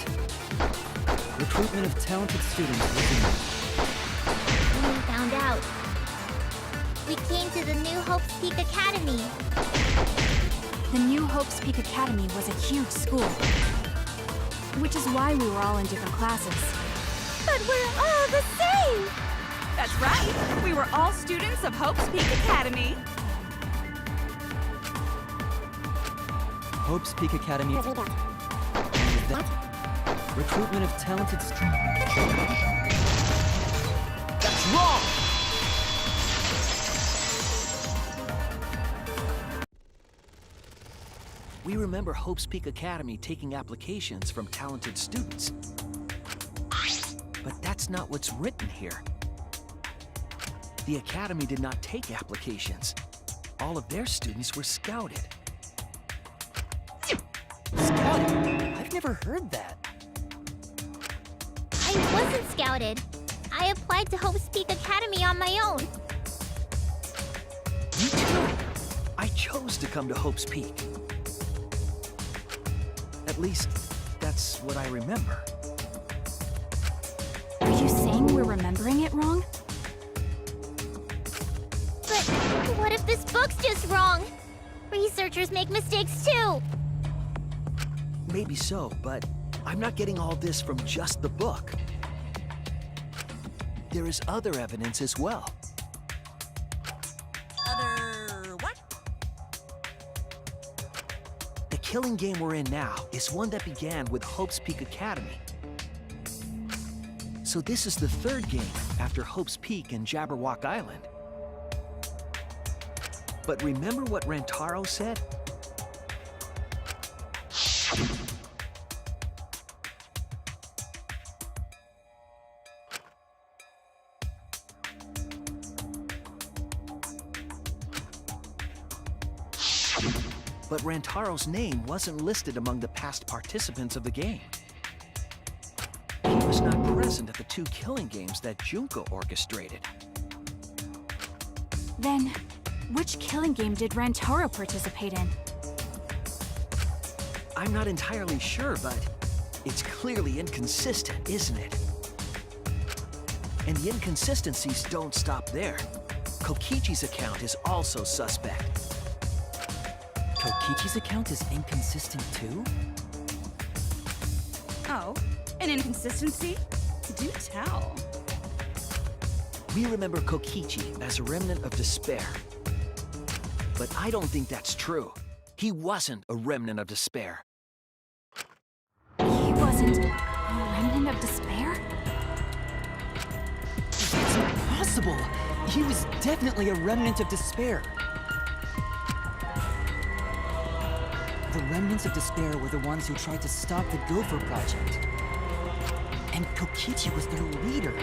recruitment of talented students resumed. We found out. We came to the new Hope's Peak Academy. The new Hope's Peak Academy was a huge school. Which is why we were all in different classes. But we're all the same! That's right! We were all students of Hope's Peak Academy. Hope's Peak Academy was rebuilt. And with that, recruitment of talented students. That's wrong! We remember Hope's Peak Academy taking applications from talented students. But that's not what's written here. The Academy did not take applications. All of their students were scouted. Scouted? I've never heard that. I wasn't scouted. I applied to Hope's Peak Academy on my own. Me too. I chose to come to Hope's Peak. At least, that's what I remember. Are you saying we're remembering it wrong? But what if this book's just wrong? Researchers make mistakes too. Maybe so, but I'm not getting all this from just the book. There is other evidence as well. Other what? The killing game we're in now is one that began with Hope's Peak Academy. So this is the third game after Hope's Peak and Jabberwock Island. But remember what Rantaro said? But Rantaro's name wasn't listed among the past participants of the game. He was not present at the two killing games that Junko orchestrated. Then, which killing game did Rantaro participate in? I'm not entirely sure, but It's clearly inconsistent, isn't it? And the inconsistencies don't stop there. Kokichi's account is also suspect. Kokichi's account is inconsistent too? Oh, an inconsistency? Do tell. We remember Kokichi as a remnant of despair. But I don't think that's true. He wasn't a remnant of despair. He wasn't a remnant of despair? It's impossible! He was definitely a remnant of despair. The remnants of despair were the ones who tried to stop the Gopher Project. And Kokichi was their leader.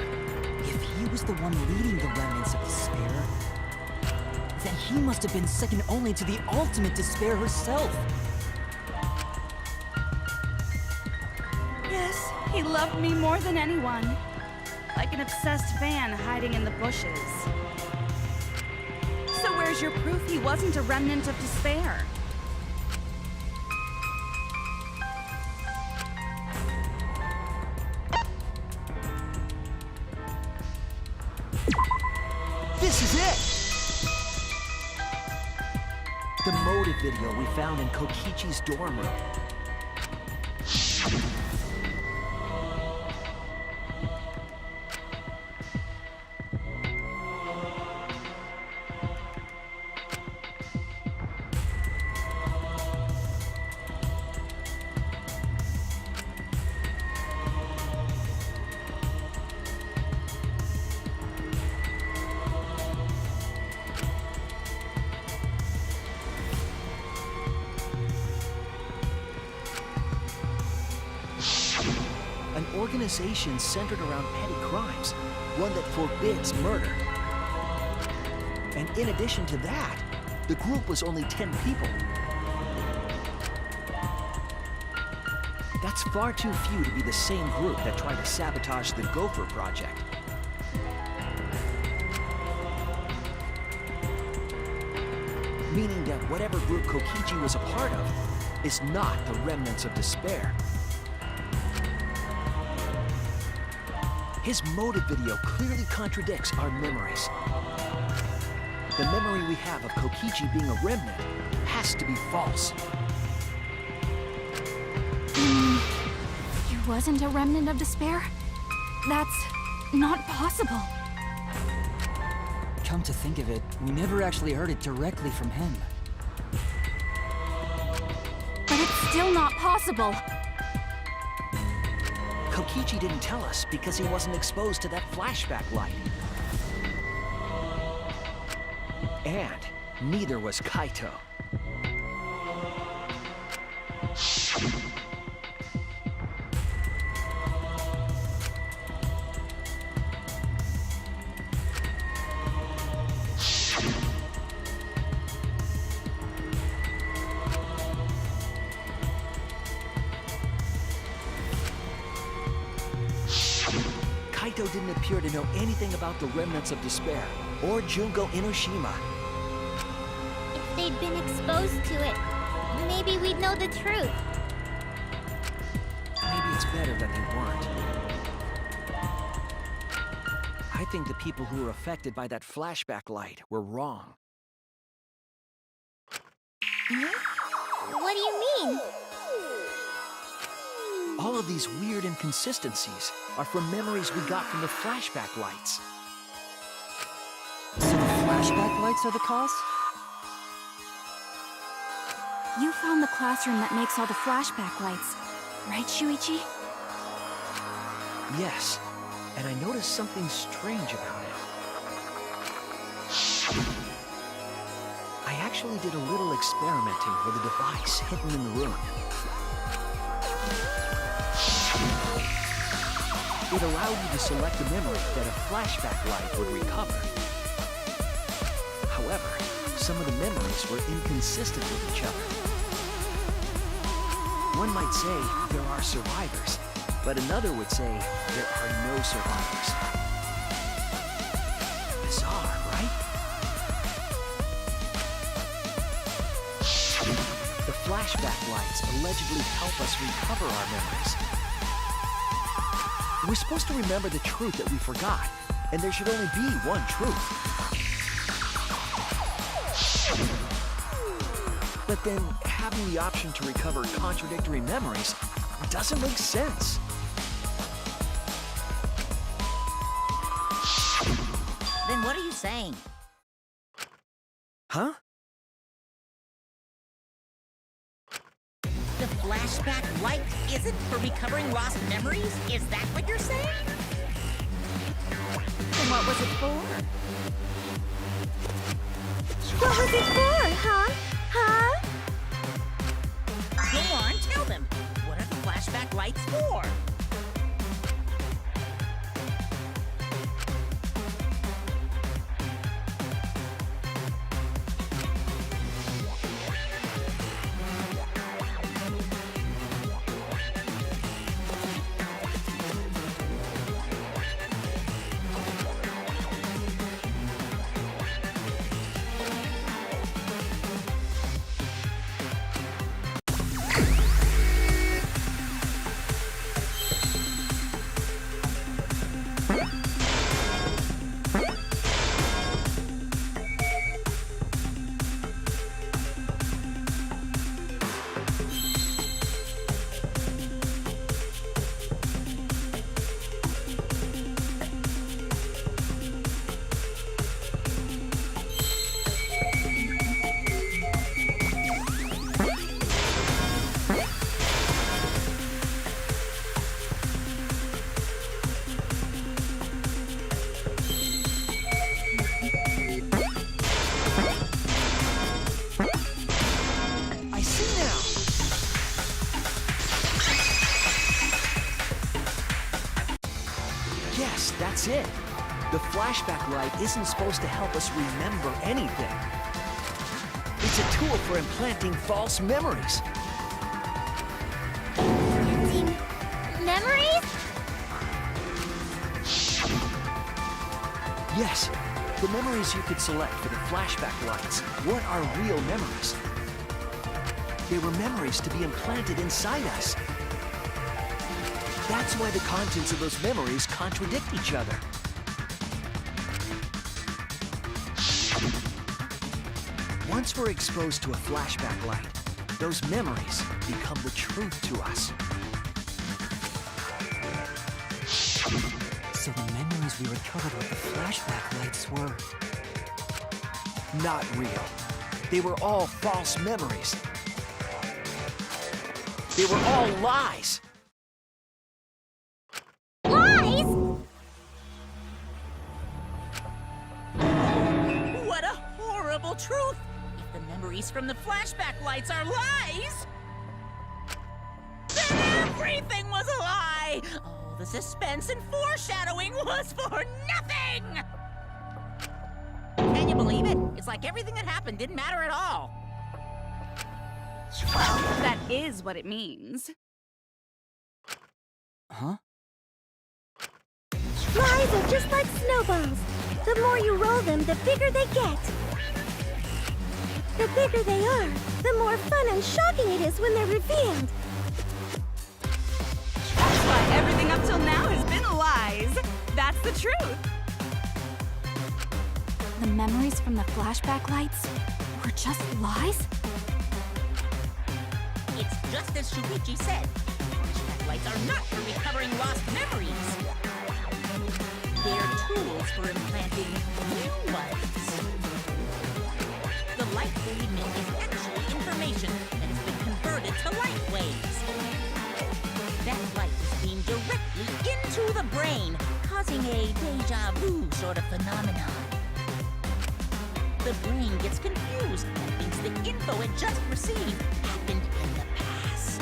If he was the one leading the remnants of despair, then he must have been second only to the ultimate despair herself. Yes, he loved me more than anyone. Like an obsessed fan hiding in the bushes. So where's your proof he wasn't a remnant of despair? This is it! The motive video we found in Kokichi's dorm room. An organization centered around petty crimes, one that forbids murder. And in addition to that, the group was only 10 people. That's far too few to be the same group that tried to sabotage the Gopher Project. Meaning that whatever group Kokichi was a part of is not the remnants of despair. His motive video clearly contradicts our memories. The memory we have of Kokichi being a remnant has to be false. He wasn't a remnant of despair? That's not possible. Come to think of it, we never actually heard it directly from him. But it's still not possible. Kokichi didn't tell us because he wasn't exposed to that flashback light. And neither was Kaito. Kaito didn't appear to know anything about the remnants of despair, or Junko Enoshima. If they'd been exposed to it, maybe we'd know the truth. Maybe it's better that they weren't. I think the people who were affected by that flashback light were wrong. What do you mean? All of these weird inconsistencies are from memories we got from the flashback lights. So the flashback lights are the cause? You found the classroom that makes all the flashback lights, right, Shuichi? Yes, and I noticed something strange about it. I actually did a little experimenting with a device hidden in the room. It allowed you to select a memory that a flashback light would recover. However, some of the memories were inconsistent with each other. One might say there are survivors, but another would say there are no survivors. Bizarre, right? The flashback lights allegedly help us recover our memories. We're supposed to remember the truth that we forgot, and there should only be one truth. But then, having the option to recover contradictory memories doesn't make sense. Then what are you saying? Huh? The flashback light isn't for recovering lost memories? Is that what you're saying? Then what was it for? What was it for, huh? Huh? Go on, tell them. What are the flashback lights for? Yes, that's it. The flashback light isn't supposed to help us remember anything. It's a tool for implanting false memories. Implanting memories? Yes, the memories you could select for the flashback lights weren't our real memories. They were memories to be implanted inside us. That's why the contents of those memories contradict each other. Once we're exposed to a flashback light, those memories become the truth to us. So the memories we recovered with the flashback lights were... Not real. They were all false memories. They were all lies. Lies? What a horrible truth! If the memories from the flashback lights are lies, then everything was a lie! All the suspense and foreshadowing was for nothing! Can you believe it? It's like everything that happened didn't matter at all. That is what it means. Huh? Lies are just like snowballs. The more you roll them, the bigger they get. The bigger they are, the more fun and shocking it is when they're revealed. That's why everything up till now has been lies. That's the truth. The memories from the flashback lights were just lies? It's just as Shuichi said. Flashback lights are not for recovering lost memories. They're tools for implanting new ones. The light they emit is actually information that has been converted to light waves. That light is beamed directly into the brain, causing a deja vu sort of phenomenon. The brain gets confused and thinks the info it just received happened in the past.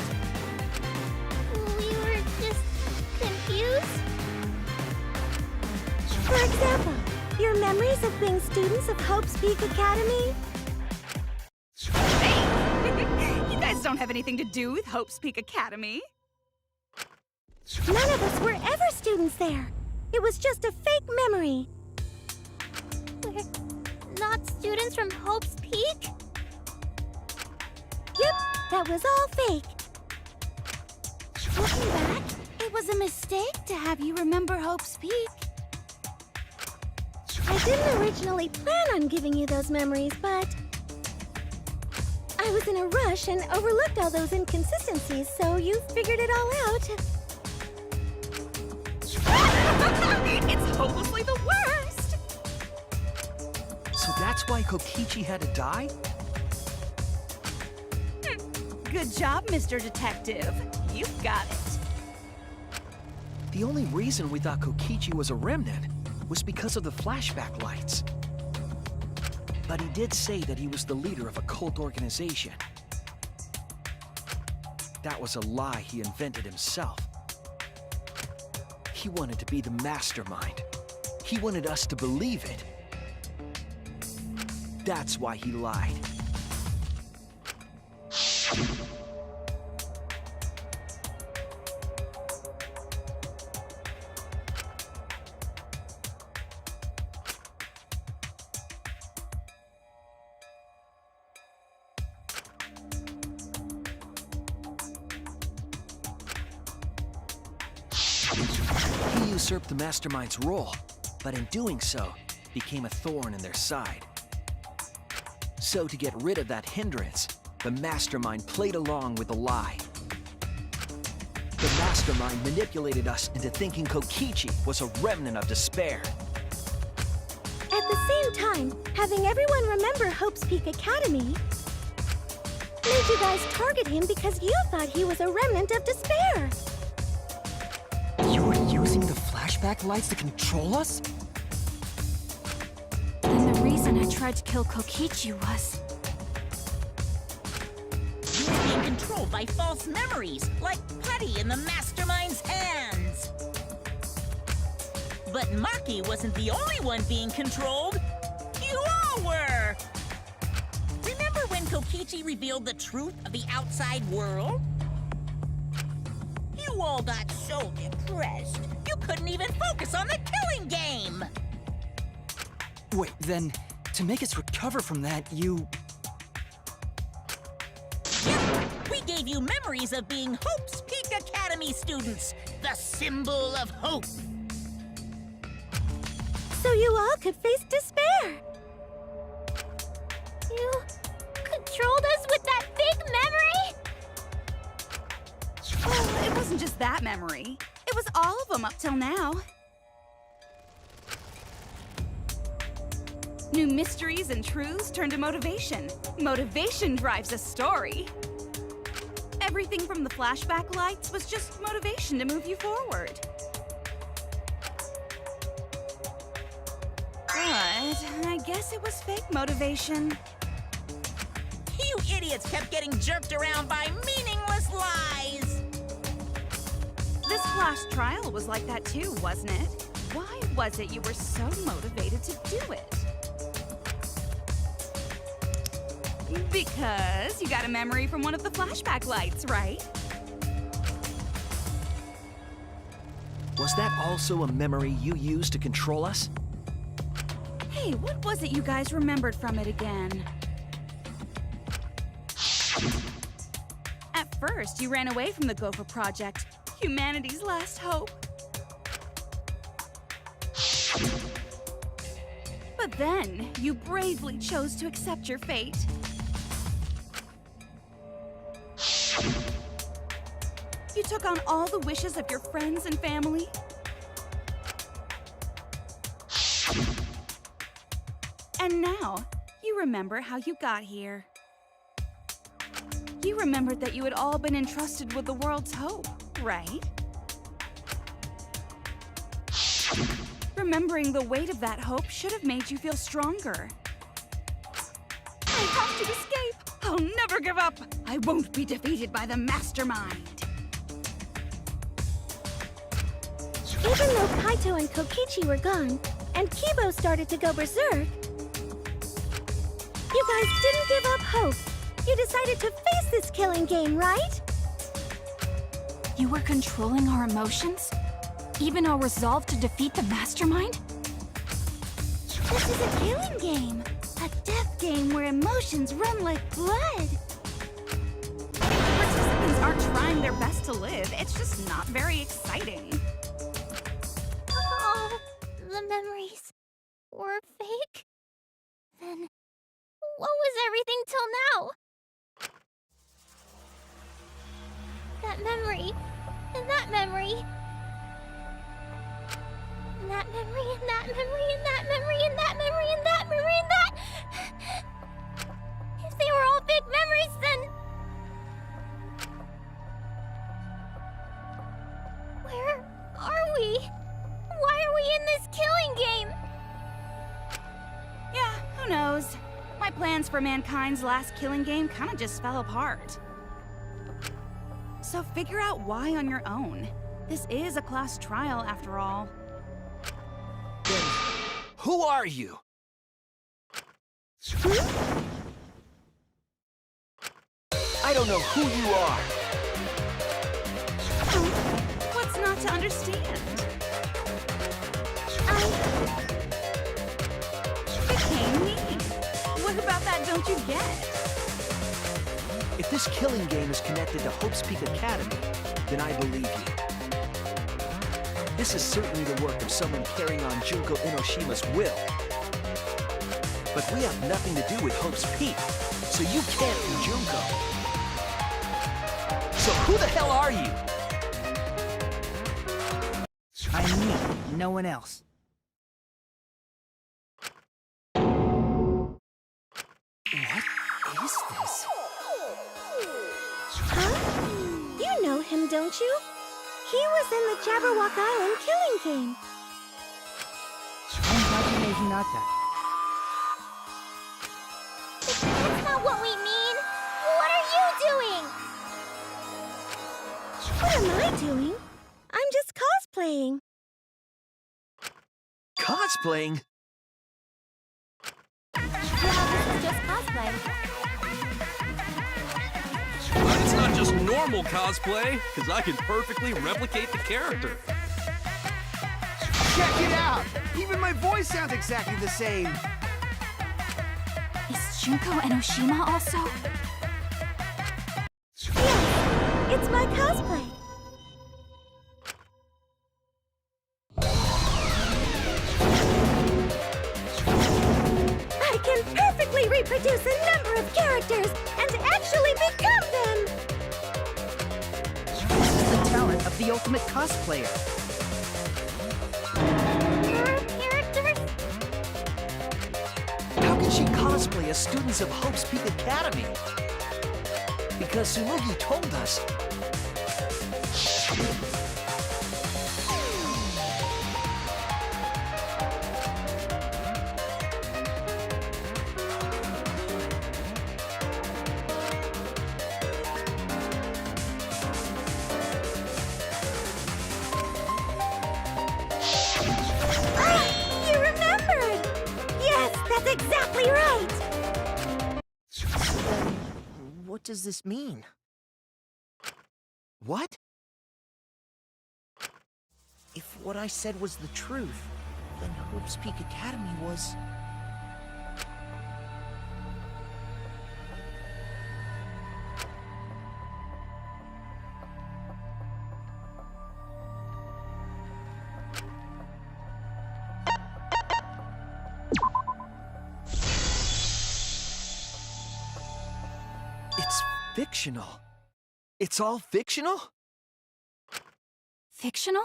We were just confused? For example, your memories of being students of Hope's Peak Academy? Hey! You guys don't have anything to do with Hope's Peak Academy. None of us were ever students there. It was just a fake memory. We're not students from Hope's Peak? Yep, that was all fake. Looking back, it It was a mistake to have you remember Hope's Peak. I didn't originally plan on giving you those memories, but I was in a rush and overlooked all those inconsistencies, so you figured it all out. It's hopelessly the worst! So that's why Kokichi had to die? Good job, Mr. Detective. You've got it. The only reason we thought Kokichi was a remnant was because of the flashback lights. But he did say that he was the leader of a cult organization. That was a lie he invented himself. He wanted to be the mastermind. He wanted us to believe it. That's why he lied. He usurped the Mastermind's role, but in doing so, became a thorn in their side. So to get rid of that hindrance, the Mastermind played along with the lie. The Mastermind manipulated us into thinking Kokichi was a remnant of despair. At the same time, having everyone remember Hope's Peak Academy made you guys target him because you thought he was a remnant of despair. You were using the flashback lights to control us? And the reason I tried to kill Kokichi was... You were being controlled by false memories, like putty in the Mastermind's hands. But Maki wasn't the only one being controlled. You all were! Remember when Kokichi revealed the truth of the outside world? You all got so depressed, you couldn't even focus on the killing game! Wait, then, to make us recover from that, you... Yep, we gave you memories of being Hope's Peak Academy students, the symbol of hope. So you all could face despair. You controlled us with that fake memory? Well, it wasn't just that memory. It was all of them up till now. New mysteries and truths turn to motivation. Motivation drives a story. Everything from the flashback lights was just motivation to move you forward. But I guess it was fake motivation. You idiots kept getting jerked around by meaningless lies! This class trial was like that too, wasn't it? Why was it you were so motivated to do it? Because you got a memory from one of the flashback lights, right? Was that also a memory you used to control us? Hey, what was it you guys remembered from it again? At first, you ran away from the Gopher Project, humanity's last hope. But then, you bravely chose to accept your fate. You took on all the wishes of your friends and family. And now, you remember how you got here. You remembered that you had all been entrusted with the world's hope, right? Remembering the weight of that hope should have made you feel stronger. I have to escape! I'll never give up! I won't be defeated by the Mastermind! Even though Kaito and Kokichi were gone, and Keebo started to go berserk, you guys didn't give up hope. You decided to face this killing game, right? You were controlling our emotions? Even our resolve to defeat the Mastermind? This is a killing game. A death game where emotions run like blood. Participants aren't trying trying their best to live. It's just not very exciting. Oh, the memories were fake? Then what was everything till now? That memory, and that memory. And that memory, and that memory, and that memory, and that memory, and that memory, and that... If they were all fake memories, then... Where are we? Why are we in this killing game? Yeah, who knows? My plans for mankind's last killing game kinda just fell apart. So figure out why on your own. This is a class trial, after all. Then, who are you? I don't know who you are. What's not to understand? Became me. What about that don't you get? If this killing game is connected to Hope's Peak Academy, then I believe you. This is certainly the work of someone carrying on Junko Enoshima's will. But we have nothing to do with Hope's Peak, so you can't be Junko. So who the hell are you? I'm me, no one else. What is this? Huh? You know him, don't you? He was in the Jabberwock Island killing game. Hinata. That's not what we mean! What are you doing? What am I doing? I'm just cosplaying. Cosplaying? Yeah, this is just cosplay. But it's not just normal cosplay, because I can perfectly replicate the character. Check it out! Even my voice sounds exactly the same. Is Junko Enoshima also? Yes, it's my cosplay. I can perfectly reproduce a number of characters and actually become them! This is the talent of the ultimate cosplayer. Characters? How can she cosplay as students of Hope's Peak Academy? Because Tsumugi told us. You remembered! Yes, that's exactly right! What does this mean? What? If what I said was the truth, then Hope's Peak Academy was... It's fictional. It's all fictional? Fictional?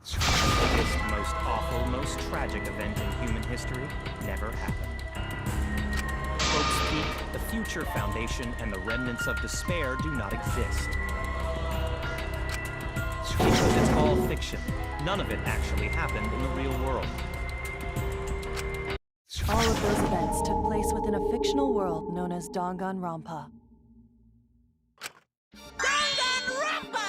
The biggest, most awful, most tragic event in human history never happened. Hope's Peak, the future foundation, and the remnants of despair do not exist. Because it's all fiction. None of it actually happened in the real world. All of those events took place within a fictional world known as Danganronpa. Danganronpa!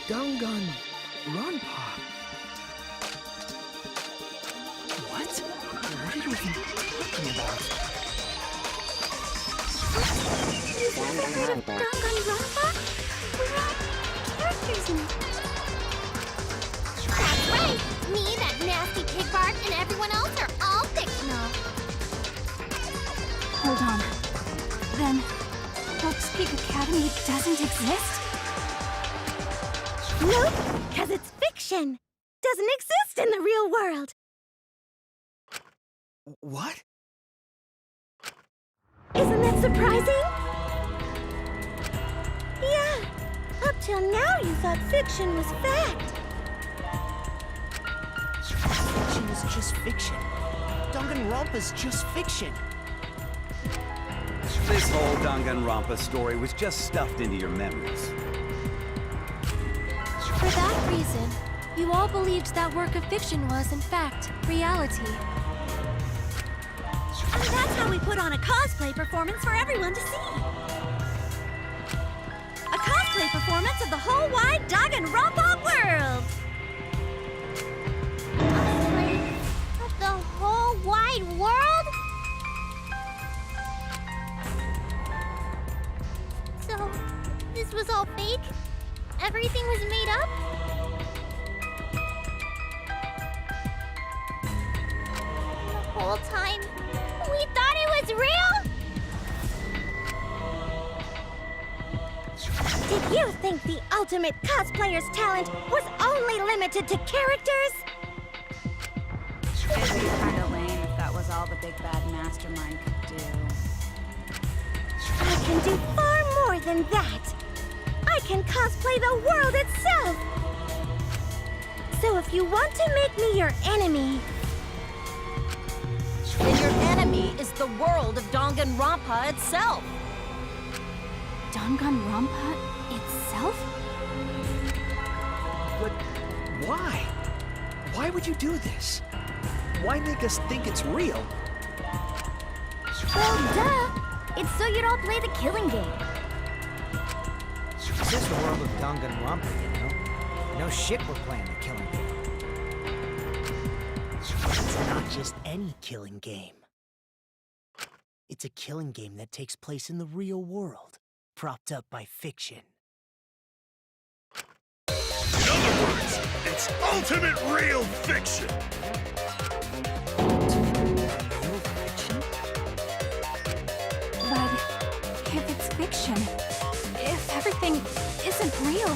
Danganronpa? What? What are you even talking about? Danganronpa? We're all characters in it. That's right! Me, that nasty pig bark, and everyone else are all fictional. Hold on. Then, Hope's Peak Academy doesn't exist? Nope, because it's fiction. Doesn't exist in the real world. What? Isn't that surprising? Yeah, up till now you thought fiction was fact. Fiction is just fiction. Danganronpa's just fiction. This whole Danganronpa story was just stuffed into your memories. For that reason, you all believed that work of fiction was, in fact, reality. And that's how we put on a cosplay performance for everyone to see. A cosplay performance of the whole wide Danganronpa world. Cosplay of the whole wide world? So, this was all fake? Everything was made up? The whole time, we thought it was real? Did you think the ultimate cosplayer's talent was only limited to characters? It'd be kinda lame if that was all the big bad Mastermind could do. I can do far more than that. I can cosplay the world itself. So if you want to make me your enemy, Then your enemy is the world of Danganronpa itself. Danganronpa itself? But why? Why would you do this? Why make us think it's real? well, duh. It's so you don't play the killing game. This is the world of Danganronpa, you know? No shit we're playing the killing game. It's not just any killing game. It's a killing game that takes place in the real world, propped up by fiction. In other words, it's ultimate real fiction. Real fiction? But if it's fiction, if everything isn't real,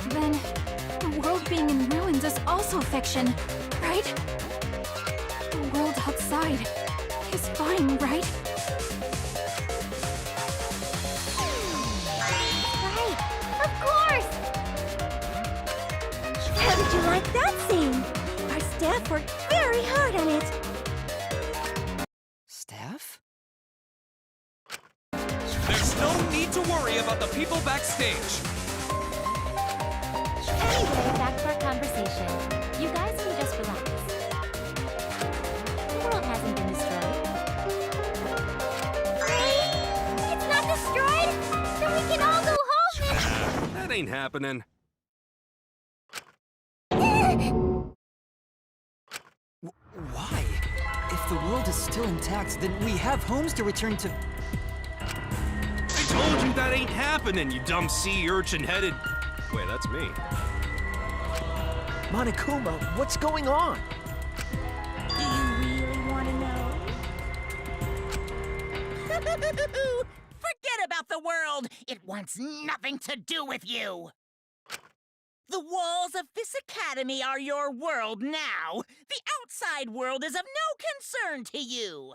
then the world being in ruins is also fiction, right? The world outside is fine, right? Right, of course! How did you like that scene? Our staff worked very hard on it. Staff? There's no need to worry about the people backstage. Anyway, back to our conversation. You guys can just relax. The world hasn't been destroyed. Wait! It's not destroyed? Then we can all go home and... That ain't happening. Why? If the world is still intact, then we have homes to return to. I told you that ain't happening, you dumb sea urchin-headed... Wait, that's me. Monokuma, what's going on? Do you really want to know? Forget about the world! It wants nothing to do with you! The walls of this academy are your world now! The outside world is of no concern to you!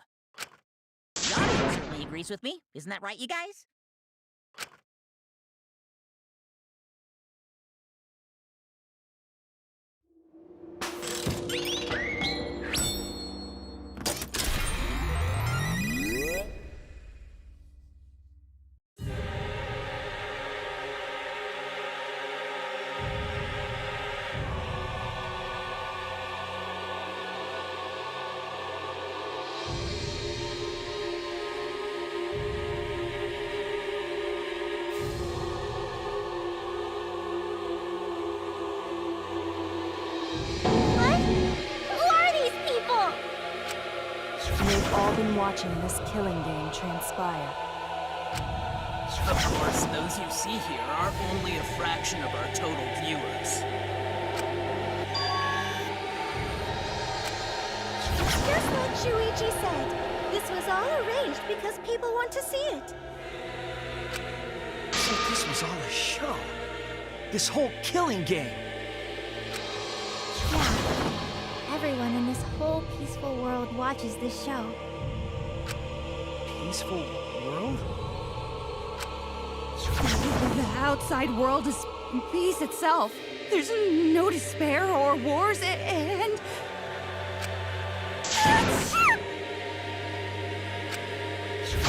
The audience certainly agrees with me. Isn't that right, you guys? They've all been watching this killing game transpire. Of course, those you see here are only a fraction of our total viewers. It's just like Shuichi said. This was all arranged because people want to see it. So this was all a show. This whole killing game. Yeah. Everyone in this whole peaceful world watches this show. Peaceful world? The outside world is peace itself. There's no despair or wars, and...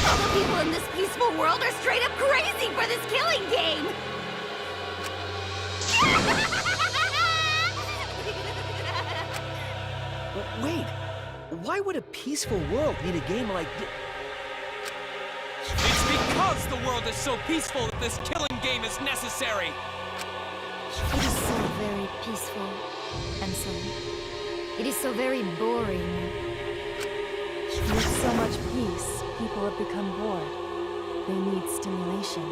All the people in this peaceful world are straight up crazy for this killing game! Wait, why would a peaceful world need a game like this? It's because the world is so peaceful that this killing game is necessary! It is so very peaceful. And so... it is so very boring. With so much peace, people have become bored. They need stimulation.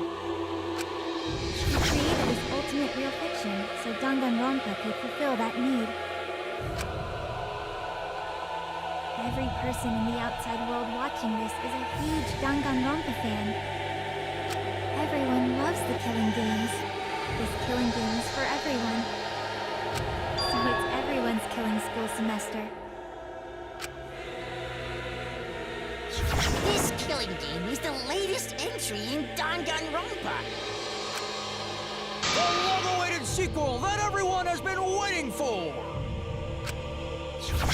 He created this ultimate real fiction, so Danganronpa could fulfill that need. Every person in the outside world watching this is a huge Danganronpa fan. Everyone loves the killing games. This killing game is for everyone. So it's everyone's killing school semester. This killing game is the latest entry in Danganronpa. The long-awaited sequel that everyone has been waiting for!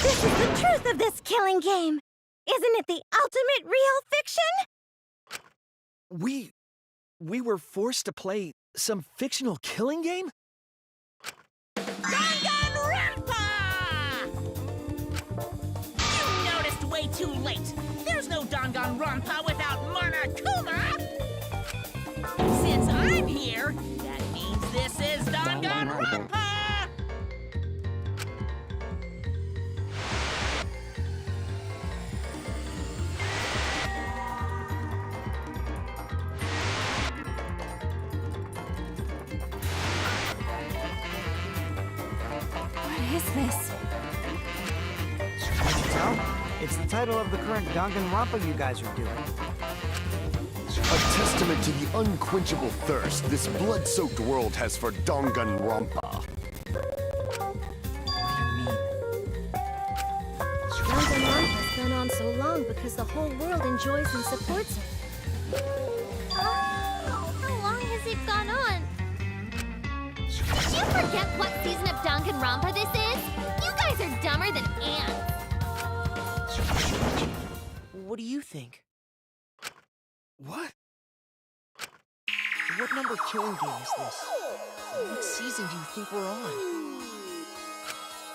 This is the truth of this killing game! Isn't it the ultimate real fiction? We were forced to play some fictional killing game? Danganronpa! You noticed way too late. There's no Danganronpa without Monokuma! Since I'm here, that means this is Danganronpa! What is this? Can't you tell? It's the title of the current Danganronpa you guys are doing. A testament to the unquenchable thirst this blood-soaked world has for Danganronpa. Danganronpa's gone on so long because the whole world enjoys and supports it. How long has it gone on? Did you forget what season of Danganronpa this is? You guys are dumber than ants. What do you think? What? What number killing game is this? What season do you think we're on?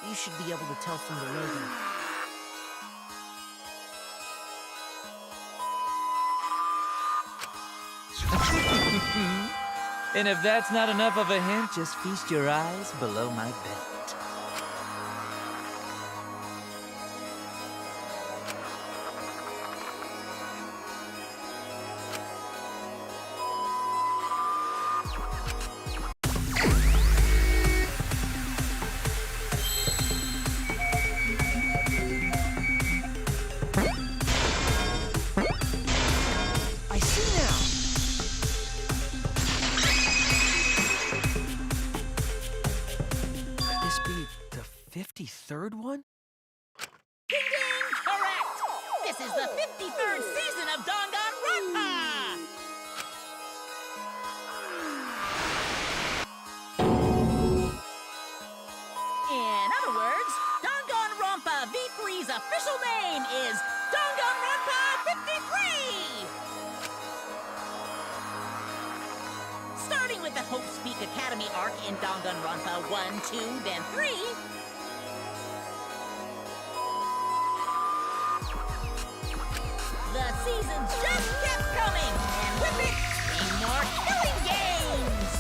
You should be able to tell from the logo. And if that's not enough of a hint, just feast your eyes below my belt. I see now! Could this be the 53rd one? Ding ding! Correct! This is the 53rd season of Danganronpa! In other words, Danganronpa V3's official name is Danganronpa 53! Starting with the Hope Speak Academy arc in Danganronpa 1, 2, then 3, the seasons just kept coming, and with it came more killing games!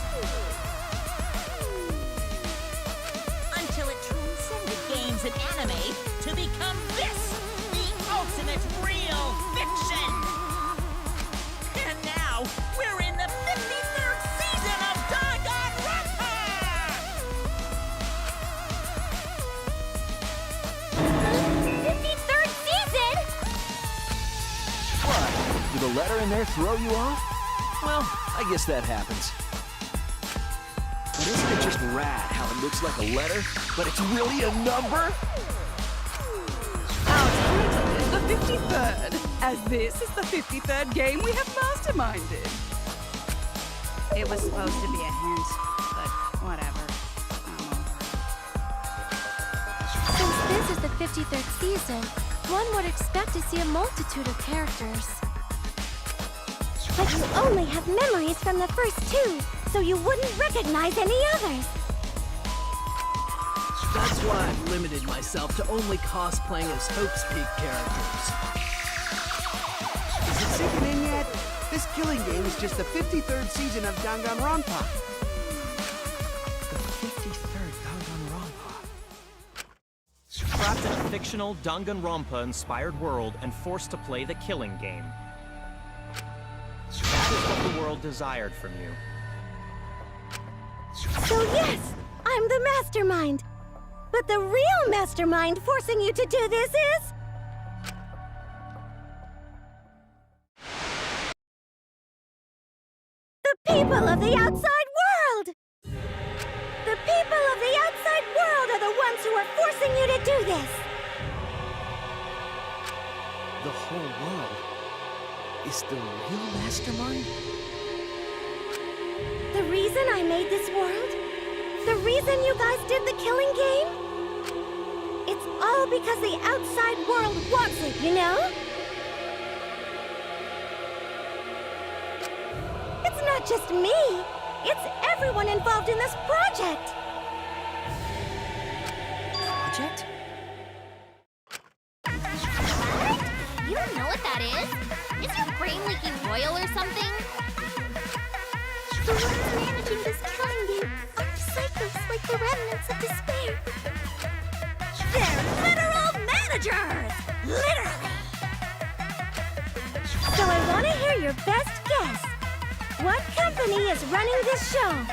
Until it transcended games and anime to become this, the ultimate real fiction! And now, we're in the 53rd season of Danganronpa! 53rd season? letter in there throw you off? Well, I guess that happens. But isn't it just rad how it looks like a letter, but it's really a number? The 53rd, as this is the 53rd game we have masterminded. It was supposed to be a hint, but whatever. Since this is the 53rd season, one would expect to see a multitude of characters. But you only have memories from the first two, so you wouldn't recognize any others. That's why I've limited myself to only cosplaying as Hope's Peak characters. Is it sinking in yet? This killing game is just the 53rd season of Danganronpa. The 53rd Danganronpa. Trapped in a fictional Danganronpa-inspired world and forced to play the killing game. That is what the world desired from you. So yes, I'm the Mastermind. But the real Mastermind forcing you to do this is... the people of the outside world! The people of the outside world are the ones who are forcing you to do this! The whole world is the real Mastermind? The reason I made this world? The reason you guys did the killing game? It's all because the outside world wants it, you know? It's not just me. It's everyone involved in this project. Project? What? You don't know what that is? Is your brain leaking oil or something? The ones managing this killing game are psychos like the remnants of despair. They're literal managers! Literally! So I want to hear your best guess. What company is running this show?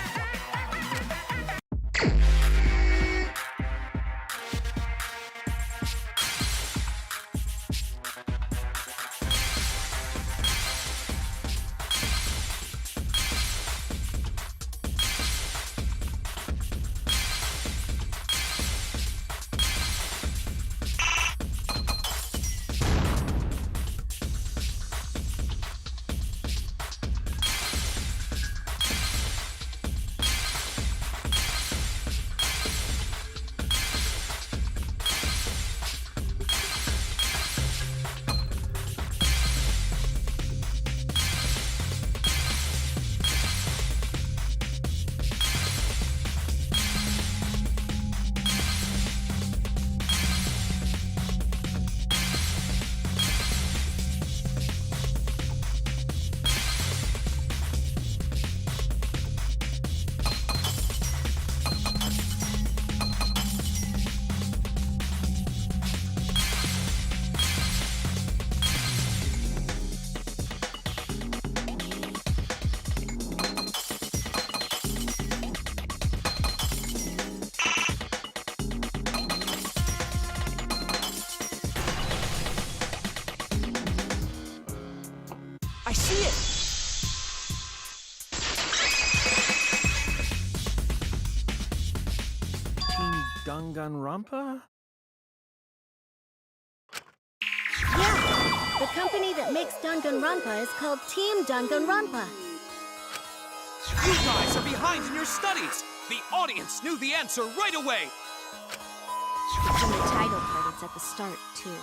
I see it! Team Danganronpa? Yeah, the company that makes Danganronpa is called Team Danganronpa. You guys are behind in your studies! The audience knew the answer right away! It's in the title part, it's at the start, too.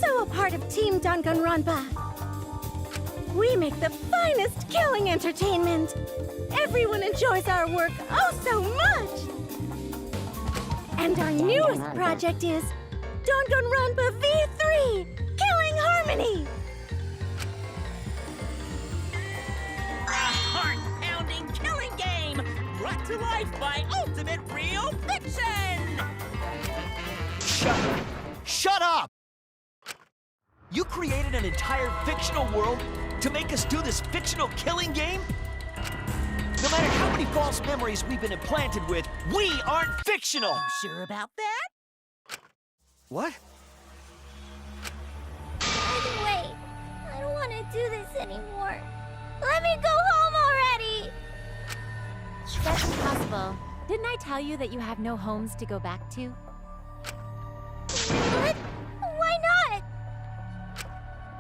also a part of Team Danganronpa. We make the finest killing entertainment. Everyone enjoys our work oh so much. And our newest project is Danganronpa V3, Killing Harmony. A heart-pounding killing game brought to life by Ultimate Real Fiction! Shut up! You created an entire fictional world to make us do this fictional killing game? No matter how many false memories we've been implanted with, we aren't fictional! Sure about that? What? By the way, I don't want to do this anymore. Let me go home already! That's impossible. Didn't I tell you that you have no homes to go back to? What? Why not?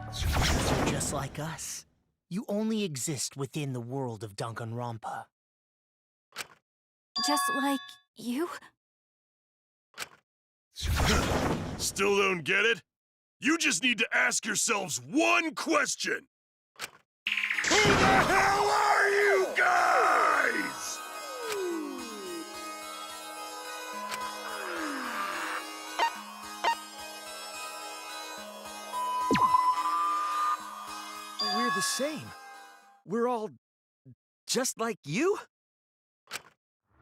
Because you're just like us. You only exist within the world of Danganronpa. Just like you? Still don't get it? You just need to ask yourselves one question. Who the hell are you guys? We're the same. We're all just like you?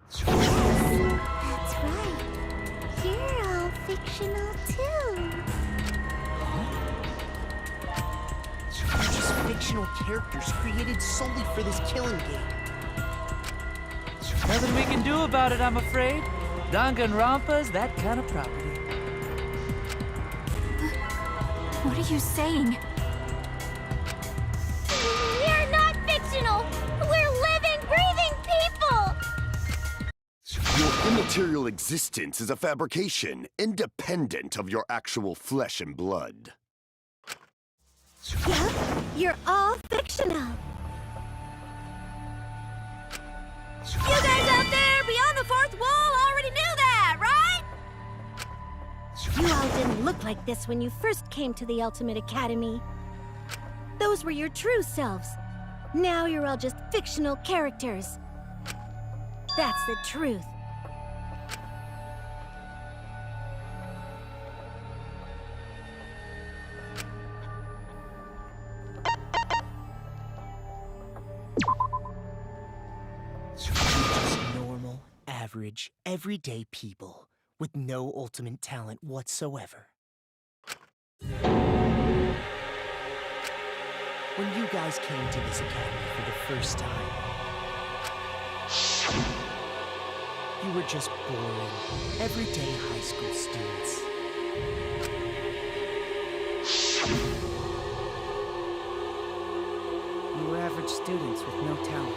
That's right. You're all fictional too. You're just fictional characters created solely for this killing game. Nothing we can do about it, I'm afraid. Danganronpa's that kind of property. What are you saying? We're not fictional! We're living, breathing people! Your immaterial existence is a fabrication, independent of your actual flesh and blood. Yep, you're all fictional. You guys out there beyond the fourth wall already knew that, right? You all didn't look like this when you first came to the Ultimate Academy. Those were your true selves. Now you're all just fictional characters. That's the truth. You're just normal, average, everyday people with no ultimate talent whatsoever. When you guys came to this academy for the first time, you were just boring, everyday high school students. You were average students with no talent.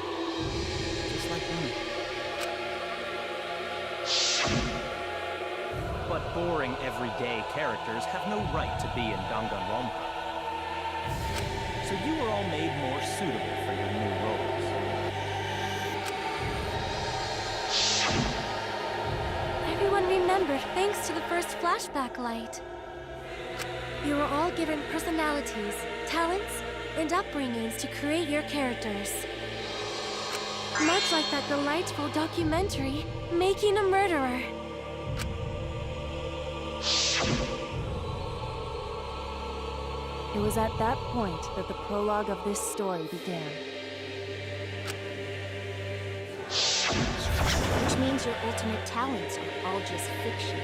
Just like me. But boring, everyday characters have no right to be in Danganronpa. So you were all made more suitable for your new roles. Everyone remembered thanks to the first flashback light. You were all given personalities, talents, and upbringings to create your characters. Much like that delightful documentary, Making a Murderer. It was at that point that the prologue of this story began. Which means your ultimate talents are all just fiction.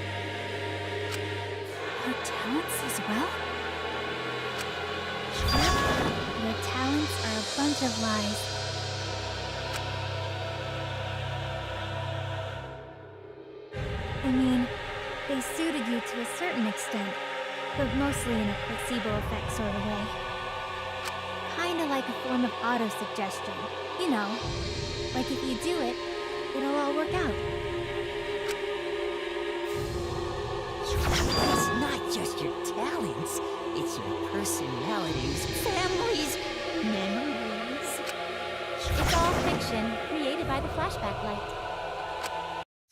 Our talents as well? Your talents are a bunch of lies. I mean, they suited you to a certain extent, but mostly in a placebo effect sort of way. Kinda like a form of auto-suggestion. You know, like if you do it, it'll all work out. It's not just your talents, it's your personalities, families, memories. It's all fiction, created by the flashback light.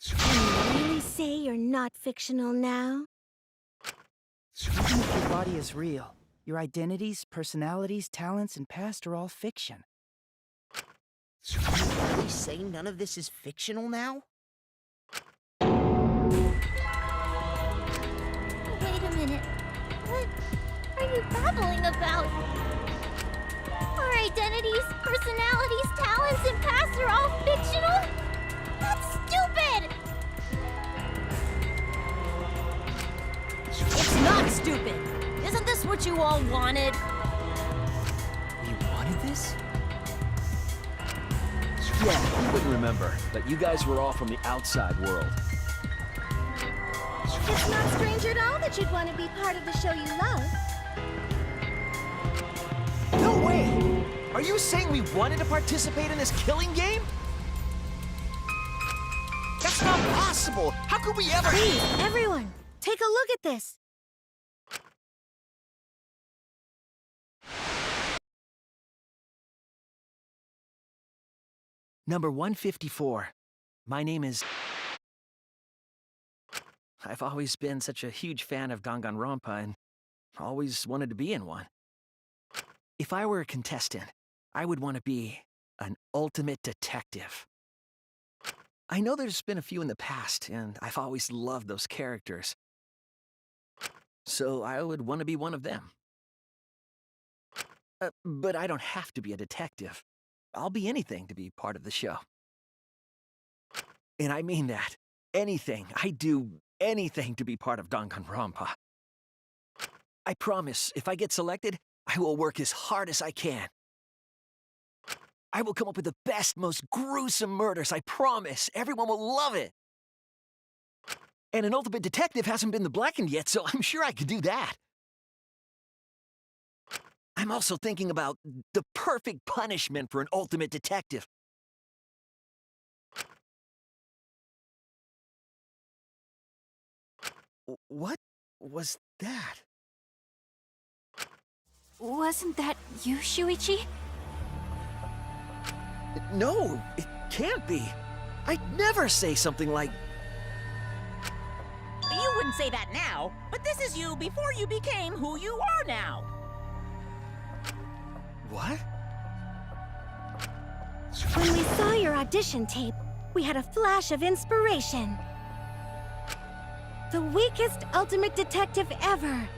Can you really say you're not fictional now? Even if your body is real, your identities, personalities, talents, and past are all fiction. Can you really say none of this is fictional now? Wait a minute. What are you babbling about? Our identities, personalities, talents, and pasts are all fictional? That's stupid! It's not stupid. Isn't this what you all wanted? You wanted this? Yeah, you wouldn't remember, but you guys were all from the outside world. It's not strange at all that you'd want to be part of the show you love. No way! Are you saying we wanted to participate in this killing game? That's not possible! How could we ever— Please, everyone, take a look at this. Number 154. My name is... I've always been such a huge fan of Danganronpa and always wanted to be in one. If I were a contestant, I would want to be an ultimate detective. I know there's been a few in the past, and I've always loved those characters. So I would want to be one of them. But I don't have to be a detective. I'll be anything to be part of the show. And I mean that. Anything. I do anything to be part of Danganronpa. I promise, if I get selected, I will work as hard as I can. I will come up with the best, most gruesome murders, I promise. Everyone will love it. And an ultimate detective hasn't been the blackened yet, so I'm sure I could do that. I'm also thinking about the perfect punishment for an ultimate detective. What was that? Wasn't that you, Shuichi? No, it can't be. I'd never say something like... You wouldn't say that now, but this is you before you became who you are now. What? When we saw your audition tape, we had a flash of inspiration. The weakest ultimate detective ever.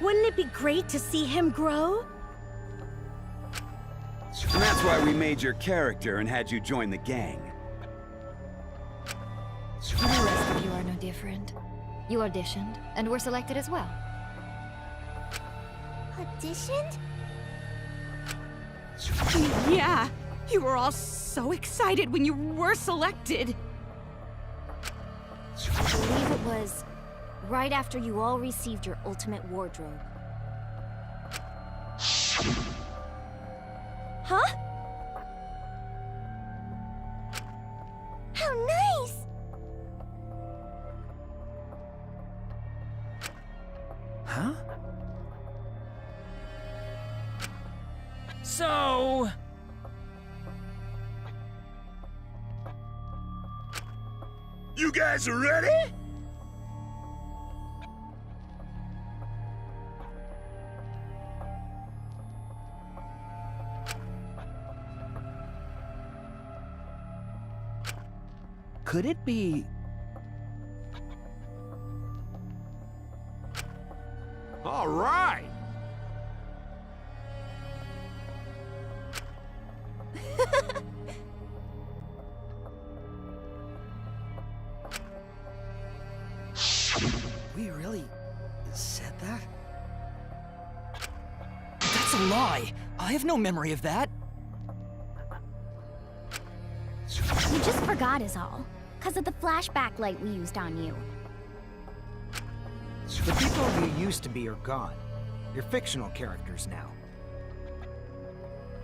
Wouldn't it be great to see him grow? And that's why we made your character and had you join the gang. The rest of you are no different. You auditioned, and were selected as well. Auditioned? Yeah, you were all so excited when you were selected. I believe it was right after you all received your ultimate wardrobe. Huh? How nice! Huh? So... You guys are ready? Could it be... All right. We really said that? That's a lie! I have no memory of that! You just forgot is all. 'Cause of the flashback light we used on you. The people you used to be are gone. You're fictional characters now.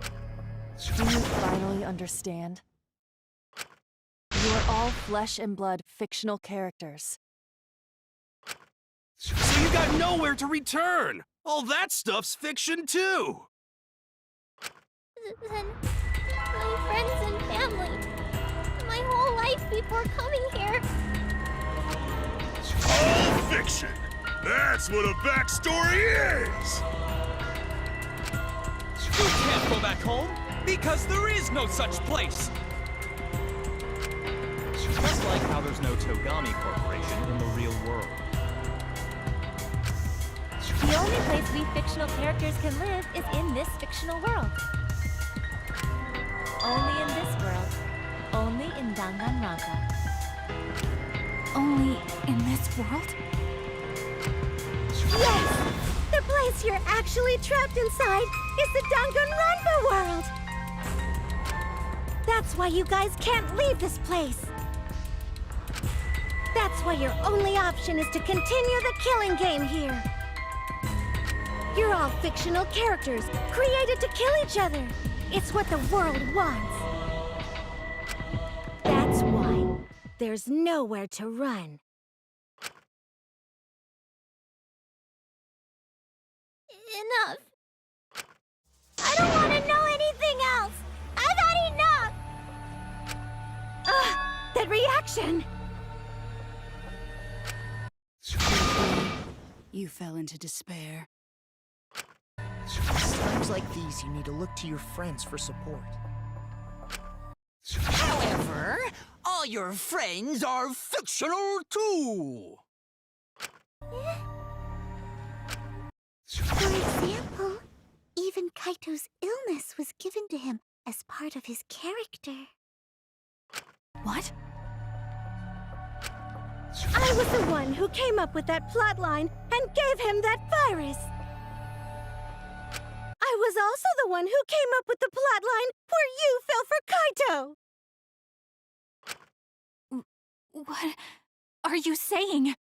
Do you finally understand? You are all flesh and blood fictional characters. So you got nowhere to return! All that stuff's fiction, too! Then my friends and family. My whole life before coming here. All fiction! That's what a backstory is! You can't go back home, because there is no such place! Just like how there's no Togami Corporation in the real world. The only place we fictional characters can live is in this fictional world. Only in this world. Only in Danganronpa. Only in this world? Yes! The place you're actually trapped inside is the Danganronpa world! That's why you guys can't leave this place! That's why your only option is to continue the killing game here! You're all fictional characters, created to kill each other! It's what the world wants! That's why there's nowhere to run. Enough. I don't want to know anything else. I've had enough. That reaction! You fell into despair. It's times like these you need to look to your friends for support. However, all your friends are fictional too! For example, even Kaito's illness was given to him as part of his character. What? I was the one who came up with that plotline and gave him that virus! I was also the one who came up with the plotline where you fell for Kaito! What are you saying?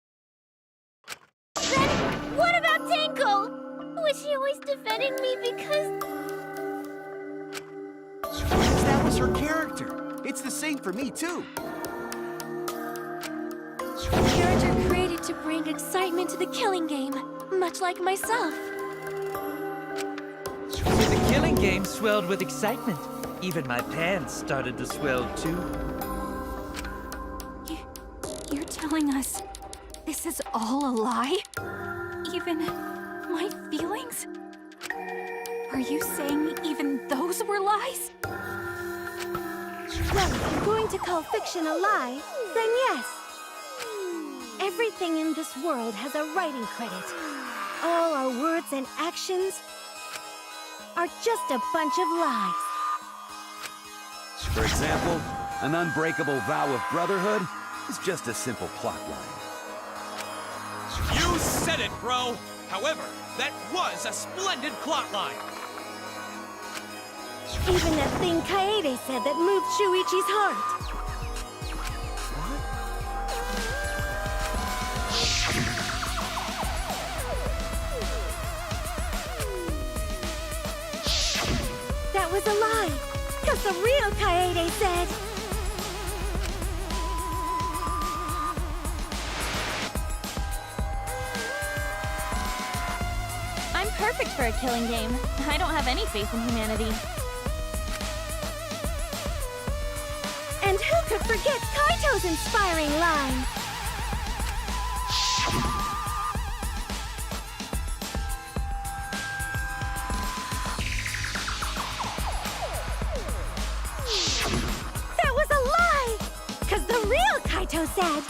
Then, what about Tinkle? Was she always defending me because That was her character. It's the same for me, too. A character created to bring excitement to the killing game, much like myself. So the killing game swelled with excitement. Even my pants started to swell too. You're telling us this is all a lie? Even my feelings? Are you saying even those were lies? Well, if you're going to call fiction a lie, then yes. Everything in this world has a writing credit. All our words and actions are just a bunch of lies. For example, an unbreakable vow of brotherhood is just a simple plot line. You said it, bro! However, that was a splendid plotline! Even that thing Keade said that moved Shuichi's heart. That was a lie, because the real Keade said... I'm perfect for a killing game. I don't have any faith in humanity. And who could forget Kaito's inspiring line? That was a lie! Because the real Kaito said...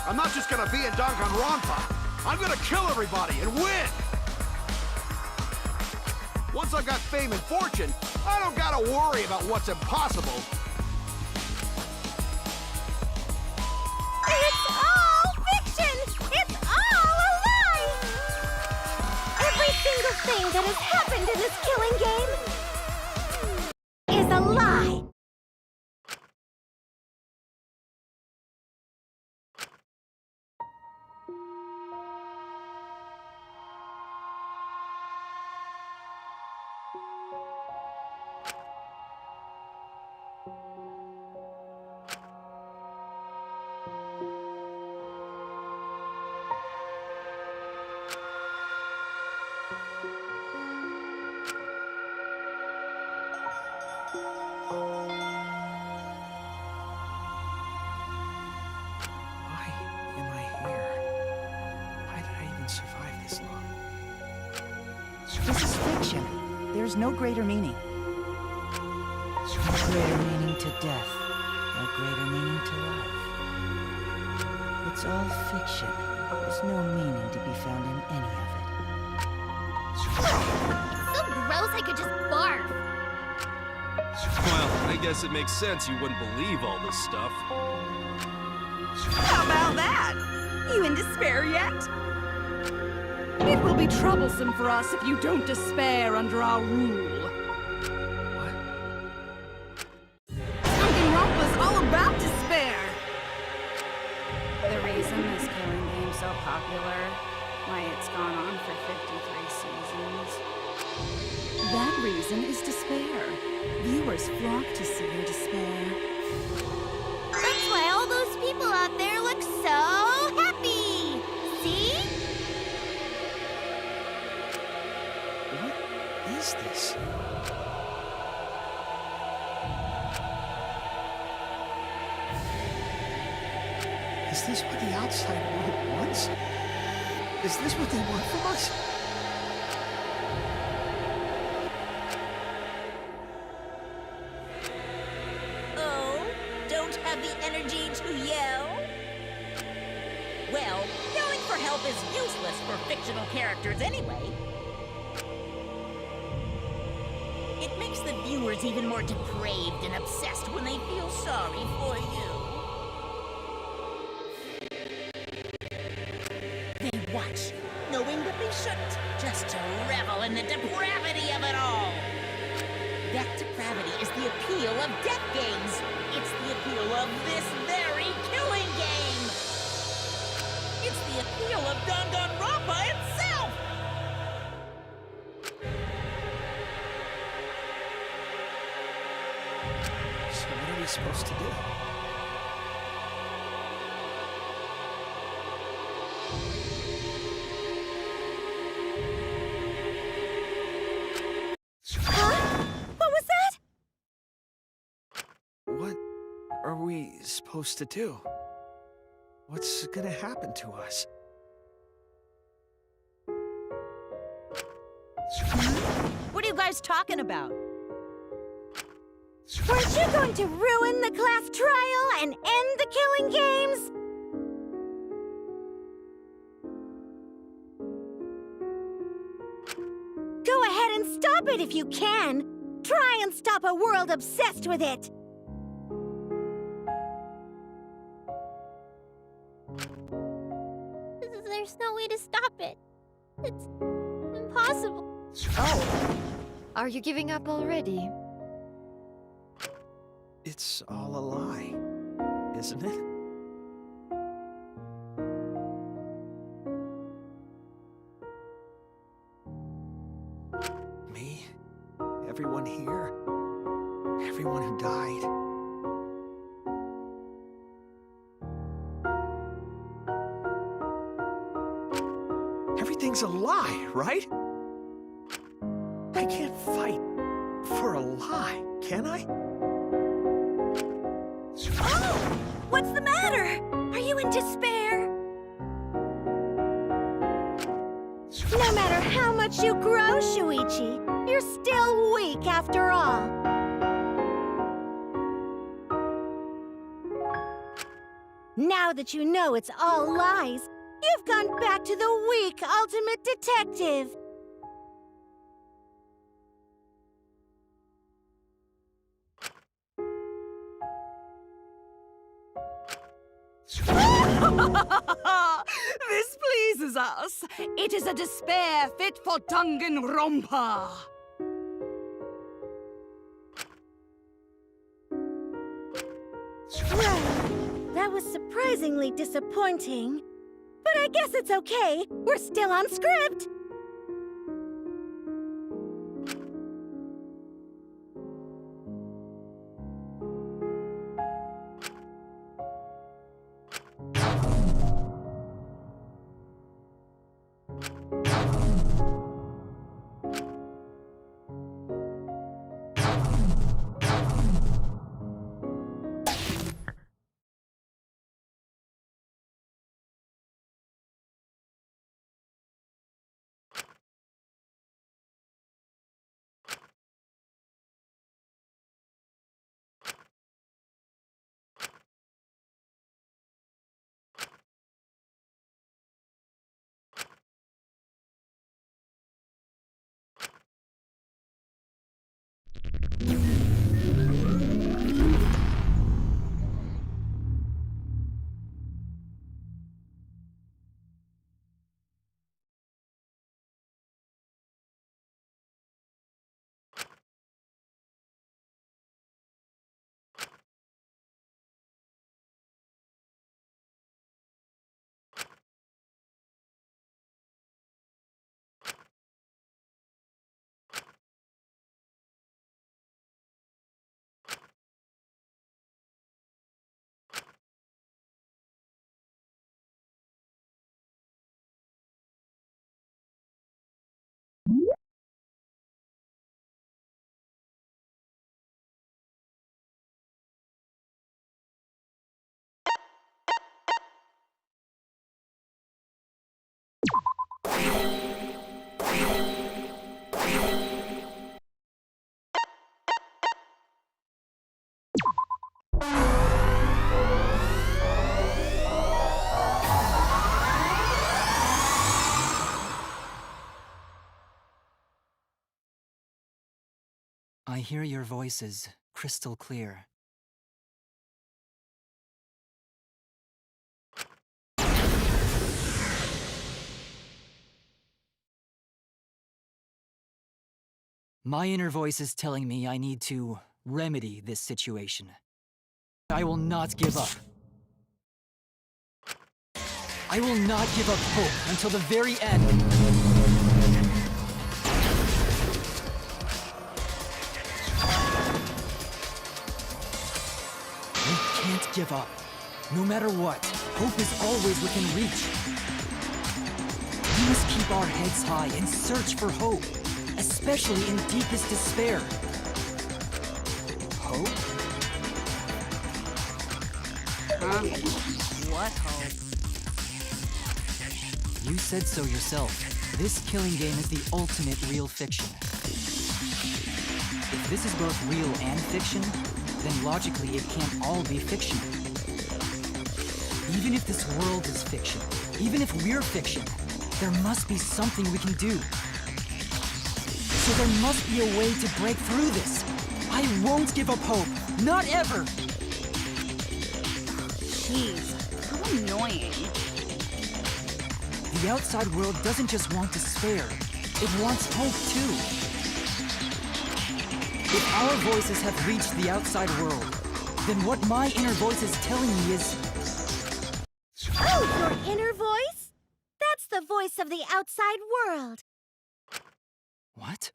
I'm not just gonna be in Danganronpa. I'm gonna kill everybody and win! Once I've got fame and fortune, I don't gotta worry about what's impossible. It's all fiction! It's all a lie! Every single thing that has happened in this killing game is a lie! there's no greater meaning. No greater meaning to death, no greater meaning to life. It's all fiction. There's no meaning to be found in any of it. It's so gross I could just barf. Well, I guess it makes sense you wouldn't believe all this stuff. How about that? You in despair yet? It will be troublesome for us if you don't despair under our rule. Danganronpa's all about despair! The reason this killing game's so popular, why it's gone on for 53 seasons. That reason is despair. Viewers flock to see your despair. That's why all those people out there look so happy! See? What is this? Is this what the outside world wants? Is this what they want from us? Oh, don't have the energy to yell? Well, yelling for help is useless for fictional characters anyway. It makes the viewers even more depraved and obsessed when they feel sorry for you. They watch, knowing that they shouldn't, just to revel in the depravity of it all. That depravity is the appeal of death games. It's the appeal of this very killing game. It's the appeal of Danganronpa itself. So what are we supposed to do? Huh? What was that? What are we supposed to do? What's gonna happen to us? What are you guys talking about? Weren't you going to ruin the class trial and end the killing games? Go ahead and stop it if you can. Try and stop a world obsessed with it. There's no way to stop it. It's impossible. Oh. Are you giving up already? It's all a lie, isn't it? Me? Everyone here? Everyone who died? Everything's a lie, right? I can't fight for a lie, can I? Oh! What's the matter? Are you in despair? No matter how much you grow, Shuichi, you're still weak after all. Now that you know it's all lies, you've gone back to the weak ultimate detective. This pleases us. It is a despair fit for Danganronpa. Well, that was surprisingly disappointing. But I guess it's okay. We're still on script. I hear your voices crystal clear. My inner voice is telling me I need to remedy this situation. I will not give up. I will not give up hope until the very end. We can't give up. No matter what, hope is always within reach. We must keep our heads high and search for hope, especially in deepest despair. Hope? Huh? What hope? You said so yourself. This killing game is the ultimate real fiction. If this is both real and fiction, then logically it can't all be fiction. Even if this world is fiction, even if we're fiction, there must be something we can do. So there must be a way to break through this. I won't give up hope. Not ever! Jeez, how annoying. The outside world doesn't just want despair. It wants hope, too. If our voices have reached the outside world, then what my inner voice is telling me is... Oh, your inner voice? That's the voice of the outside world. What?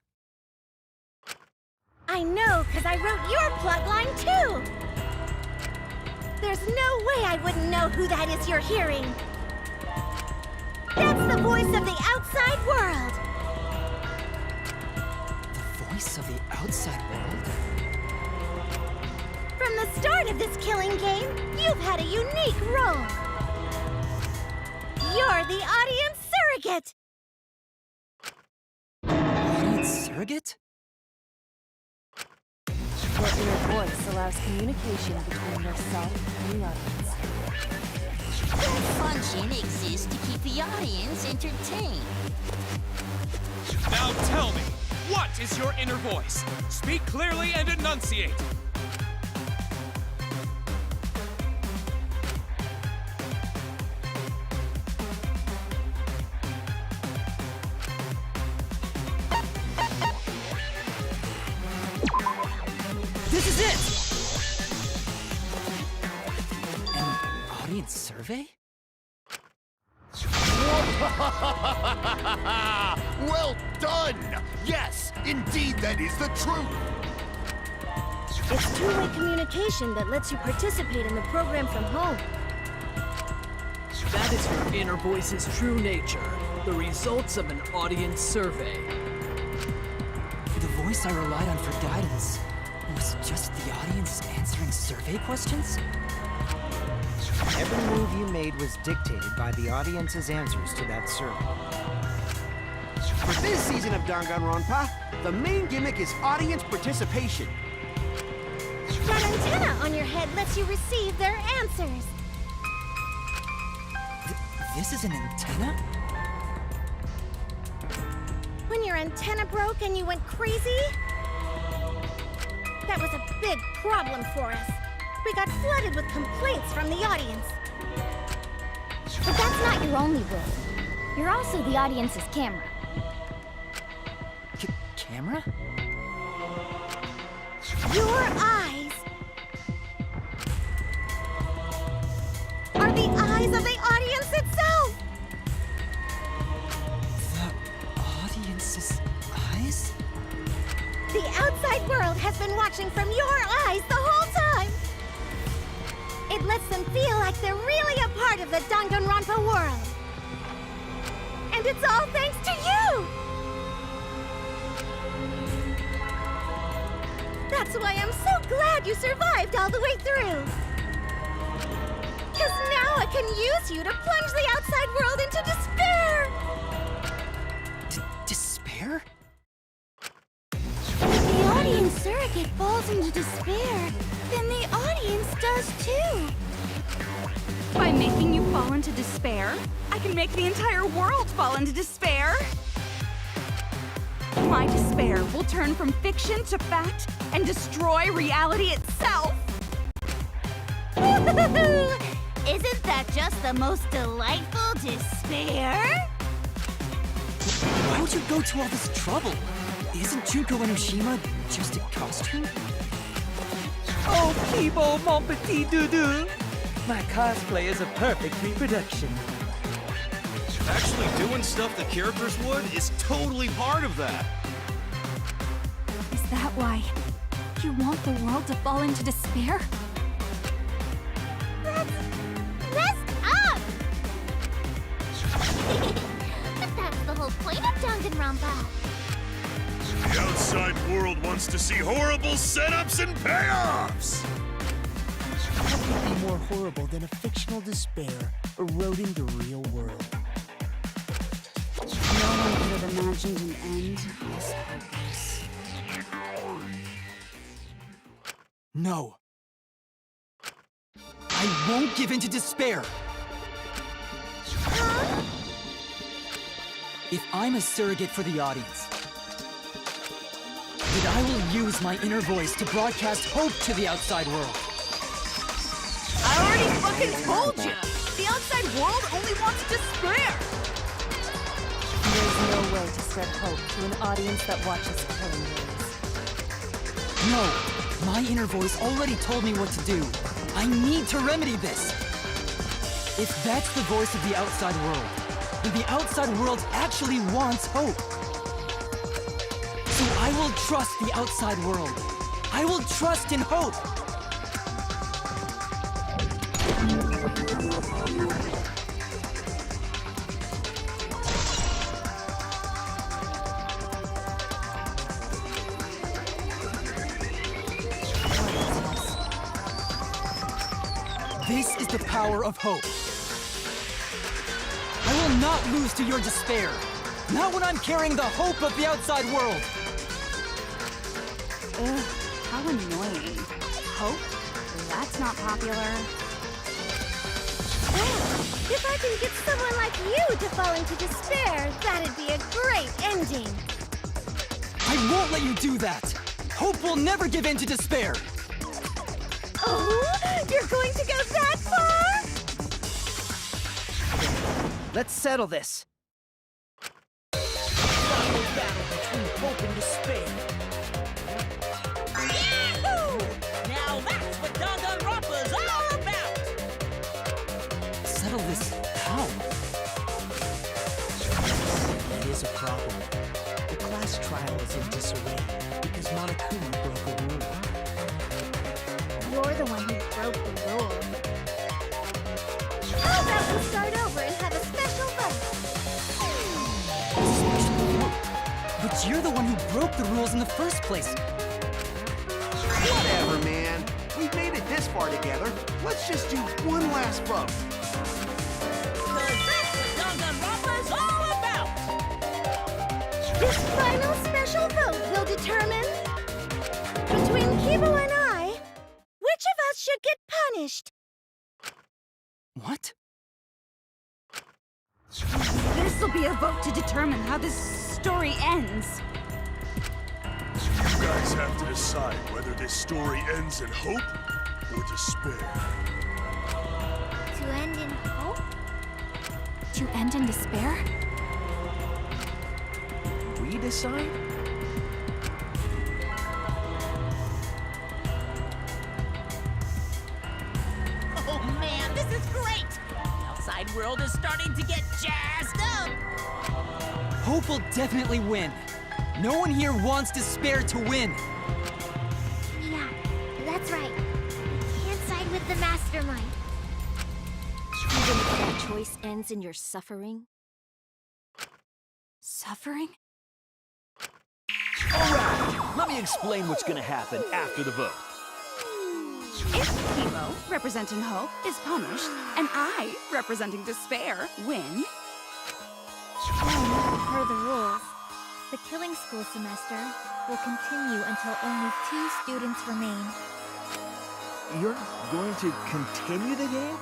I know, because I wrote your plotline, too! There's no way I wouldn't know who that is you're hearing. That's the voice of the outside world! The voice of the outside world? From the start of this killing game, you've had a unique role. You're the audience surrogate! Audience surrogate? Your inner voice allows communication between yourself and the audience. That function exists to keep the audience entertained. Now tell me, what is your inner voice? Speak clearly and enunciate. This is it! An audience survey? Well done! Yes, indeed that is the truth! It's two-way communication that lets you participate in the program from home. That is your inner voice's true nature, the results of an audience survey. The voice I relied on for guidance was just the audience answering survey questions? Every move you made was dictated by the audience's answers to that survey. For this season of Danganronpa, the main gimmick is audience participation. That antenna on your head lets you receive their answers. This is an antenna? When your antenna broke and you went crazy, that was a big problem for us. We got flooded with complaints from the audience. But that's not your only role. You're also the audience's camera. Camera? Your eyes are the eyes of the audience itself! The audience's eyes? The outside world has been watching from your eyes the whole time! It lets them feel like they're really a part of the Danganronpa world. And it's all thanks to you! That's why I'm so glad you survived all the way through. 'Cause now I can use you to plunge the outside world into despair! despair? If the audience surrogate falls into despair, then the audience does too. By making you fall into despair, I can make the entire world fall into despair. My despair will turn from fiction to fact and destroy reality itself. Isn't that just the most delightful despair? Why would you go to all this trouble? Isn't Junko Enoshima just a costume? Oh, Keebo, mon petit doudou! My cosplay is a perfect reproduction. Actually doing stuff the characters would is totally part of that. Is that why you want the world to fall into despair? That's messed up! But that's the whole point of Danganronpa. The outside world wants to see horrible setups and payoffs! What could be more horrible than a fictional despair eroding the real world? No one could have imagined an end as hopeless. No. I won't give in to despair. If I'm a surrogate for the audience, then I will use my inner voice to broadcast hope to the outside world. I already fucking told you! The outside world only wants despair! There's no way to spread hope to an audience that watches killing games. No, my inner voice already told me what to do. I need to remedy this. If that's the voice of the outside world, then the outside world actually wants hope. So I will trust the outside world. I will trust in hope. This is the power of hope. I will not lose to your despair. Not when I'm carrying the hope of the outside world. Ugh, how annoying. Hope? That's not popular. Well, if I can get someone like you to fall into despair, that'd be a great ending. I won't let you do that. Hope will never give in to despair. Oh, you're going to go that far? Let's settle this. Final battle between hope and despair. Yahoo! Now that's what Danganronpa's all about! Settle this how? That is a problem. The class trial is in disarray because Monokuma broke a rule. You're the one who broke the rule. How about we start over and have a special vote? But you're the one who broke the rules in the first place. Whatever, man. We've made it this far together. Let's just do one last vote. Cause that's what Danganronpa's all about! This final special vote will determine between Keebo and I, which of us should get punished. What? This'll be a vote to determine how this story ends. You guys have to decide whether this story ends in hope or despair. To end in hope? To end in despair? We decide? Oh man, this is great! The outside world is starting to get jazzed up! Hope will definitely win. No one here wants despair to win. Yeah, that's right. We can't side with the Mastermind. Even if that choice ends in your suffering. Suffering? Alright, let me explain what's gonna happen after the vote. If Keebo, representing hope, is punished, and I, representing despair, win, Per the rules, the killing school semester will continue until only 2 students remain. You're going to continue the game?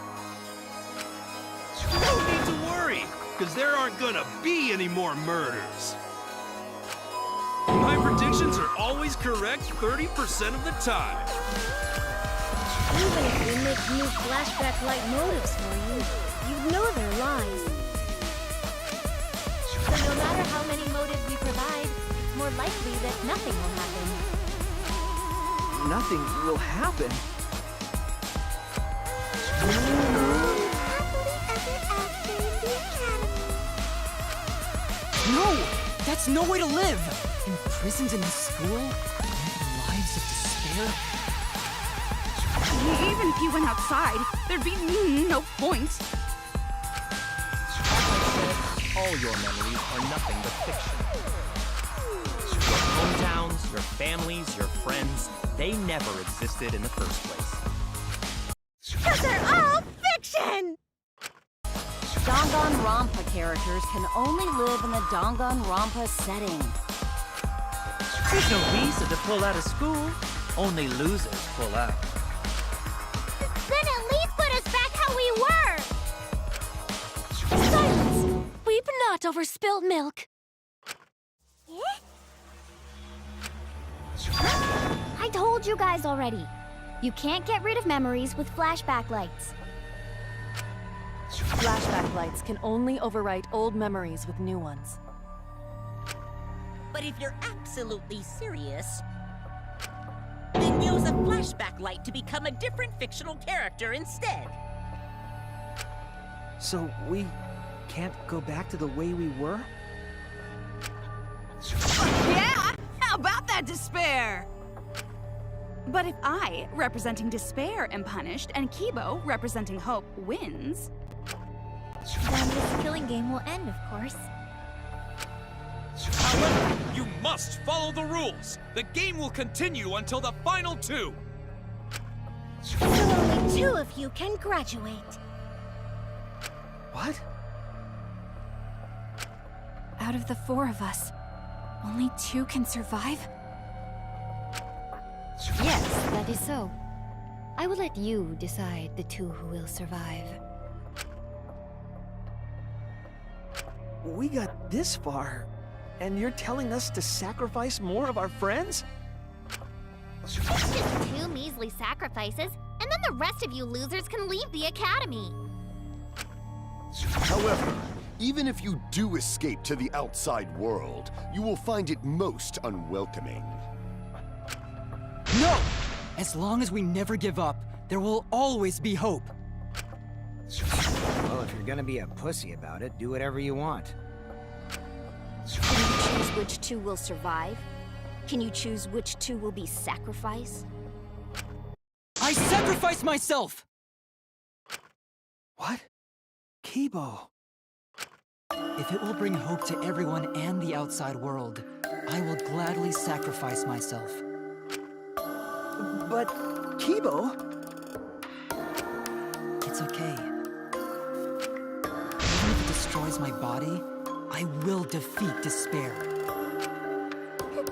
No need to worry, because there aren't gonna be any more murders. My predictions are always correct 30% of the time. Even if we make new flashback-like motives for you, you know they're lies. So no matter how many motives we provide, it's more likely that nothing will happen. Nothing will happen. No! That's no way to live! Imprisoned in the school? Living lives of despair? Even if you went outside, there'd be no point. All your memories are nothing but fiction. Your hometowns, your families, your friends, they never existed in the first place. Because they're all fiction! Danganronpa characters can only live in the Danganronpa setting. There's no reason to pull out of school. Only losers pull out. Then at least put us back how we were! Silence! Weep not over spilt milk. I told you guys already. You can't get rid of memories with flashback lights. Flashback lights can only overwrite old memories with new ones. But if you're absolutely serious, then use a flashback light to become a different fictional character instead. So we can't go back to the way we were? Yeah! How about that despair? But if I, representing despair, am punished, and Keebo, representing hope, wins... Then this killing game will end, of course. However, you must follow the rules. The game will continue until the final 2. So only 2 of you can graduate. What? Out of the 4 of us, only 2 can survive? Yes, that is so. I will let you decide the 2 who will survive. We got this far, and you're telling us to sacrifice more of our friends? It's just 2 measly sacrifices, and then the rest of you losers can leave the academy. However, even if you do escape to the outside world, you will find it most unwelcoming. No! As long as we never give up, there will always be hope. Well, if you're gonna be a pussy about it, do whatever you want. Can you choose which 2 will survive? Can you choose which 2 will be sacrificed? I sacrifice myself! What? Keebo. If it will bring hope to everyone and the outside world, I will gladly sacrifice myself. But, Keebo... It's okay. Even if it destroys my body, I will defeat despair.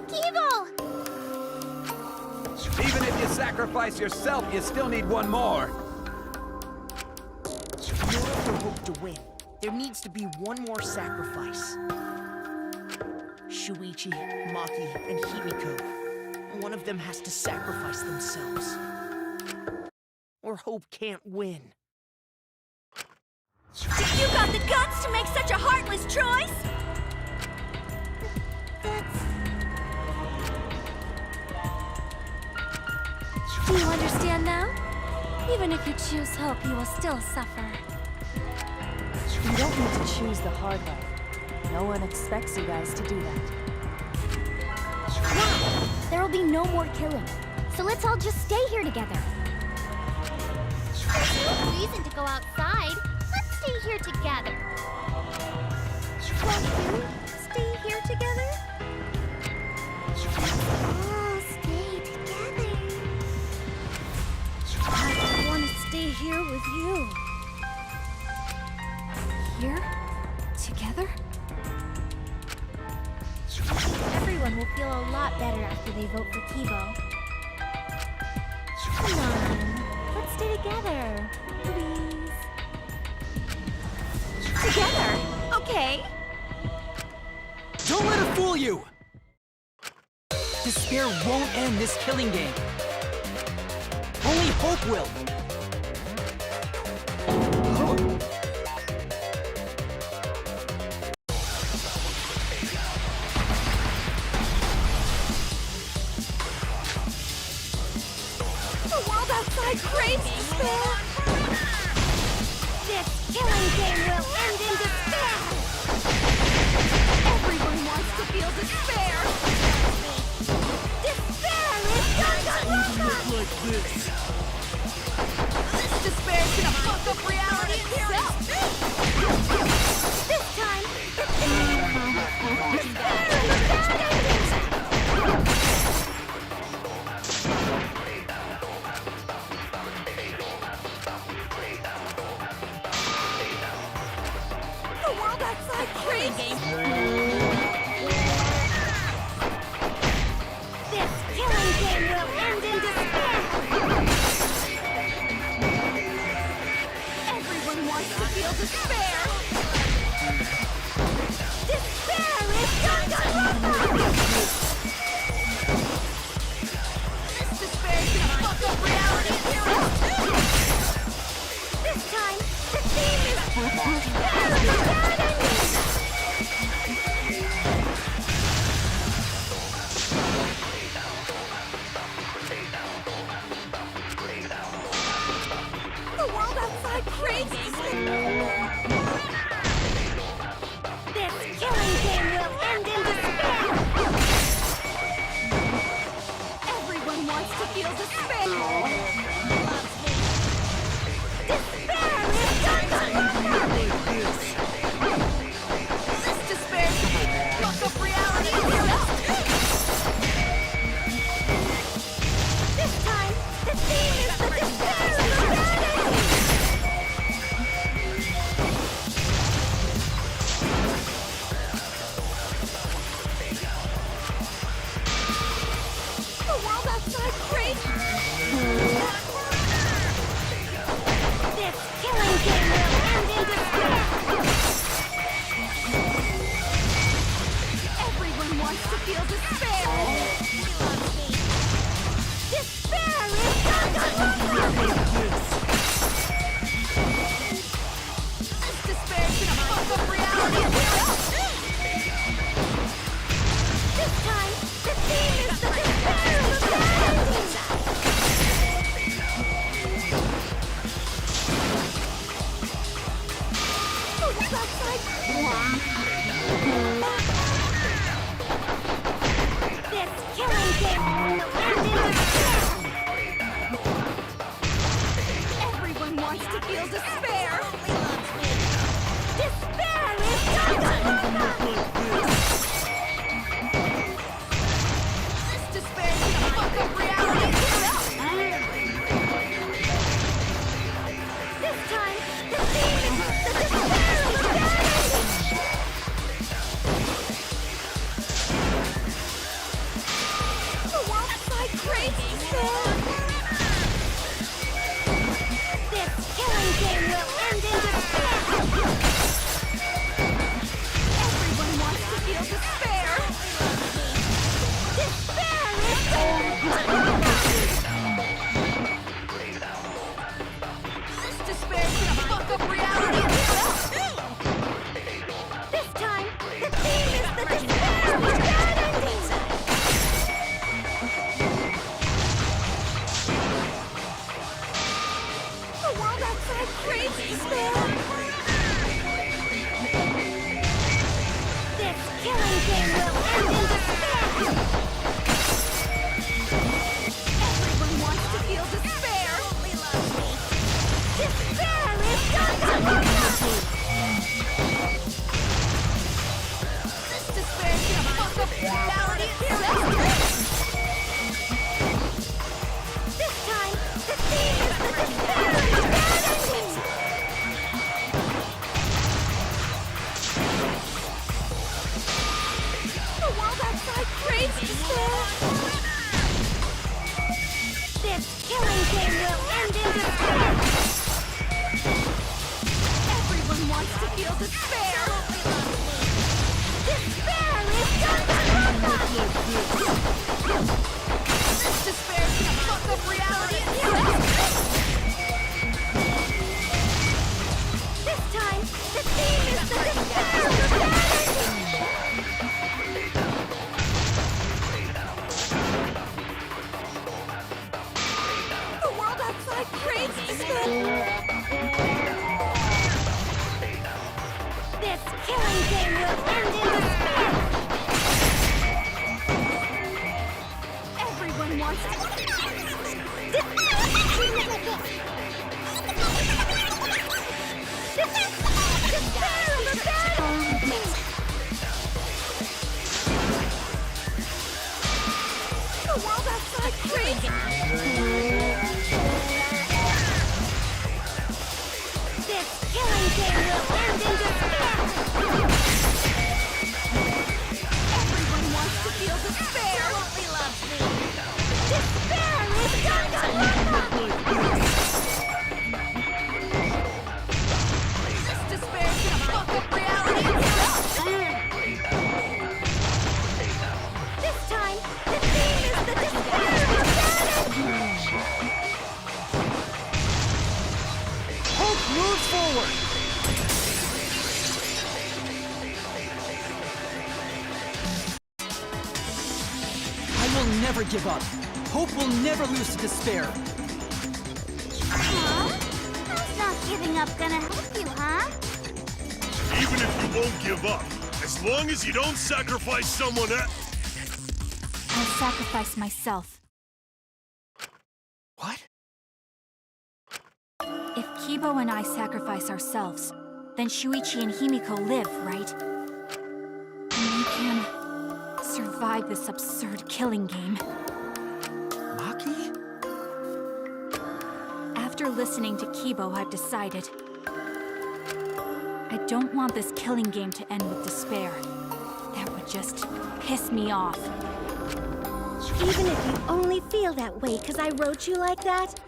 Keebo! Even if you sacrifice yourself, you still need one more. In order for hope to win, there needs to be one more sacrifice. Shuichi, Maki, and Himiko. One of them has to sacrifice themselves. Or hope can't win. You got the guts to make such a heartless choice? Do you understand now? Even if you choose hope, you will still suffer. You don't need to choose the hard way. No one expects you guys to do that. There will be no more killing. So let's all just stay here together. There's no reason to go outside. Let's stay here together. Won't you stay here together? All stay together. I want to stay here with you. Here? Together? a lot better after they vote for Keebo. Come on, let's stay together, please. Together? Okay. Don't let her fool you! Despair won't end this killing game. Only hope will. The world outside craves despair. This killing game will end in despair! Everyone wants to feel despair. Despair is Danganronpa! Like this. This despair's gonna fuck up reality itself. This time, despair is a bad ending! The world outside craves This killing game will end in despair! Everyone wants to feel despair. Despair is Danganronpa! This despair's gonna fuck up reality itself. This time, the theme is despair is a bad ending! The world outside craves despair. This killing game will end in despair! Everyone wants to feel despair. Despair is Danganronpa! This despair's gonna fuck up reality itself. This time, the theme is the despair is a bad ending! The world outside craves. This killing game will end in despair! Everyone wants to feel despair. Despair is Danganronpa! This despair's gonna fuck up reality itself. This time, the theme is the despair is a bad ending! The world outside. This killing game will end in despair! Everyone wants to feel despair. Despair is Danganronpa! This despair's gonna fuck up reality itself. This time, the theme is the despair is a bad ending! The world outside craves despair. This killing game will end in despair! Everyone wants to feel despair. Despair is Danganronpa! This despair's gonna fuck up reality itself. This time, the theme is the despair is a bad ending! The world outside craves despair. This killing game will end in despair! Everyone wants to feel despair. Despair is Danganronpa! This despair's gonna fuck up reality itself. This time, the theme is the despair is a bad ending! This killing game will end in despair! Everyone wants to feel despair! Despair is Danganronpa! This despair is gonna fuck up reality and this time, the theme is the despair of the The world outside craves despair! This killing game will end in despair! Everyone wants to... The world outside craves... This killing game will end in despair! Everyone wants to feel despair! Absolutely loves me! Despair is Danganronpa! This despair is gonna fuck up reality itself! This time, the theme is the despair of humanity! Hope moves forward! I will never give up. Hope will never lose to despair. How's not giving up gonna help you, huh? Even if you won't give up, as long as you don't sacrifice someone else. I'll sacrifice myself. What? If Keebo and I sacrifice ourselves, then Shuichi and Himiko live, right? And we can survive this absurd killing game. Maki? After listening to Keebo, I've decided. I don't want this killing game to end with despair. That would just piss me off. Even if you only feel that way because I wrote you like that,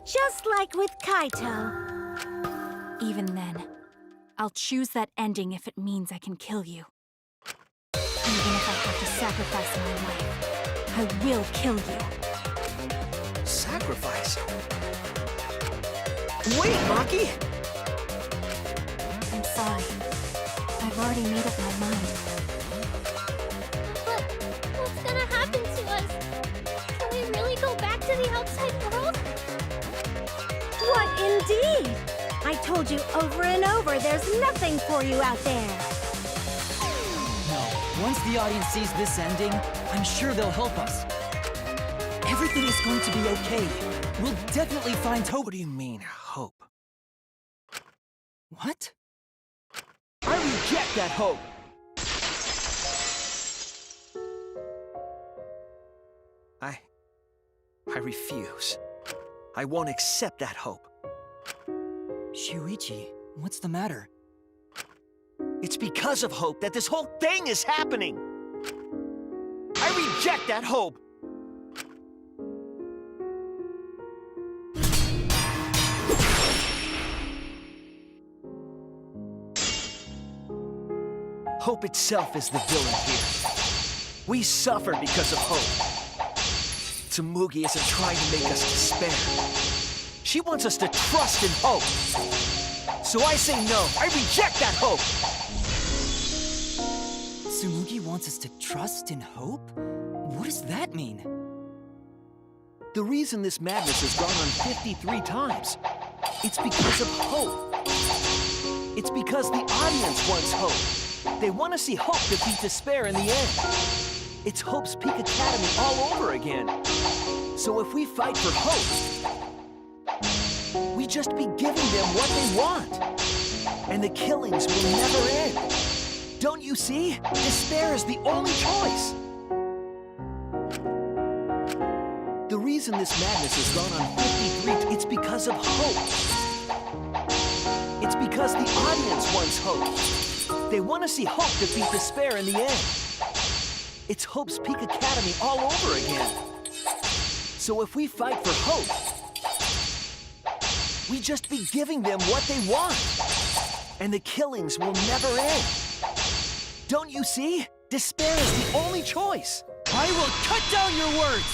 just like with Kaito. Even then, I'll choose that ending if it means I can kill you. Even if I have to sacrifice my life, I will kill you. Sacrifice? Wait, Maki! I'm sorry. I've already made up my mind. But what's gonna happen to us? Can we really go back to the outside world? What indeed? I told you over and over there's nothing for you out there. No, once the audience sees this ending, I'm sure they'll help us. Everything is going to be okay. We'll definitely find hope. What do you mean, hope? What? I reject that hope! I refuse. I won't accept that hope. Shuichi, what's the matter? It's because of hope that this whole thing is happening! I reject that hope! Hope itself is the villain here. We suffer because of hope. Tsumugi isn't trying to make us despair. She wants us to trust in hope. So I say no. I reject that hope! Tsumugi wants us to trust in hope? What does that mean? The reason this madness has gone on 53 times, it's because of hope. It's because the audience wants hope. They want to see hope defeat despair in the end. It's Hope's Peak Academy all over again. So if we fight for hope, we just be giving them what they want. And the killings will never end. Don't you see? Despair is the only choice. The reason this madness has gone on 53, it's because of hope. It's because the audience wants hope. They want to see hope defeat despair in the end. It's Hope's Peak Academy all over again. So if we fight for hope, we just be giving them what they want. And the killings will never end. Don't you see? Despair is the only choice. I will cut down your words!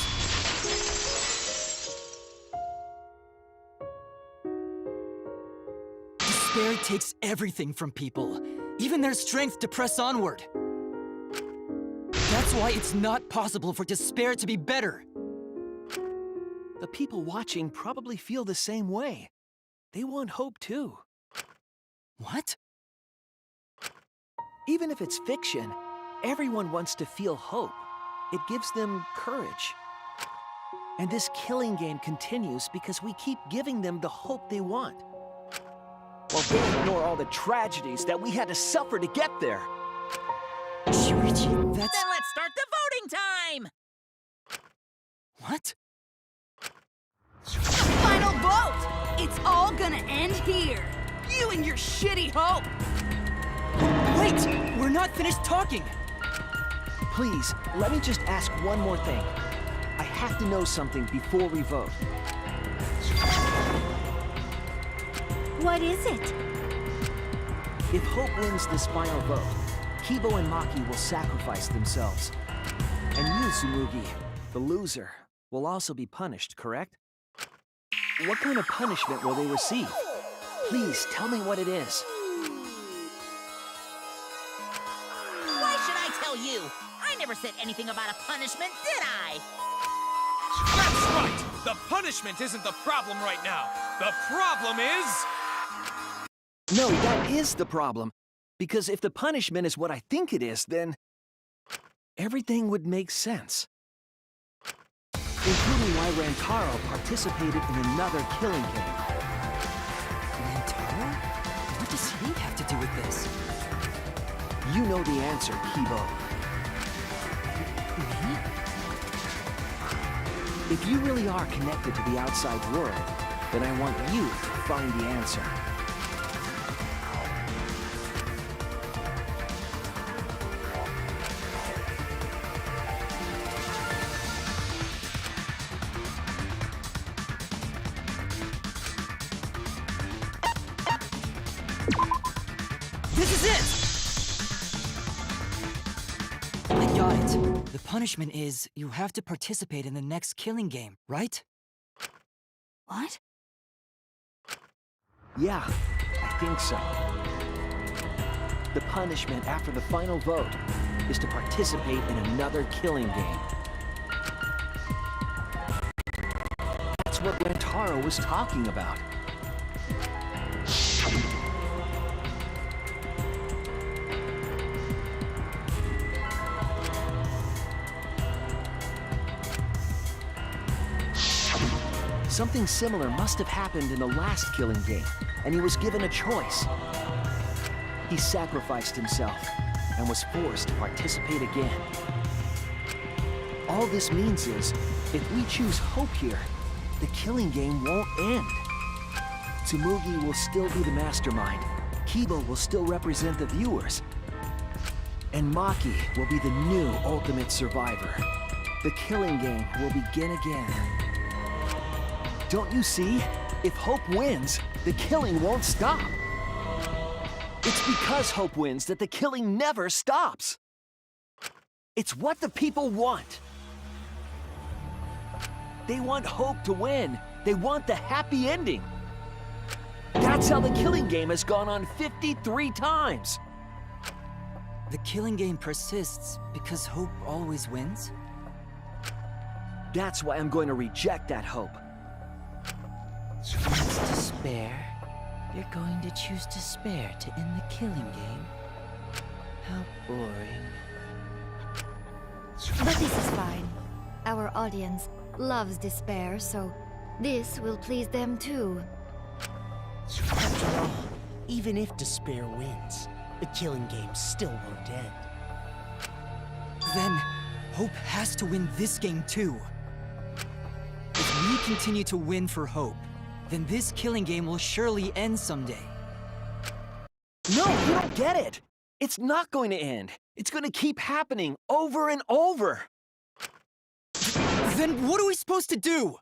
Despair takes everything from people, even their strength to press onward. That's why it's not possible for despair to be better. The people watching probably feel the same way. They want hope too. What? Even if it's fiction, everyone wants to feel hope. It gives them courage. And this killing game continues because we keep giving them the hope they want. While they ignore all the tragedies that we had to suffer to get there. Shuichi, that's... Then let's start the voting time! What? Final vote! It's all gonna end here! You and your shitty hope! Wait! We're not finished talking! Please, let me just ask one more thing. I have to know something before we vote. What is it? If Hope wins this final vote, Keebo and Maki will sacrifice themselves. And you, Tsumugi, the loser, will also be punished, correct? What kind of punishment will they receive? Please, tell me what it is. Why should I tell you? I never said anything about a punishment, did I? That's right! The punishment isn't the problem right now. The problem is... No, that is the problem. Because if the punishment is what I think it is, then... everything would make sense. Including why Rantaro participated in another killing game. Rantaro? What does he have to do with this? You know the answer, Keebo. Me? If you really are connected to the outside world, then I want you to find the answer. This is it! I got it. The punishment is you have to participate in the next killing game, right? What? Yeah, I think so. The punishment after the final vote is to participate in another killing game. That's what Rantaro was talking about. Something similar must have happened in the last killing game, and he was given a choice. He sacrificed himself and was forced to participate again. All this means is, if we choose hope here, the killing game won't end. Tsumugi will still be the mastermind, Keebo will still represent the viewers, and Maki will be the new ultimate survivor. The killing game will begin again. Don't you see? If Hope wins, the killing won't stop. It's because Hope wins that the killing never stops. It's what the people want. They want Hope to win. They want the happy ending. That's how the killing game has gone on 53 times. The killing game persists because hope always wins? That's why I'm going to reject that hope. Choose despair? You're going to choose despair to end the killing game? How boring. But this is fine. Our audience loves despair, so this will please them too. After all, even if despair wins, the killing game still won't end. Then, hope has to win this game too. If we continue to win for hope, then this killing game will surely end someday. No, you don't get it. It's not going to end. It's going to keep happening over and over. Then what are we supposed to do?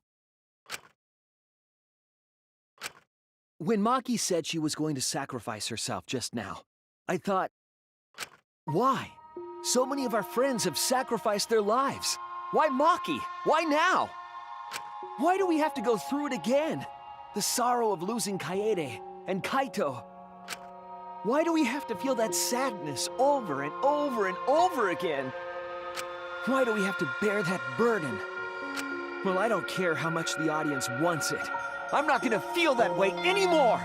When Maki said she was going to sacrifice herself just now, I thought, why? So many of our friends have sacrificed their lives. Why Maki? Why now? Why do we have to go through it again? The sorrow of losing Keade and Kaito. Why do we have to feel that sadness over and over and over again? Why do we have to bear that burden? Well, I don't care how much the audience wants it. I'm not gonna feel that way anymore!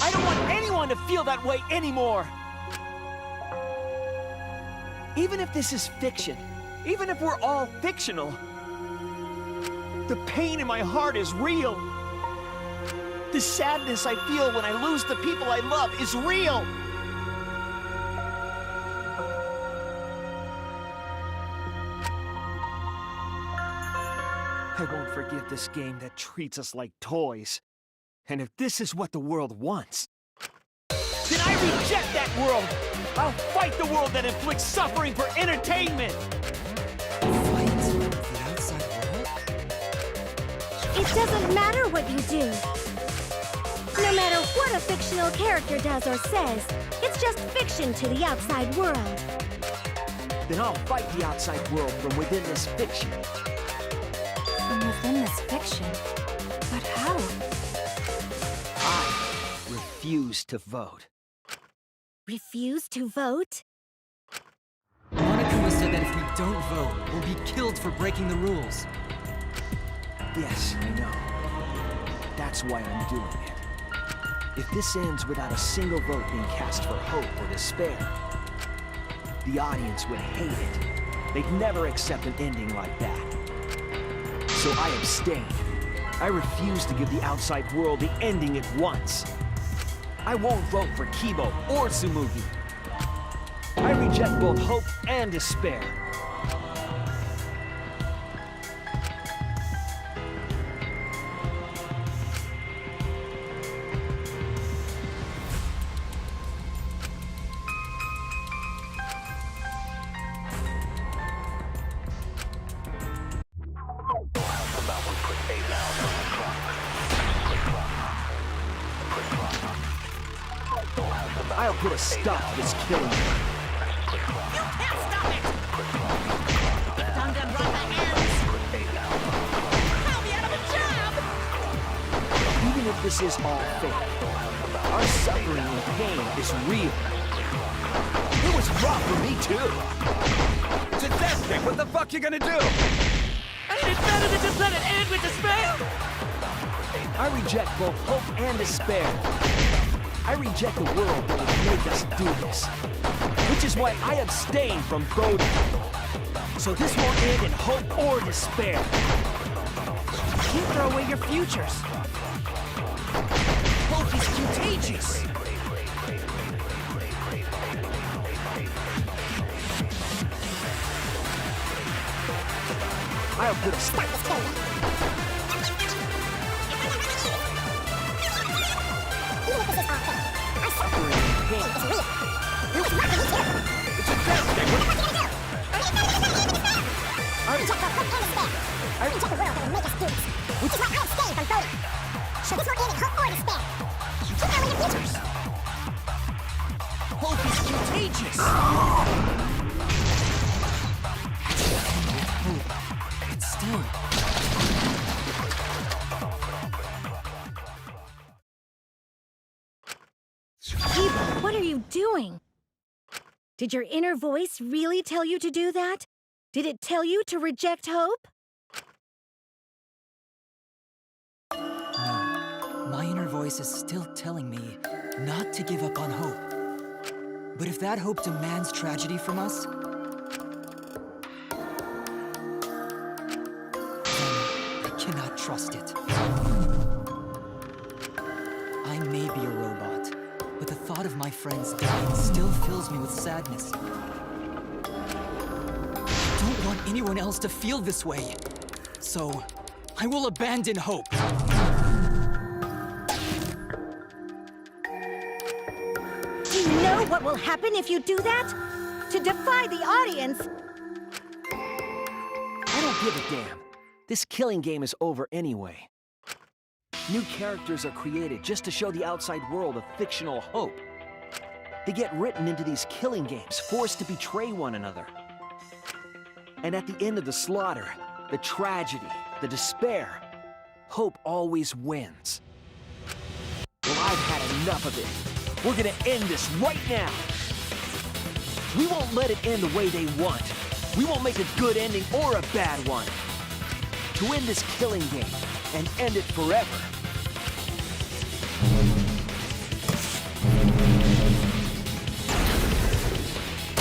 I don't want anyone to feel that way anymore! Even if this is fiction, even if we're all fictional, the pain in my heart is real. The sadness I feel when I lose the people I love is real. I won't forgive this game that treats us like toys. And if this is what the world wants, then I reject that world! I'll fight the world that inflicts suffering for entertainment! Fight the outside world? It doesn't matter what you do. No matter what a fictional character does or says, it's just fiction to the outside world. Then I'll fight the outside world from within this fiction. From within this fiction? But how? I refuse to vote. Refuse to vote? Monokuma said that if we don't vote, we'll be killed for breaking the rules. Yes, I know. That's why I'm doing it. If this ends without a single vote being cast for hope or despair, the audience would hate it. They'd never accept an ending like that. So I abstain. I refuse to give the outside world the ending it wants. I won't vote for Keebo or Tsumugi. I reject both hope and despair. I'll put a stop to this killing. You can't stop it! If Danganronpa ends, I'll be out of a job! Even if this is all fake, our suffering and pain is real. It was rough for me too. It's a death thing. What the fuck you gonna do? Ain't it better to just let it end with despair? I reject both hope and despair. I reject the world that would make us do this. Which is why I abstain from voting. So this won't end in hope or despair. You can't throw away your futures. Hope is contagious. I'll put a stop to this killing. Even if this is all fake, our suffering and pain is real. It was rough for me too. It's a death thing. What are you gonna do? I reject both hope and despair. I reject the world that would make us do this. Which is why I abstain from voting. So this won't end in hope or despair. You can't throw away your futures. Hope is contagious. But still... Keebo, what are you doing? Did your inner voice really tell you to do that? Did it tell you to reject hope? No. My inner voice is still telling me not to give up on hope. But if that hope demands tragedy from us, then I cannot trust it. I may be a robot, but the thought of my friends dying still fills me with sadness. I don't want anyone else to feel this way. So, I will abandon hope. Do you know what will happen if you do that? To defy the audience! I don't don't give a damn. This killing game is over anyway. New characters are created just to show the outside world a fictional hope. They get written into these killing games, forced to betray one another. And at the end of the slaughter, the tragedy, the despair, hope always wins. Well, I've had enough of it. We're gonna end this right now. We won't let it end the way they want. We won't make a good ending or a bad one. To end this killing game and end it forever.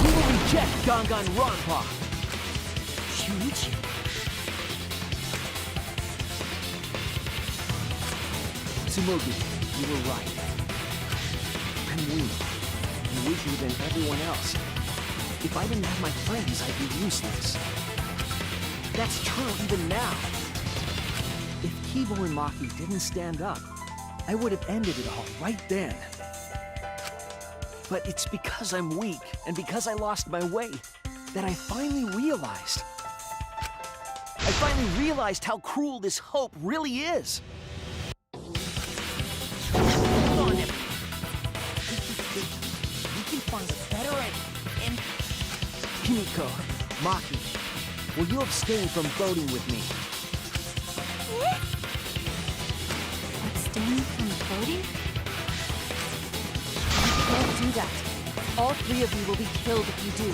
We will reject Danganronpa. Shuichi. Tsumugi, you were right. I'm weak, and weaker than everyone else. If I didn't have my friends, I'd be useless. That's true even now. If Keebo and Maki didn't stand up, I would have ended it all right then. But it's because I'm weak, and because I lost my way, that I finally realized. I finally realized how cruel this hope really is. Hold on, we can find a better and... Himiko, Maki, will you abstain from voting with me? Abstain from voting? You can't do that. All three of you will be killed if you do.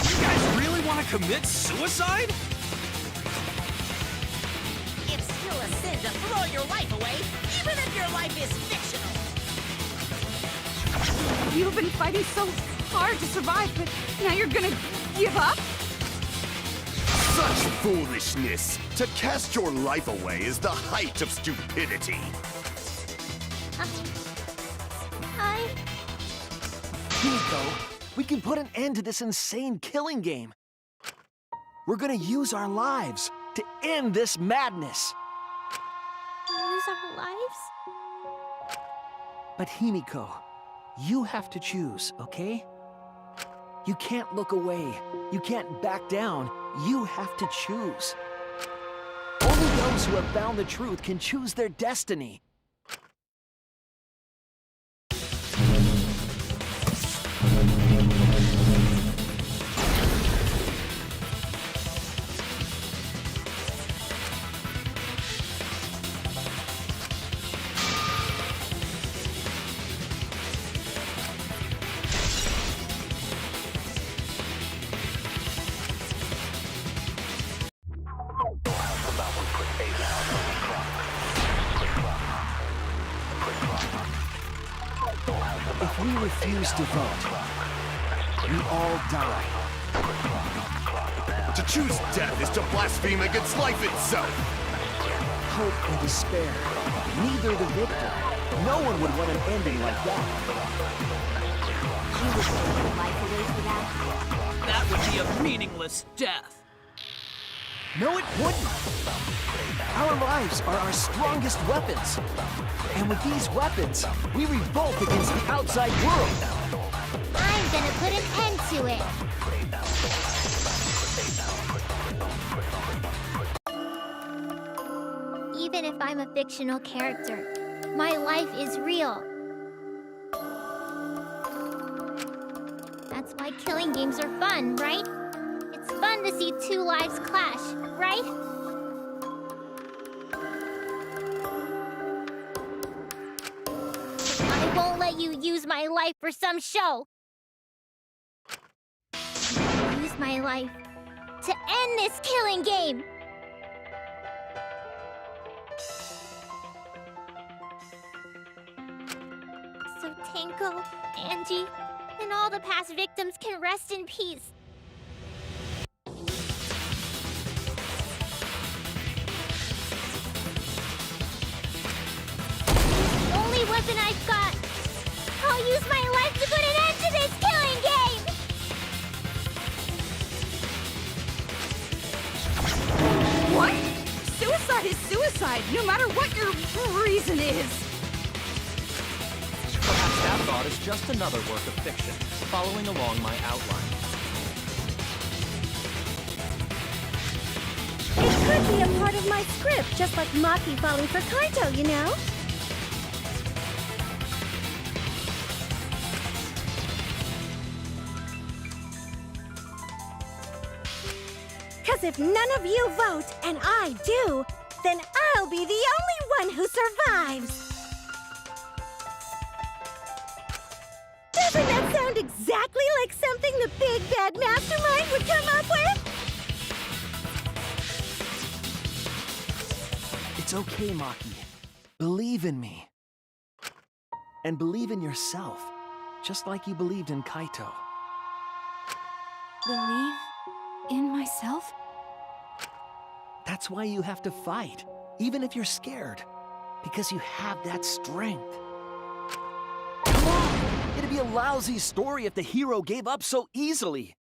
You guys really want to commit suicide? It's still a sin to throw your life away, even if your life is fictional. You've been fighting so hard to survive, but now you're gonna give up? Such foolishness! To cast your life away is the height of stupidity. Himiko, we can put an end to this insane killing game. We're gonna use our lives to end this madness. Use our lives? But Himiko, you have to choose, okay? You can't look away. You can't back down. You have to choose. Only those who have found the truth can choose their destiny. If we refuse to vote, we all die. To choose death is to blaspheme against life itself. Hope and despair. Neither the victor. No one would want an ending like that. You would take your life away for that? That would be a meaningless death. No, it wouldn't. Our lives are our strongest weapons. And with these weapons, we revolt against the outside world. I'm gonna put an end to it. Even if I'm a fictional character, my life is real. That's why killing games are fun, right? It's fun to see two lives clash, right? I won't let you use my life for some show. Use my life to end this killing game. So Tenko, Angie, and all the past victims can rest in peace. The only weapon I've got. I'll use my life to put an end to this killing game! What? Suicide is suicide, no matter what your reason is. Perhaps that thought is just another work of fiction, following along my outline. could be a part of my script, just like Maki falling for Kaito, you know? Because if none of you vote, and I do, then I'll be the only one who survives. Doesn't that sound exactly like something the big bad Mastermind would come up with? It's okay, Maki. Believe in me. And believe in yourself, just like you believed in Kaito. Believe in myself? That's why you have to fight, even if you're scared. Because you have that strength. Come on! It'd be a lousy story if the hero gave up so easily.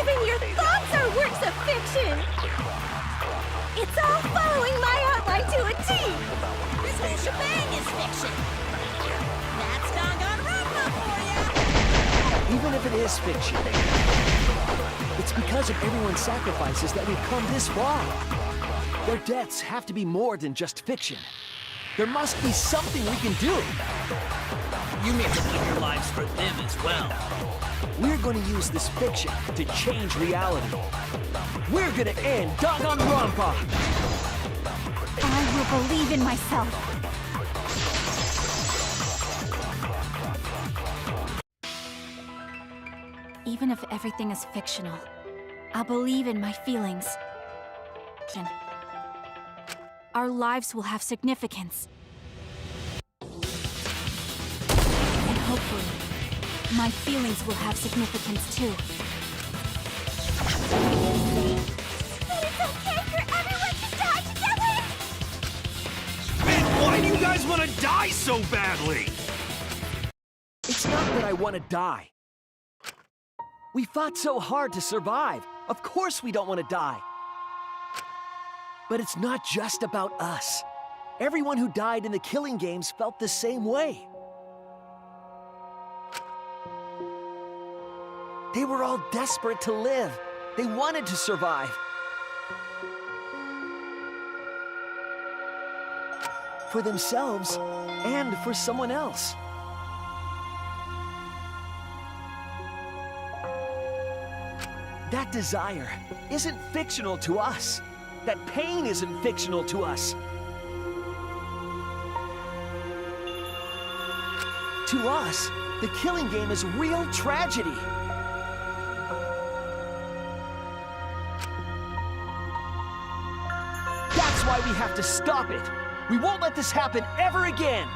Even your thoughts are works of fiction! It's all following my outline to a T! This whole shebang is fiction! That's Danganronpa for ya! Even if it is fiction, it's because of everyone's sacrifices that we've come this far. Their deaths have to be more than just fiction. There must be something we can do. You may have to give your lives for them as well. We're going to use this fiction to change reality. We're going to end Danganronpa! I will believe in myself. Even if everything is fictional, I'll believe in my feelings. Our lives will have significance. And hopefully, my feelings will have significance too. That it's okay for everyone to die together! Man, why do you guys want to die so badly? It's not that I want to die. We fought so hard to survive. Of course we don't want to die. But it's not just about us. Everyone who died in the killing games felt the same way. They were all desperate to live. They wanted to survive. For themselves and for someone else. That desire isn't fictional to us. That pain isn't fictional to us. To us, the killing game is real tragedy. That's why we have to stop it. We won't let this happen ever again.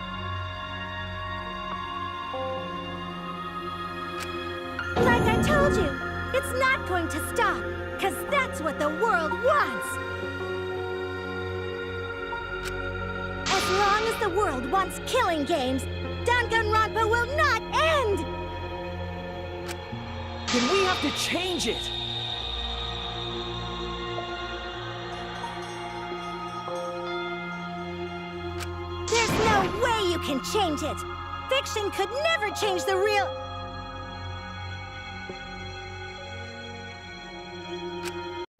Like I told you, it's not going to stop, because that's what the world wants. As long as the world wants killing games, Danganronpa will not end! Then we have to change it. There's no way you can change it! Fiction could never change the real...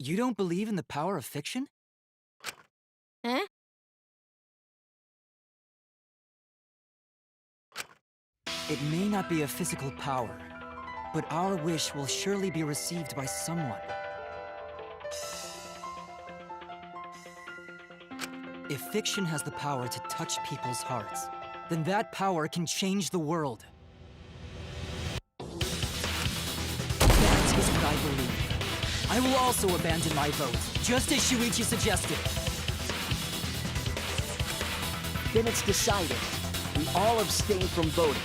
You don't believe in the power of fiction? Huh? It may not be a physical power, but our wish will surely be received by someone. If fiction has the power to touch people's hearts, then that power can change the world. That is what I believe. I will also abandon my vote, just as Shuichi suggested. Then it's decided. We all abstain from voting.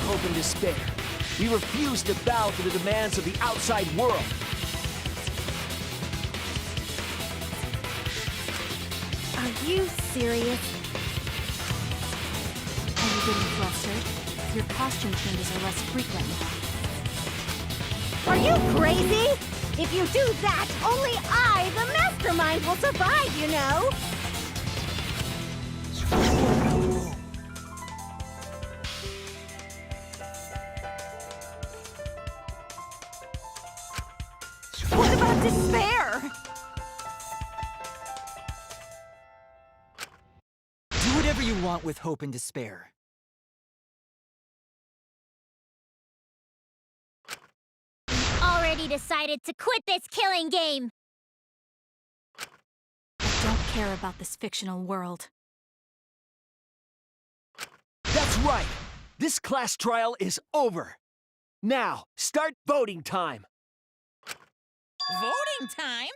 hope and despair. We refuse to bow to the demands of the outside world. Are you serious? Are you getting flustered? Your costume changes are less frequent now. Are you crazy? If you do that, only I, the Mastermind, will survive, you know! What about despair? Do whatever you want with hope and despair. Already decided to quit this killing game. I don't care about this fictional world. That's right! This class trial is over! Now, start voting time! Voting time?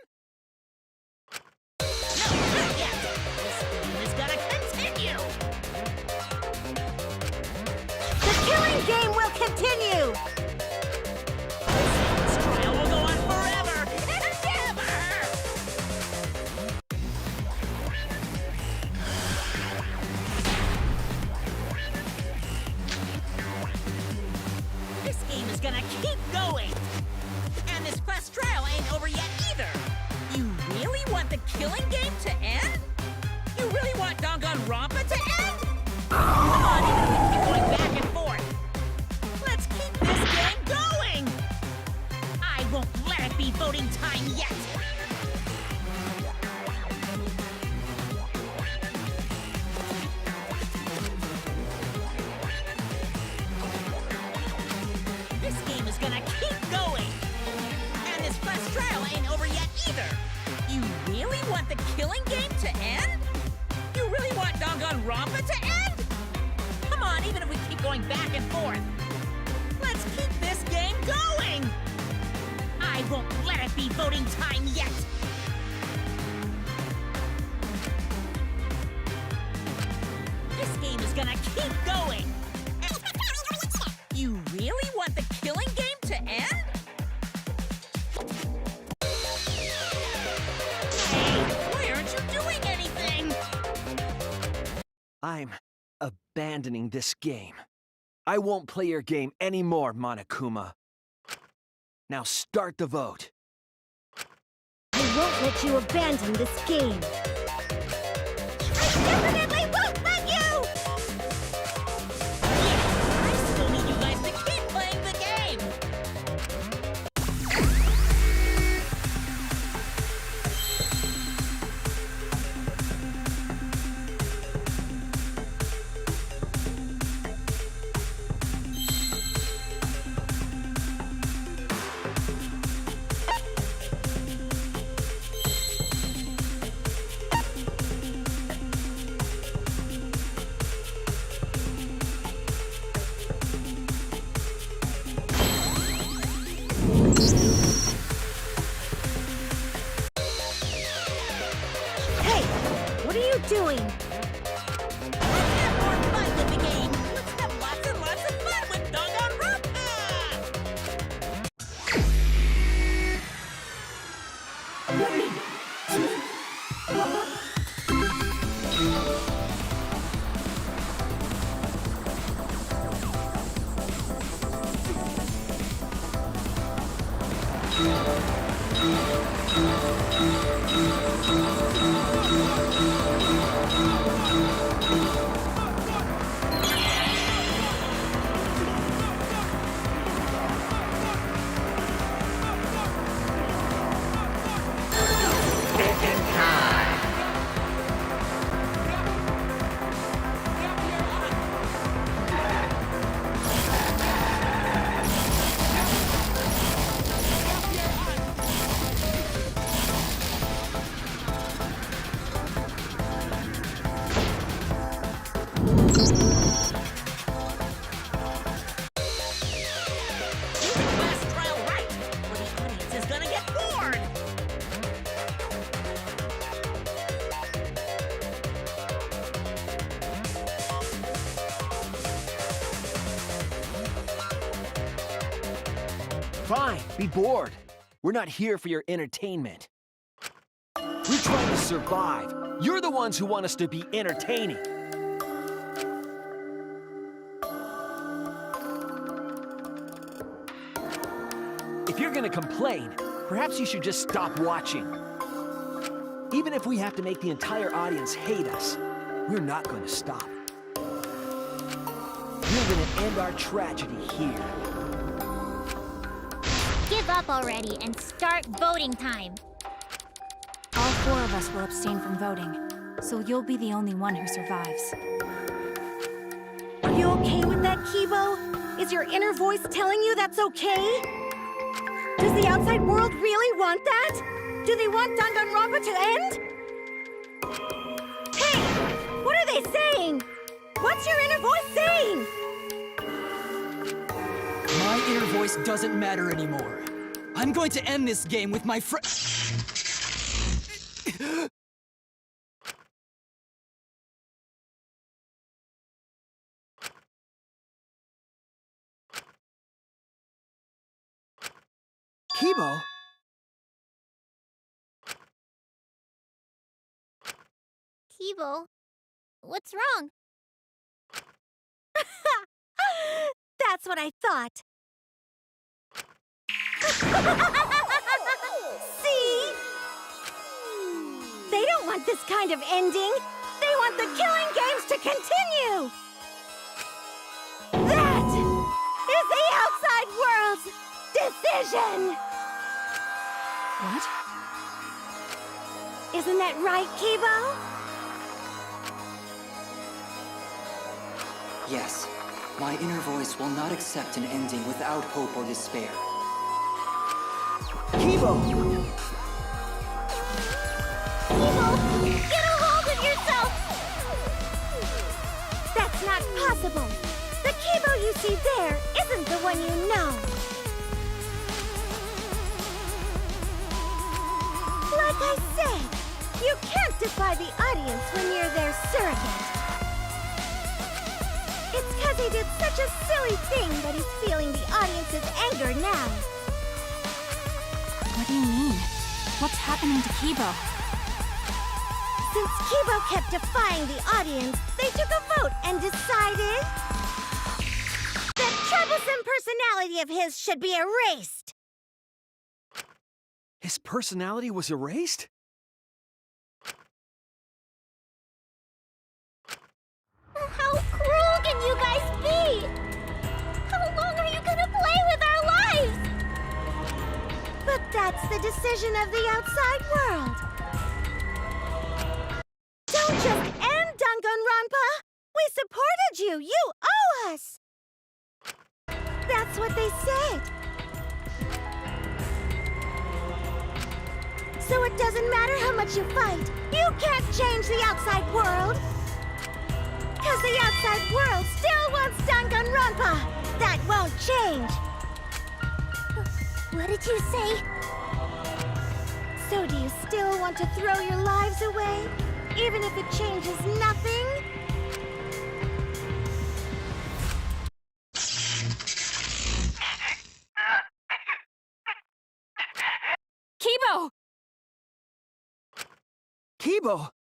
No, not yet. This game is gonna continue. The killing game will continue! This trial will go on forever and ever! This game is gonna keep going. And this class trial ain't over yet either. You really want the killing game to end? You really want Danganronpa to end? Come on, even if we keep going back and forth. Let's keep this game going! I won't let it be voting time yet! This game is gonna keep going! And this class trial ain't over yet either! You really want the killing game to end? You really want Danganronpa to end? Come on, even if we keep going back and forth. Let's keep this game going! I won't let it be voting time yet! This game is gonna keep going! You really want the killing game to end? Hey, why aren't you doing anything? I'm abandoning this game. I won't play your game anymore, Monokuma. Now start the vote. I won't let you abandon this game. I definitely won't let you! I still need you guys to keep playing the game! Hey, what are you doing? Let's have more fun with the game! Let's have lots and lots of fun with Danganronpa! Fine, be bored. We're not here for your entertainment. We're trying to survive. You're the ones who want us to be entertaining. If you're gonna complain, perhaps you should just stop watching. Even if we have to make the entire audience hate us, we're not going to stop. We're gonna end our tragedy here. Give up already and start voting time. All 4 of us will abstain from voting, so you'll be the only one who survives. Are you okay with that, Keebo? Is your inner voice telling you that's okay? Does the outside world really want that? Do they want Danganronpa to end? Hey! What are they saying? What's your inner voice saying? My inner voice doesn't matter anymore. I'm going to end this game with my friend. Keebo? Keebo, what's wrong? That's what I thought. See? They don't want this kind of ending. They want the killing games to continue. That is the outside world's decision. What? Isn't that right, Keebo? Yes, my inner voice will not accept an ending without hope or despair. Keebo! Keebo, get a hold of yourself! That's not possible. The Keebo you see there isn't the one you know. Like I said, you can't defy the audience when you're their surrogate. It's because he did such a silly thing that he's feeling the audience's anger now. What do you mean? What's happening to Keebo? Since Keebo kept defying the audience, they took a vote and decided that troublesome personality of his should be erased. His personality was erased? How cruel can you guys be? How long are you gonna play with our lives? But that's the decision of the outside world. Don't just end Danganronpa! We supported you! You owe us! That's what they said. So it doesn't matter how much you fight, you can't change the outside world! Because the outside world still wants Danganronpa! That won't change! What did you say? So do you still want to throw your lives away? Even if it changes nothing? Keebo! Keebo!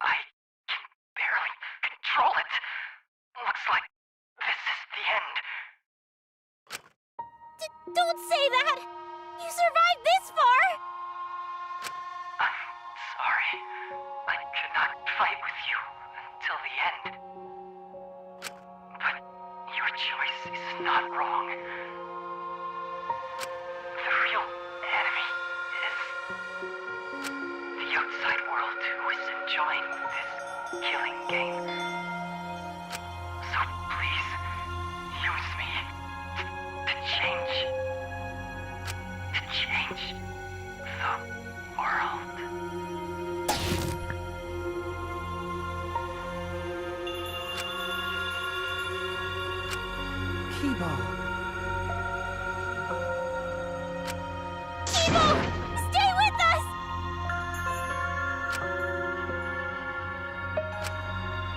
I can barely control it. Looks like this is the end. Don't say that! You survived this far! I'm sorry. I could not fight with you until the end. But your choice is not wrong. The real enemy is the outside world who is enjoying this killing game. So please, use me to change the world. Keebo. Keebo! Stay with us!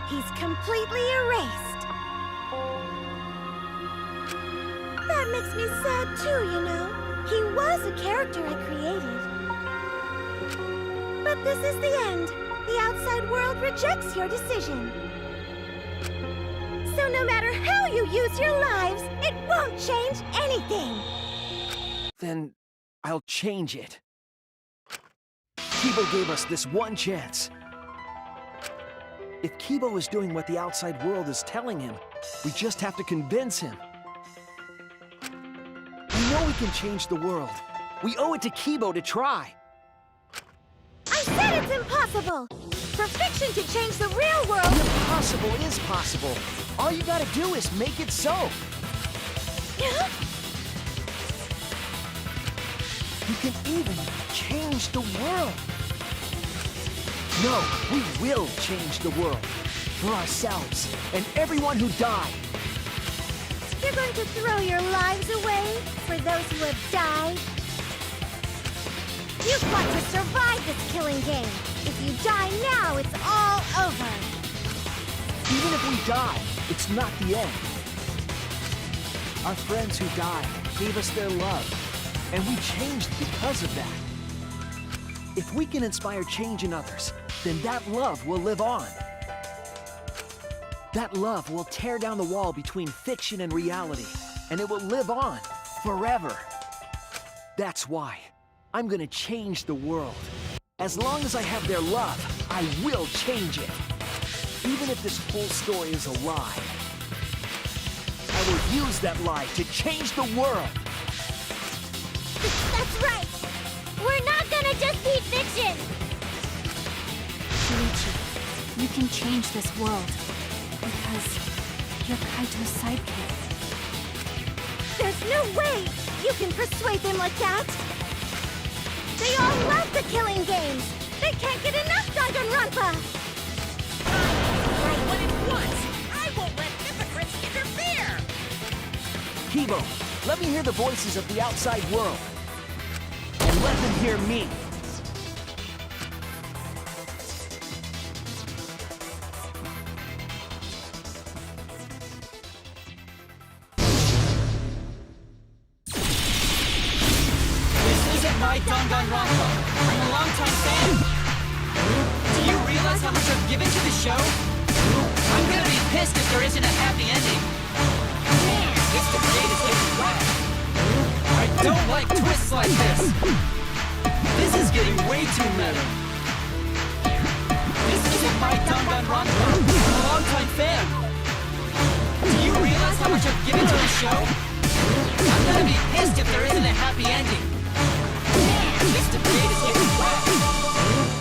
He's completely erased. That makes me sad too, you know. He was a character I created. But this is the end. The outside world rejects your decision. So no matter how you use your lives, it won't change anything. Then I'll change it. Keebo gave us this one chance. If Keebo is doing what the outside world is telling him, we just have to convince him. We know we can change the world. We owe it to Keebo to try. I said it's impossible! For fiction to change the real world... The impossible is possible. All you gotta do is make it so. You can even change the world. No, we will change the world. For ourselves and everyone who died. You're going to throw your lives away for those who have died? You've got to survive this killing game. If you die now, it's all over. Even if we die, it's not the end. Our friends who died gave us their love, and we changed because of that. If we can inspire change in others, then that love will live on. That love will tear down the wall between fiction and reality, and it will live on forever. That's why I'm gonna change the world. As long as I have their love, I will change it. Even if this whole story is a lie, I will use that lie to change the world. That's right! We're not gonna just be fiction! Shuichi, you can change this world. Because you're Kaito's sidekick. There's no way you can persuade them like that! They all love the killing games! They can't get enough Danganronpa! Right when it was! I won't let hypocrites interfere! Keebo, let me hear the voices of the outside world. And let them hear me. My Danganronpa. I'm a longtime fan. Do you realize how much I've given to the show? I'm gonna be pissed if there isn't a happy ending. Man, this debate is getting wet. I don't like twists like this. This is getting way too meta. This isn't my Danganronpa. I'm a longtime fan. Do you realize how much I've given to the show? I'm gonna be pissed if there isn't a happy ending. This debate is getting wet.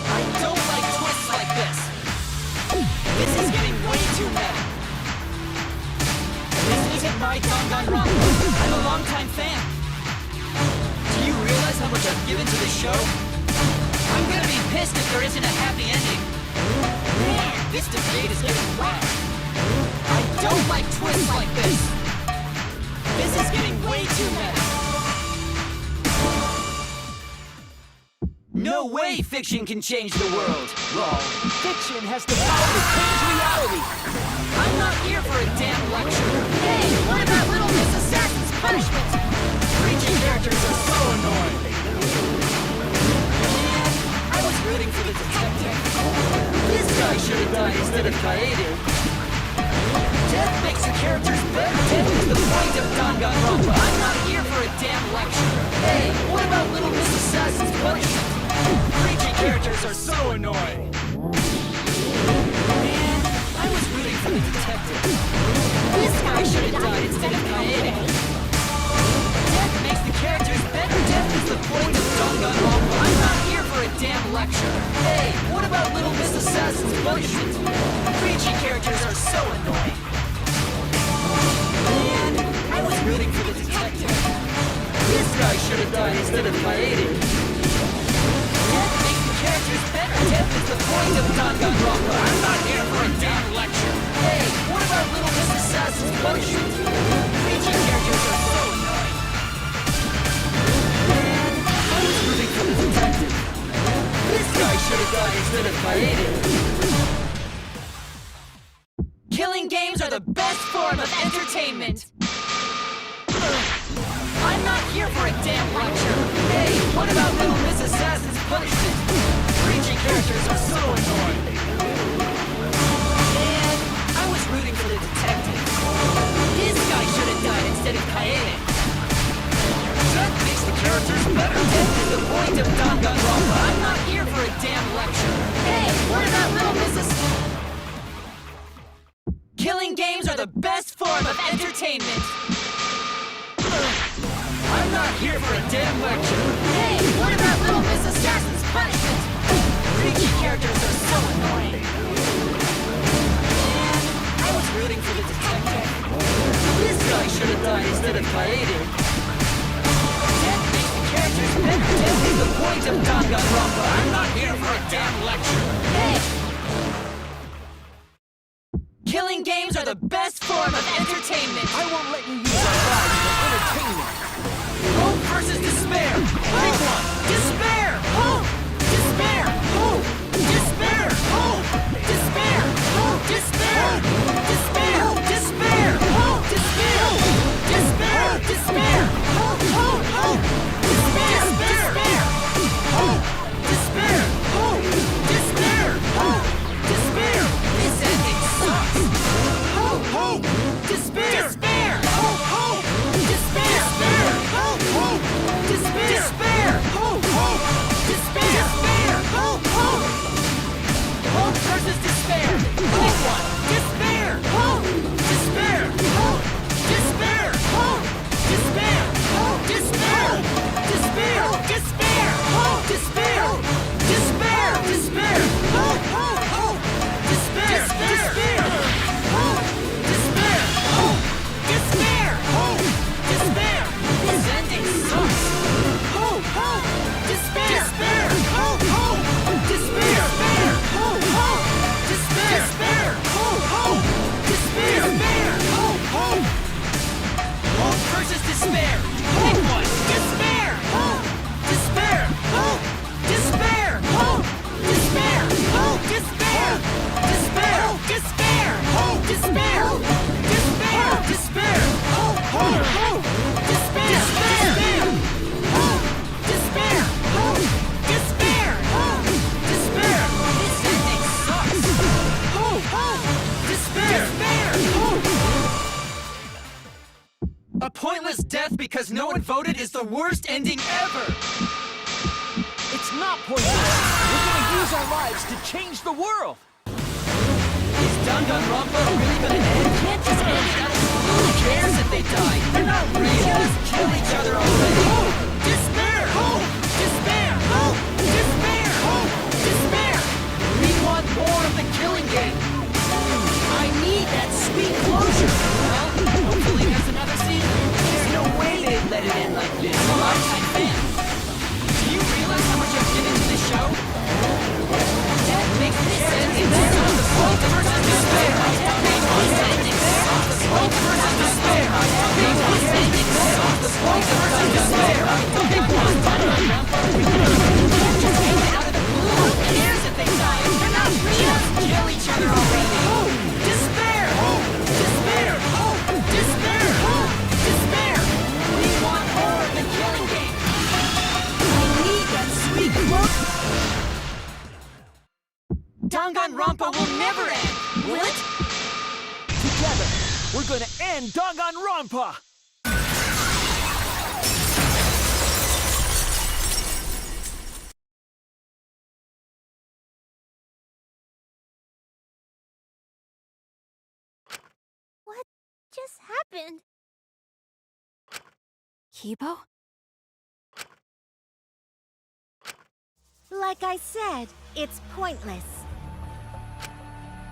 I don't like twists like this. This is getting way too meta. This isn't my Danganronpa. I'm a longtime fan. Do you realize how much I've given to the show? I'm gonna be pissed if there isn't a happy ending. Man, this debate is getting wet. I don't like twists like this. This is getting way too meta. No way fiction can change the world! Lol. Fiction has the power to change reality! I'm not here for a damn lecture! Hey, what about Little Miss Assassin's punishment? Preaching characters are so annoying! Man, I was rooting for the detective. This guy should have died instead of Keade. Death makes the characters better. Death is the point of Danganronpa. I'm not here for a damn lecture. Hey, what about Little Miss Assassin's punishment? Preachy characters are so annoying! Man, I was rooting for the detective. This guy should have died instead of Keade. Death makes the characters better. Death is the point of Danganronpa. I'm not here for a damn lecture. Hey, what about Little Miss Assassin's punishment? Preachy characters are so annoying. Man, I was rooting for the detective. This guy should have died instead of Keade. Death makes the characters better. Death is the point of Danganronpa. I'm not here for a damn lecture. Hey, what about Little Miss Assassin's punishment? Preachy characters are so annoying. Man, I was rooting for the detective. This guy should have died instead of Keade. Killing games are the best form of entertainment. What about Little Miss Assassin's Punishment? Preachy characters are so annoying. And I was rooting for the detective. This guy should have died instead of Keade. That makes the characters better. Death is the point of Danganronpa. I'm not here for a damn lecture. Hey, what about Little Miss Assassin? Killing games are the best form of entertainment. I'm not here for a damn lecture. Hey, what about Little Miss Assassin's Punishment? Preachy characters are so annoying. And I was rooting for the detective. This guy should have died instead of Keade. Death makes the characters better. Death is the point of Danganronpa. I'm not here for a damn lecture. Hey! Killing games are the best form of entertainment. I won't let you use our lives for entertainment. Hope versus despair. Pick one. Despair. Hope. Despair. Hope. Despair. Hope. Despair. Hope. Despair. Despair. Despair. Hope. Despair. Despair. Despair. Hope. Hope. Hope. Despair. Despair. Hope. Despair. Hope. Despair. Hope. Despair. This ending sucks. Hope. Hope. Despair. Despair. Hope. Hope. Despair. Despair. Hope. Hope. Despair. Despair. Hope. Hope. Despair. Despair. Hope. Hope. Hope versus despair. Pick one. Despair. Hope. Despair. Hope. Despair. Hope. Despair. Hope. Despair. Despair. Despair. Hope. Despair. Despair. Despair. Hope. Hope. Hope. Despair. Despair. Hope. Despair. Hope. Despair. Hope. Despair. This ending sucks. Hope. Hope. Despair. Despair. Hope. Hope. Despair. Despair. Hope. Hope. Despair. Despair. Hope. Hope. Despair. Despair. Hope. Hope. Hope versus despair. Pick one. Despair. Hope. Despair. Hope. Despair. Hope. Despair. Hope. Despair. Despair. Despair. Hope. Despair. Despair. Despair. Hope. Hope. Hope. Despair. Despair. Hope. Despair. Hope. Despair. Hope. Despair. This ending sucks. Hope. Hope. Despair. Despair. Hope. A pointless death because no one voted is the worst ending ever! It's not pointless. We're gonna use our lives to change the world. Is Danganronpa really gonna end? Can't just end it. Who cares if they die? They're not real. Just kill each other already. Hope! Despair! Hope! Despair! Hope! Despair! Hope! Despair! We want more of the killing game. I need that sweet closure. Well, hopefully there's another season. There's no way they'd let it end like this. I'm a lifetime fan. Do you realize how much I've given to this show? That makes this ending suck. The point versus despair. This ending sucks. The point versus despair. This ending sucks. The point versus despair. Pick one. Just end it out of the blue. Who cares if they die? They're not real. Just kill each other already. Hope. Despair. Hope. Despair. Hope. Despair. Hope. Despair. We want more of the killing game. I need that sweet look. Danganronpa will never end, will it? Together, we're gonna end Danganronpa! What just happened? Keebo? Like I said, it's pointless.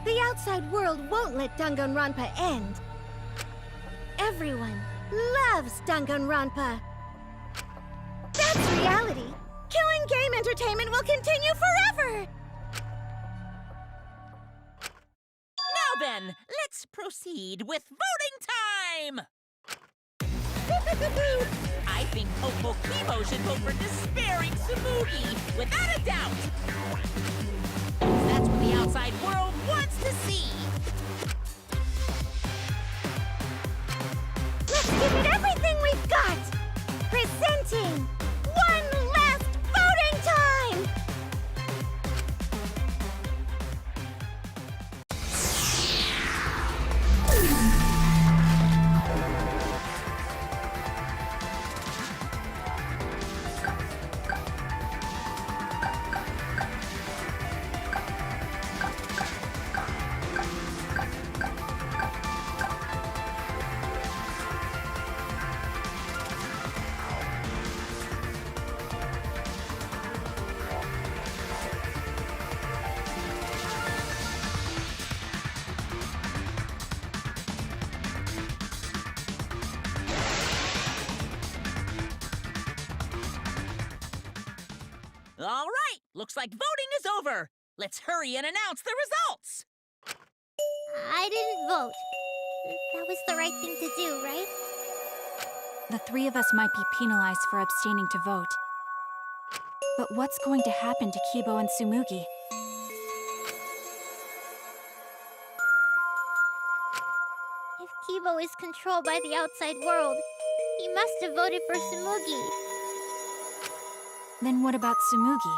The outside world won't let Danganronpa end. Everyone loves Danganronpa. That's reality. Killing game entertainment will continue forever! Now then, let's proceed with voting time! I think Hopeful Keebo should vote for Despairing Tsumugi, without a doubt! That's what the outside world wants to see! Let's give it everything we've got! Presenting One Last Looks like voting is over. Let's hurry and announce the results. I didn't vote. That was the right thing to do, right? The three of us might be penalized for abstaining to vote. But what's going to happen to Keebo and Tsumugi? If Keebo is controlled by the outside world, he must have voted for Tsumugi. Then what about Tsumugi?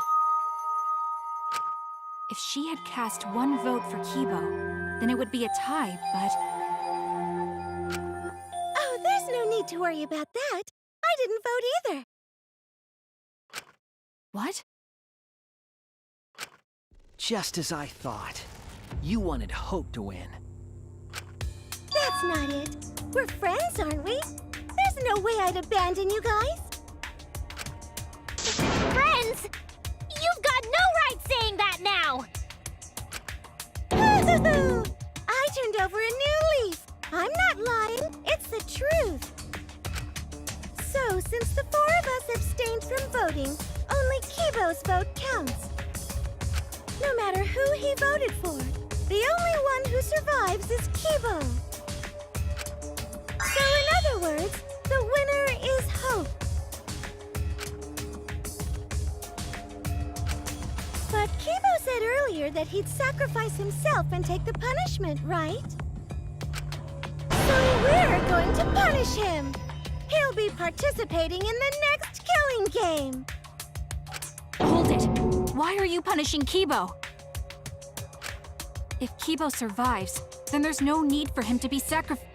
If she had cast one vote for Keebo, then it would be a tie, but... Oh, there's no need to worry about that. I didn't vote either. What? Just as I thought. You wanted Hope to win. That's not it. We're friends, aren't we? There's no way I'd abandon you guys. Friends? You've got no right saying that now! I turned over a new leaf. I'm not lying. It's the truth. So, since the four of us abstained from voting, only Keebo's vote counts. No matter who he voted for, the only one who survives is Keebo. So, in other words, the winner is Hope. But Keebo said earlier that he'd sacrifice himself and take the punishment, right? So we're going to punish him. He'll be participating in the next killing game. Hold it! Why are you punishing Keebo? If Keebo survives, then there's no need for him to be sacrificed.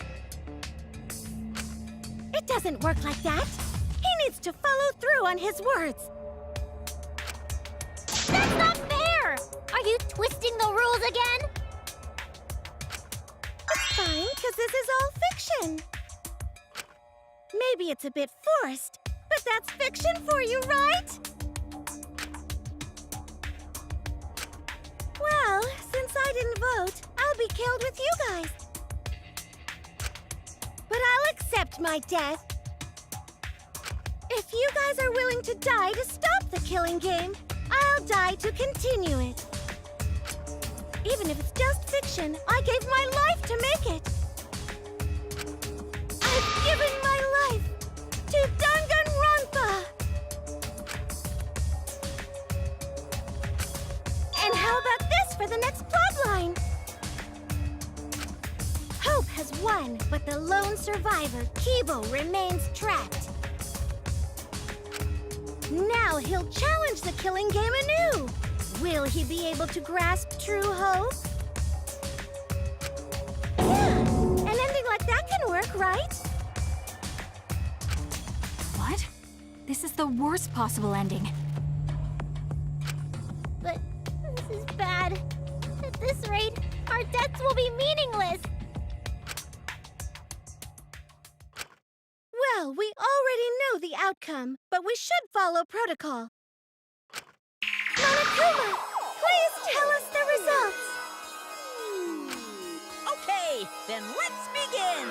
It doesn't work like that. He needs to follow through on his words. That's not fair! Are you twisting the rules again? It's fine, because this is all fiction. Maybe it's a bit forced, but that's fiction for you, right? Well, since I didn't vote, I'll be killed with you guys. But I'll accept my death. If you guys are willing to die to stop the killing game, I'll die to continue it. Even if it's just fiction, I gave my life to make it. I've given my life to Danganronpa! And how about this for the next plotline? Hope has won, but the lone survivor, Keebo, remains trapped. Now he'll challenge the killing game anew. Will he be able to grasp true hope? Yeah, an ending like that can work, right? What? This is the worst possible ending. But this is bad. At this rate, our deaths will be meaningless. Well, we already know the outcome, but we should follow protocol. Monokuma, please tell us the results. Okay, then let's begin.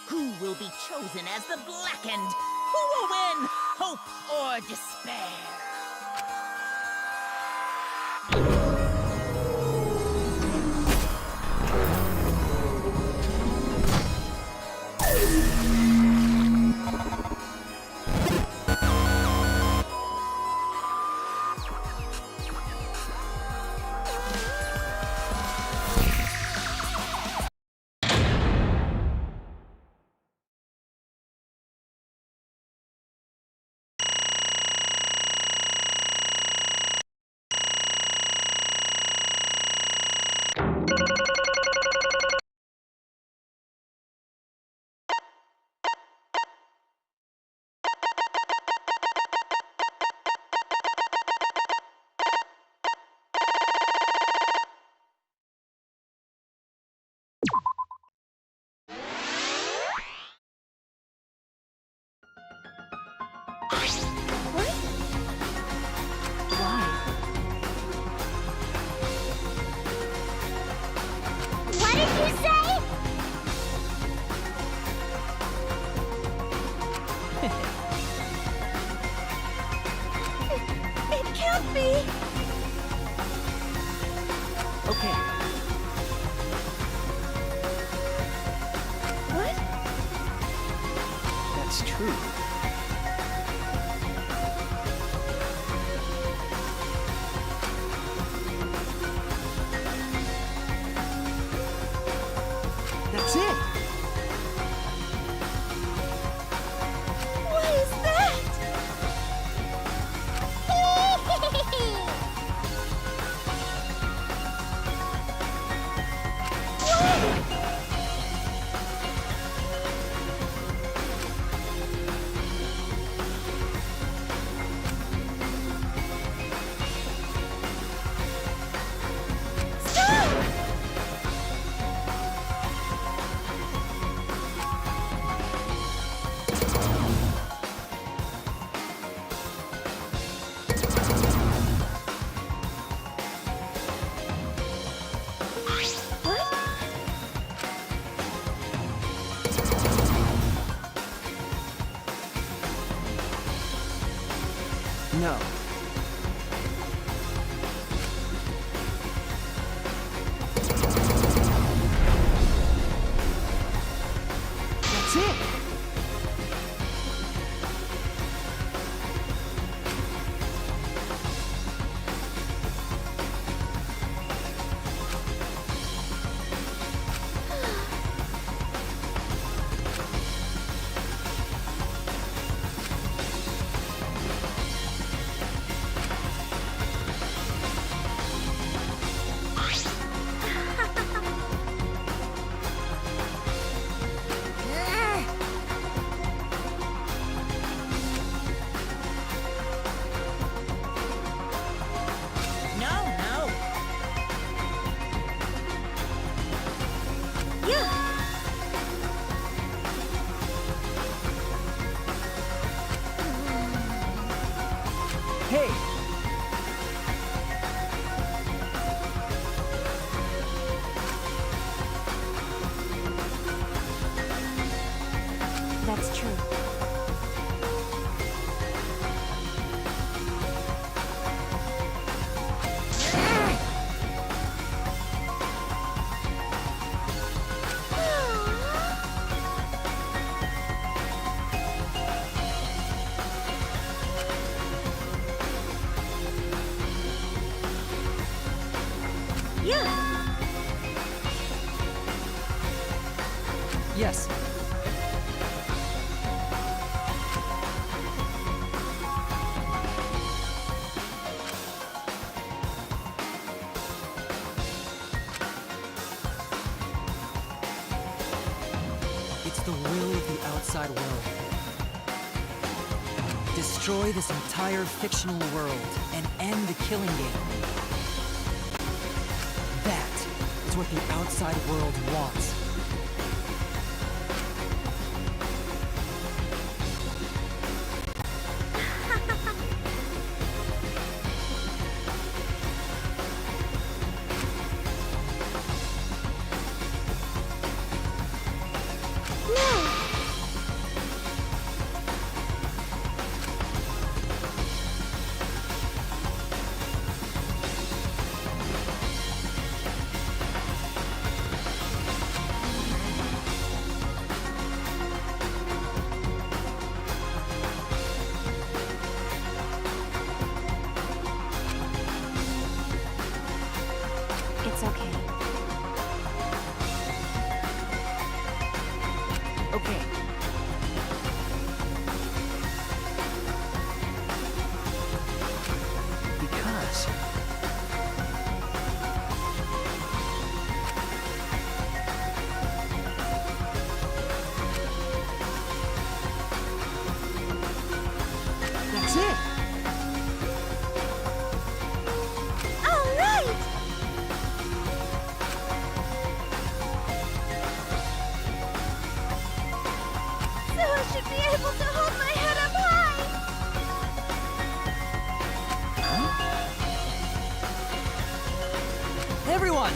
Who will be chosen as the Blackened? Who will win? Hope or despair? that's true. That's it! What is that? No. That's it! Hey! That's true. Yes. It's the will of the outside world. Destroy this entire fictional world and end the killing game. That is what the outside world wants. It's okay. Okay. Because... That's it! All right! So I should be able to hold my head up high! Everyone!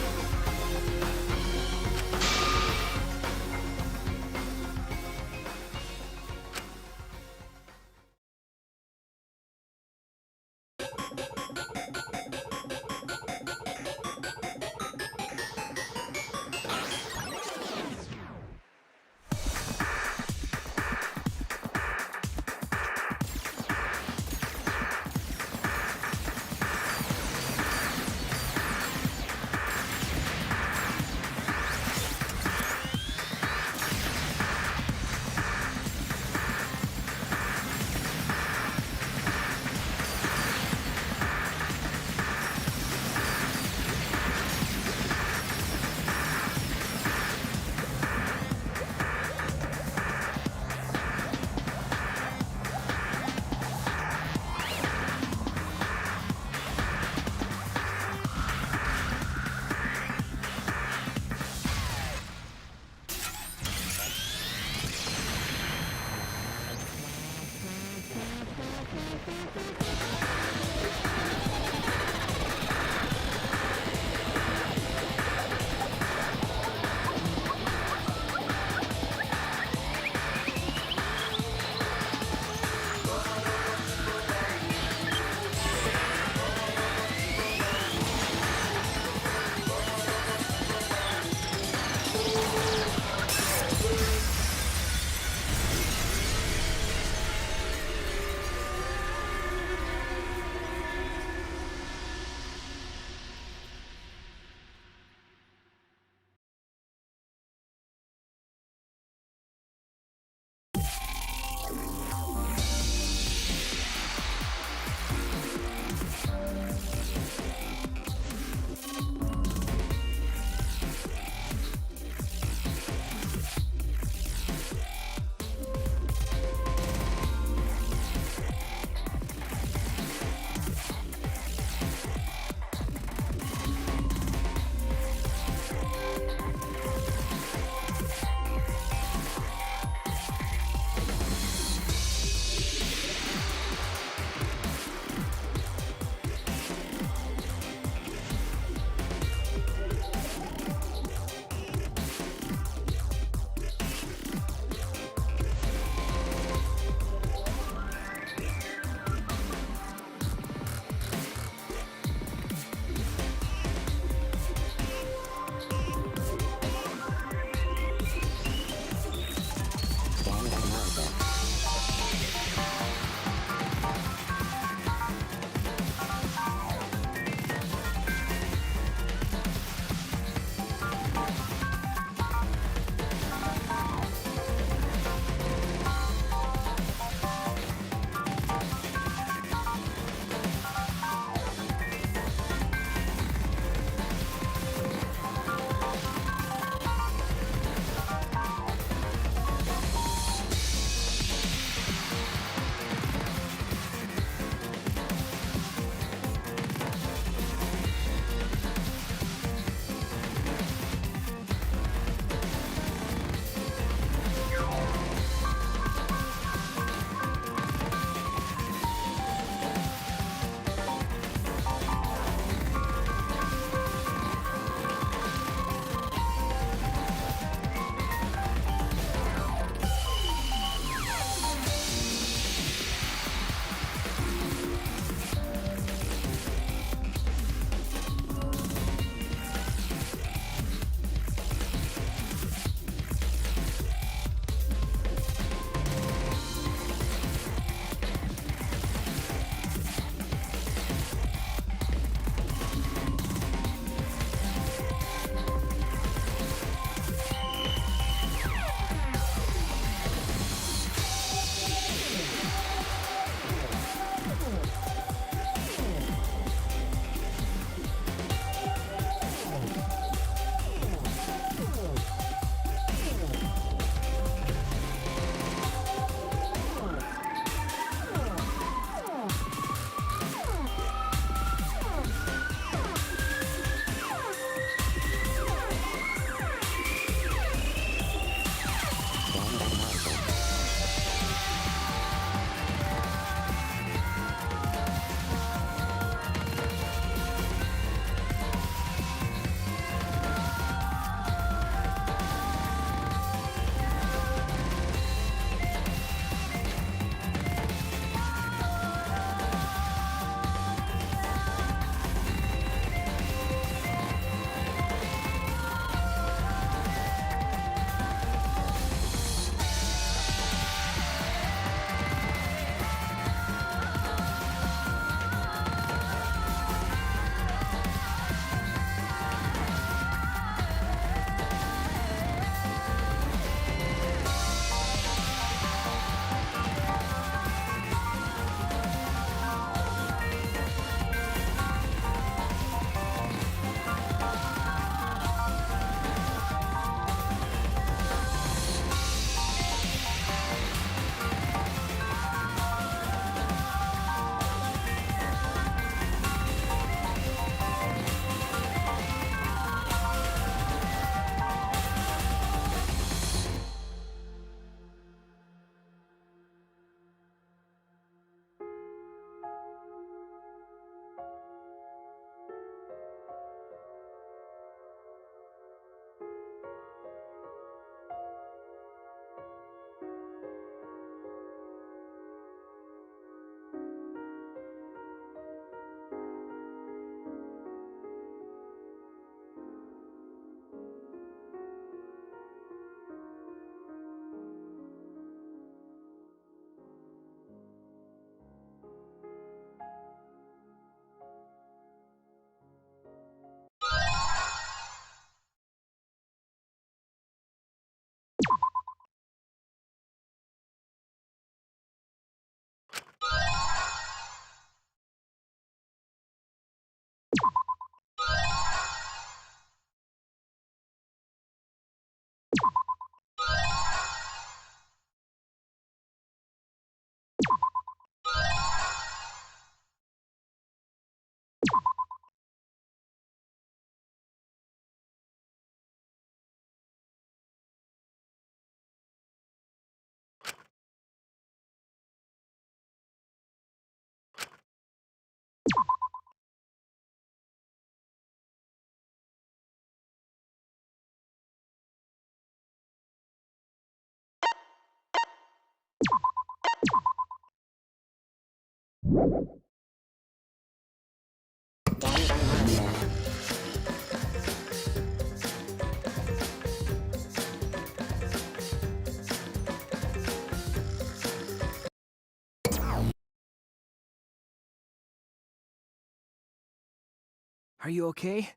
Are you okay?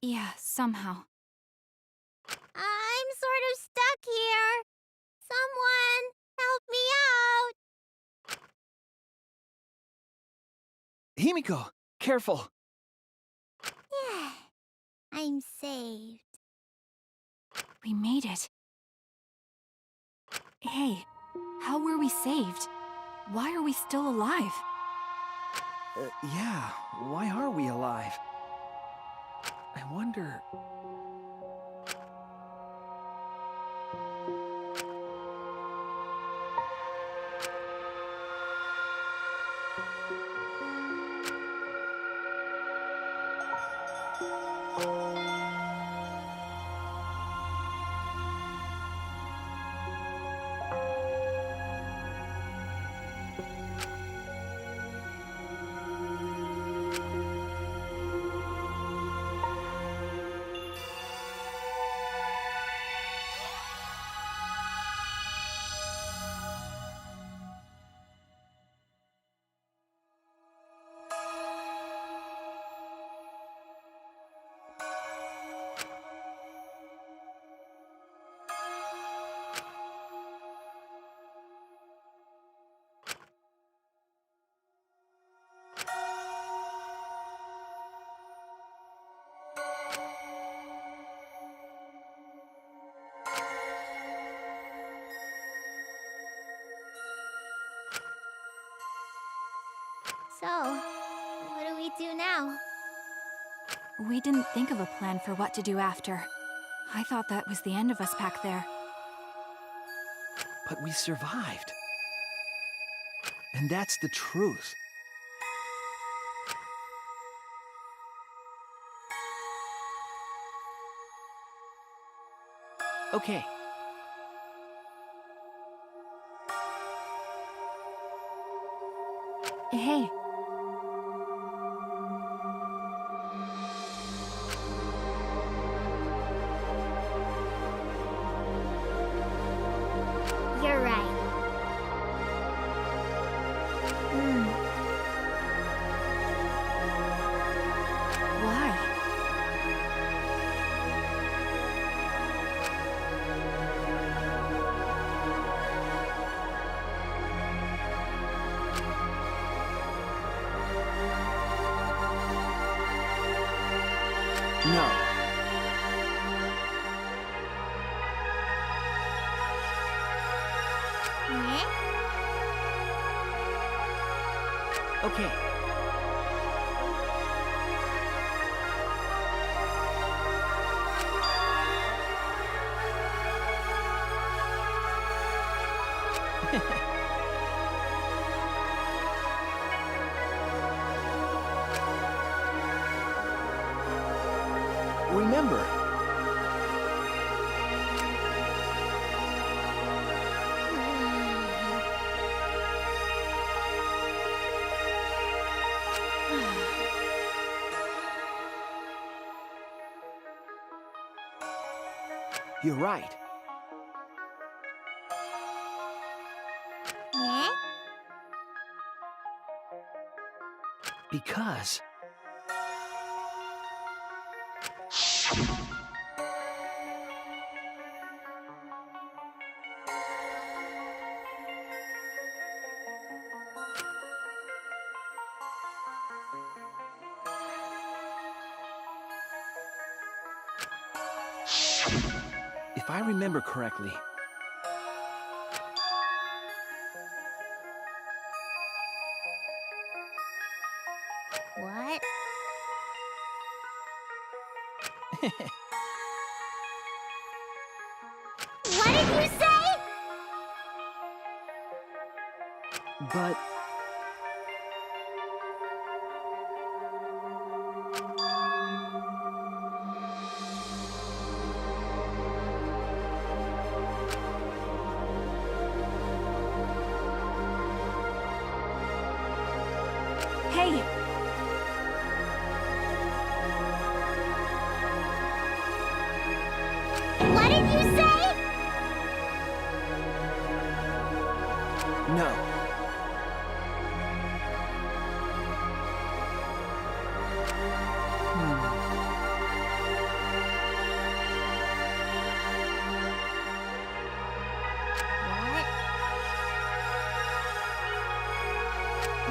Yeah, somehow. I'm sort of stuck here. Someone, help me out. Himiko, careful. Yeah, I'm saved. We made it. Hey, how were we saved? Why are we still alive? Yeah, why are we alive? I wonder... So, what do we do now? We didn't think of a plan for what to do after. I thought that was the end of us back there. But we survived. And that's the truth. Okay. Hey. You're right. Why? No. Okay. Remember. You're right. Yeah? Because... If I remember correctly... What? What did you say? But... Hey! What did you say? No.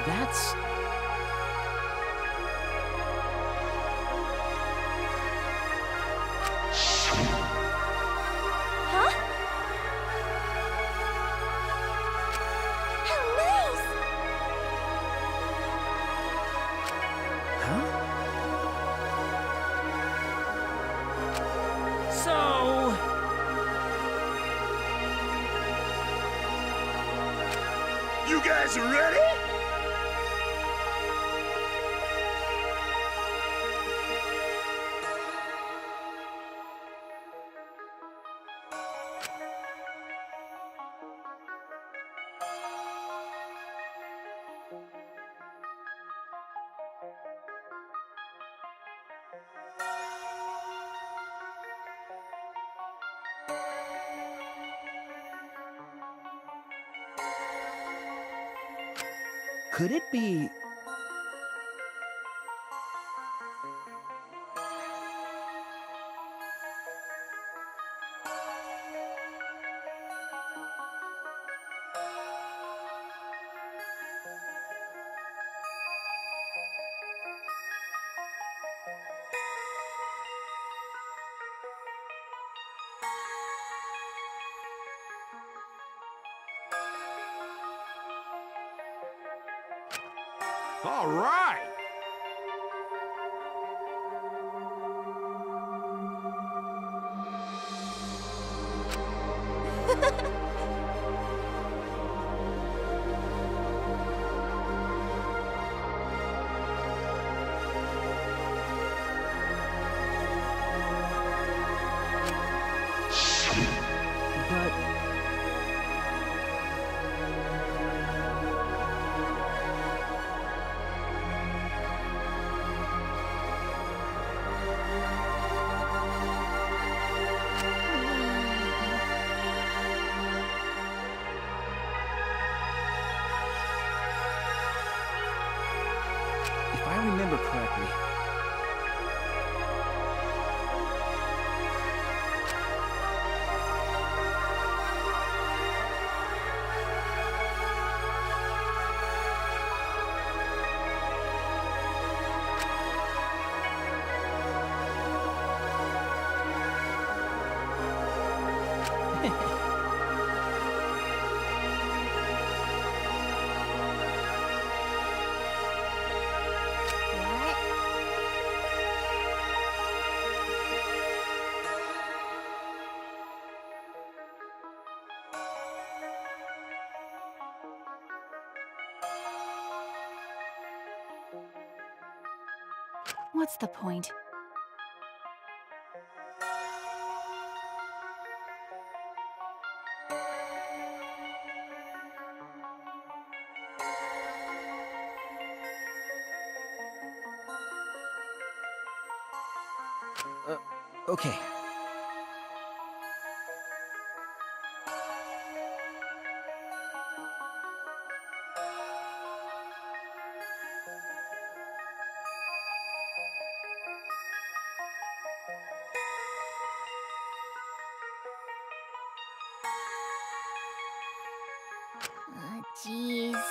That's... Huh? How nice! So... You guys are ready? Could it be... All right! But... If I remember correctly... What's the point? Okay. Jeez.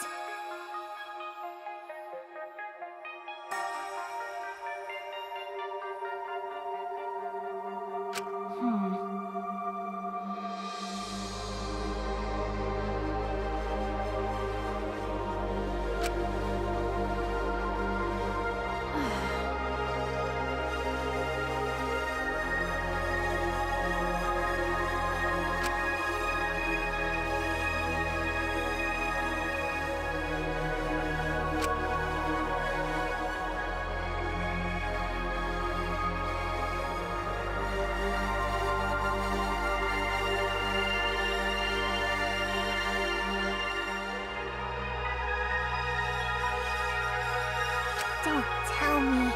Don't tell me.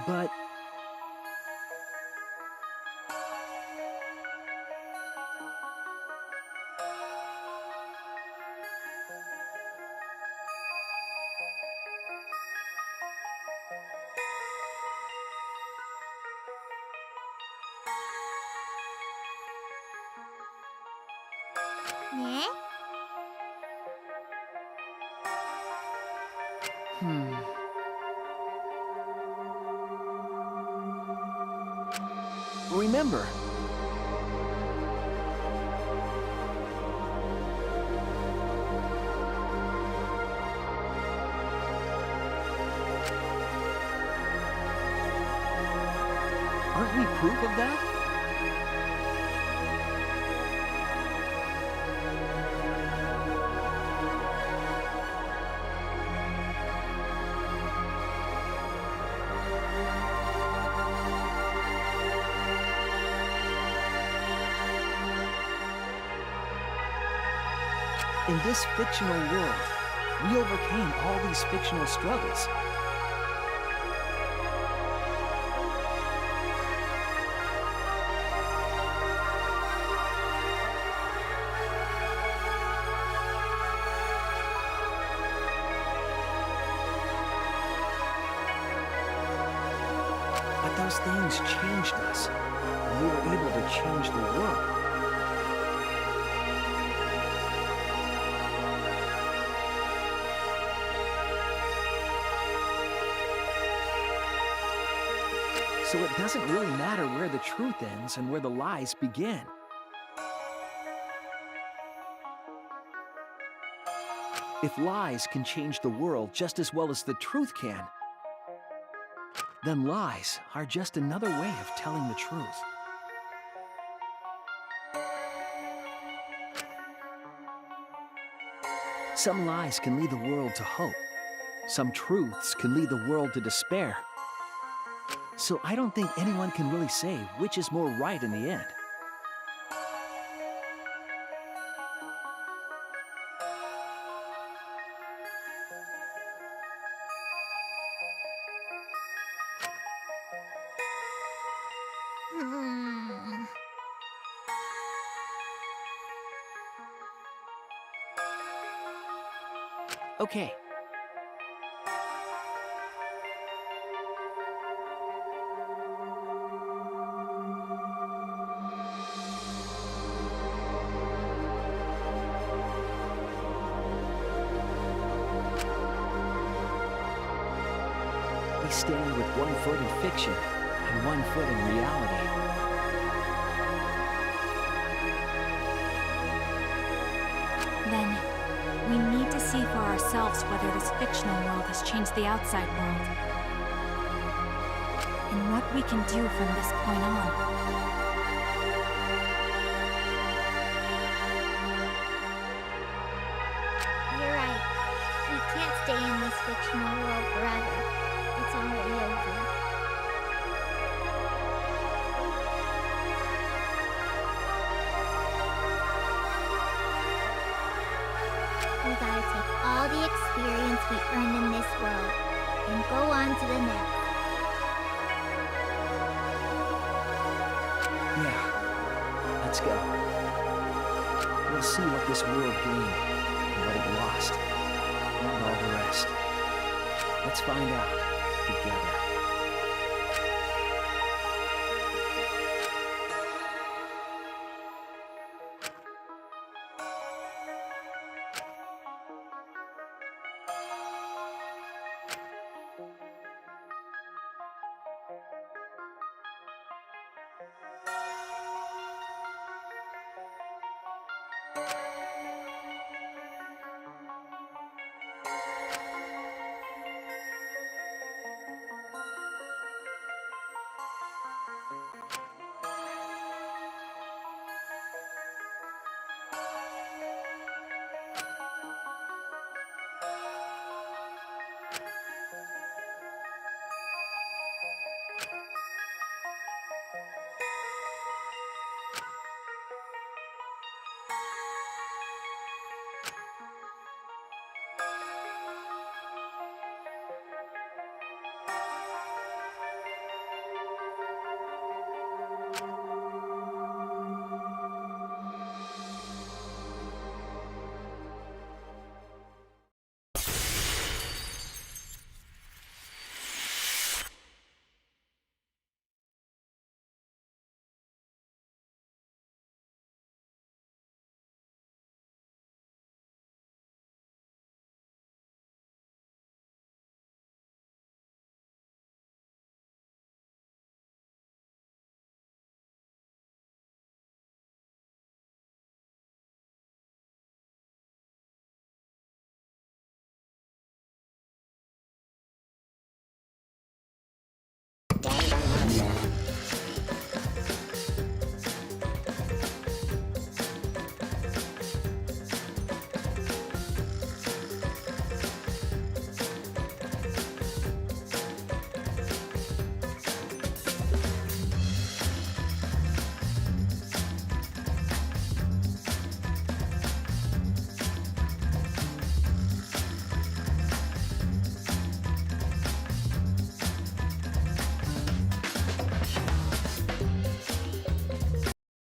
But... 네? Remember, aren't we proof of that? In this fictional world, we overcame all these fictional struggles. But those things changed us, and we were able to change the world. So it doesn't really matter where the truth ends and where the lies begin. If lies can change the world just as well as the truth can, then lies are just another way of telling the truth. Some lies can lead the world to hope. Some truths can lead the world to despair. So I don't think anyone can really say which is more right in the end. Okay. We stand with 1 foot in fiction and 1 foot in reality. Then, we need to see for ourselves whether this fictional world has changed the outside world. And what we can do from this point on. You're right. We can't stay in this fictional world forever. It's already over. We gotta take all the experience we earned in this world and go on to the next. Yeah, let's go. We'll see what this world gained. lost. And all the rest. Let's find out together.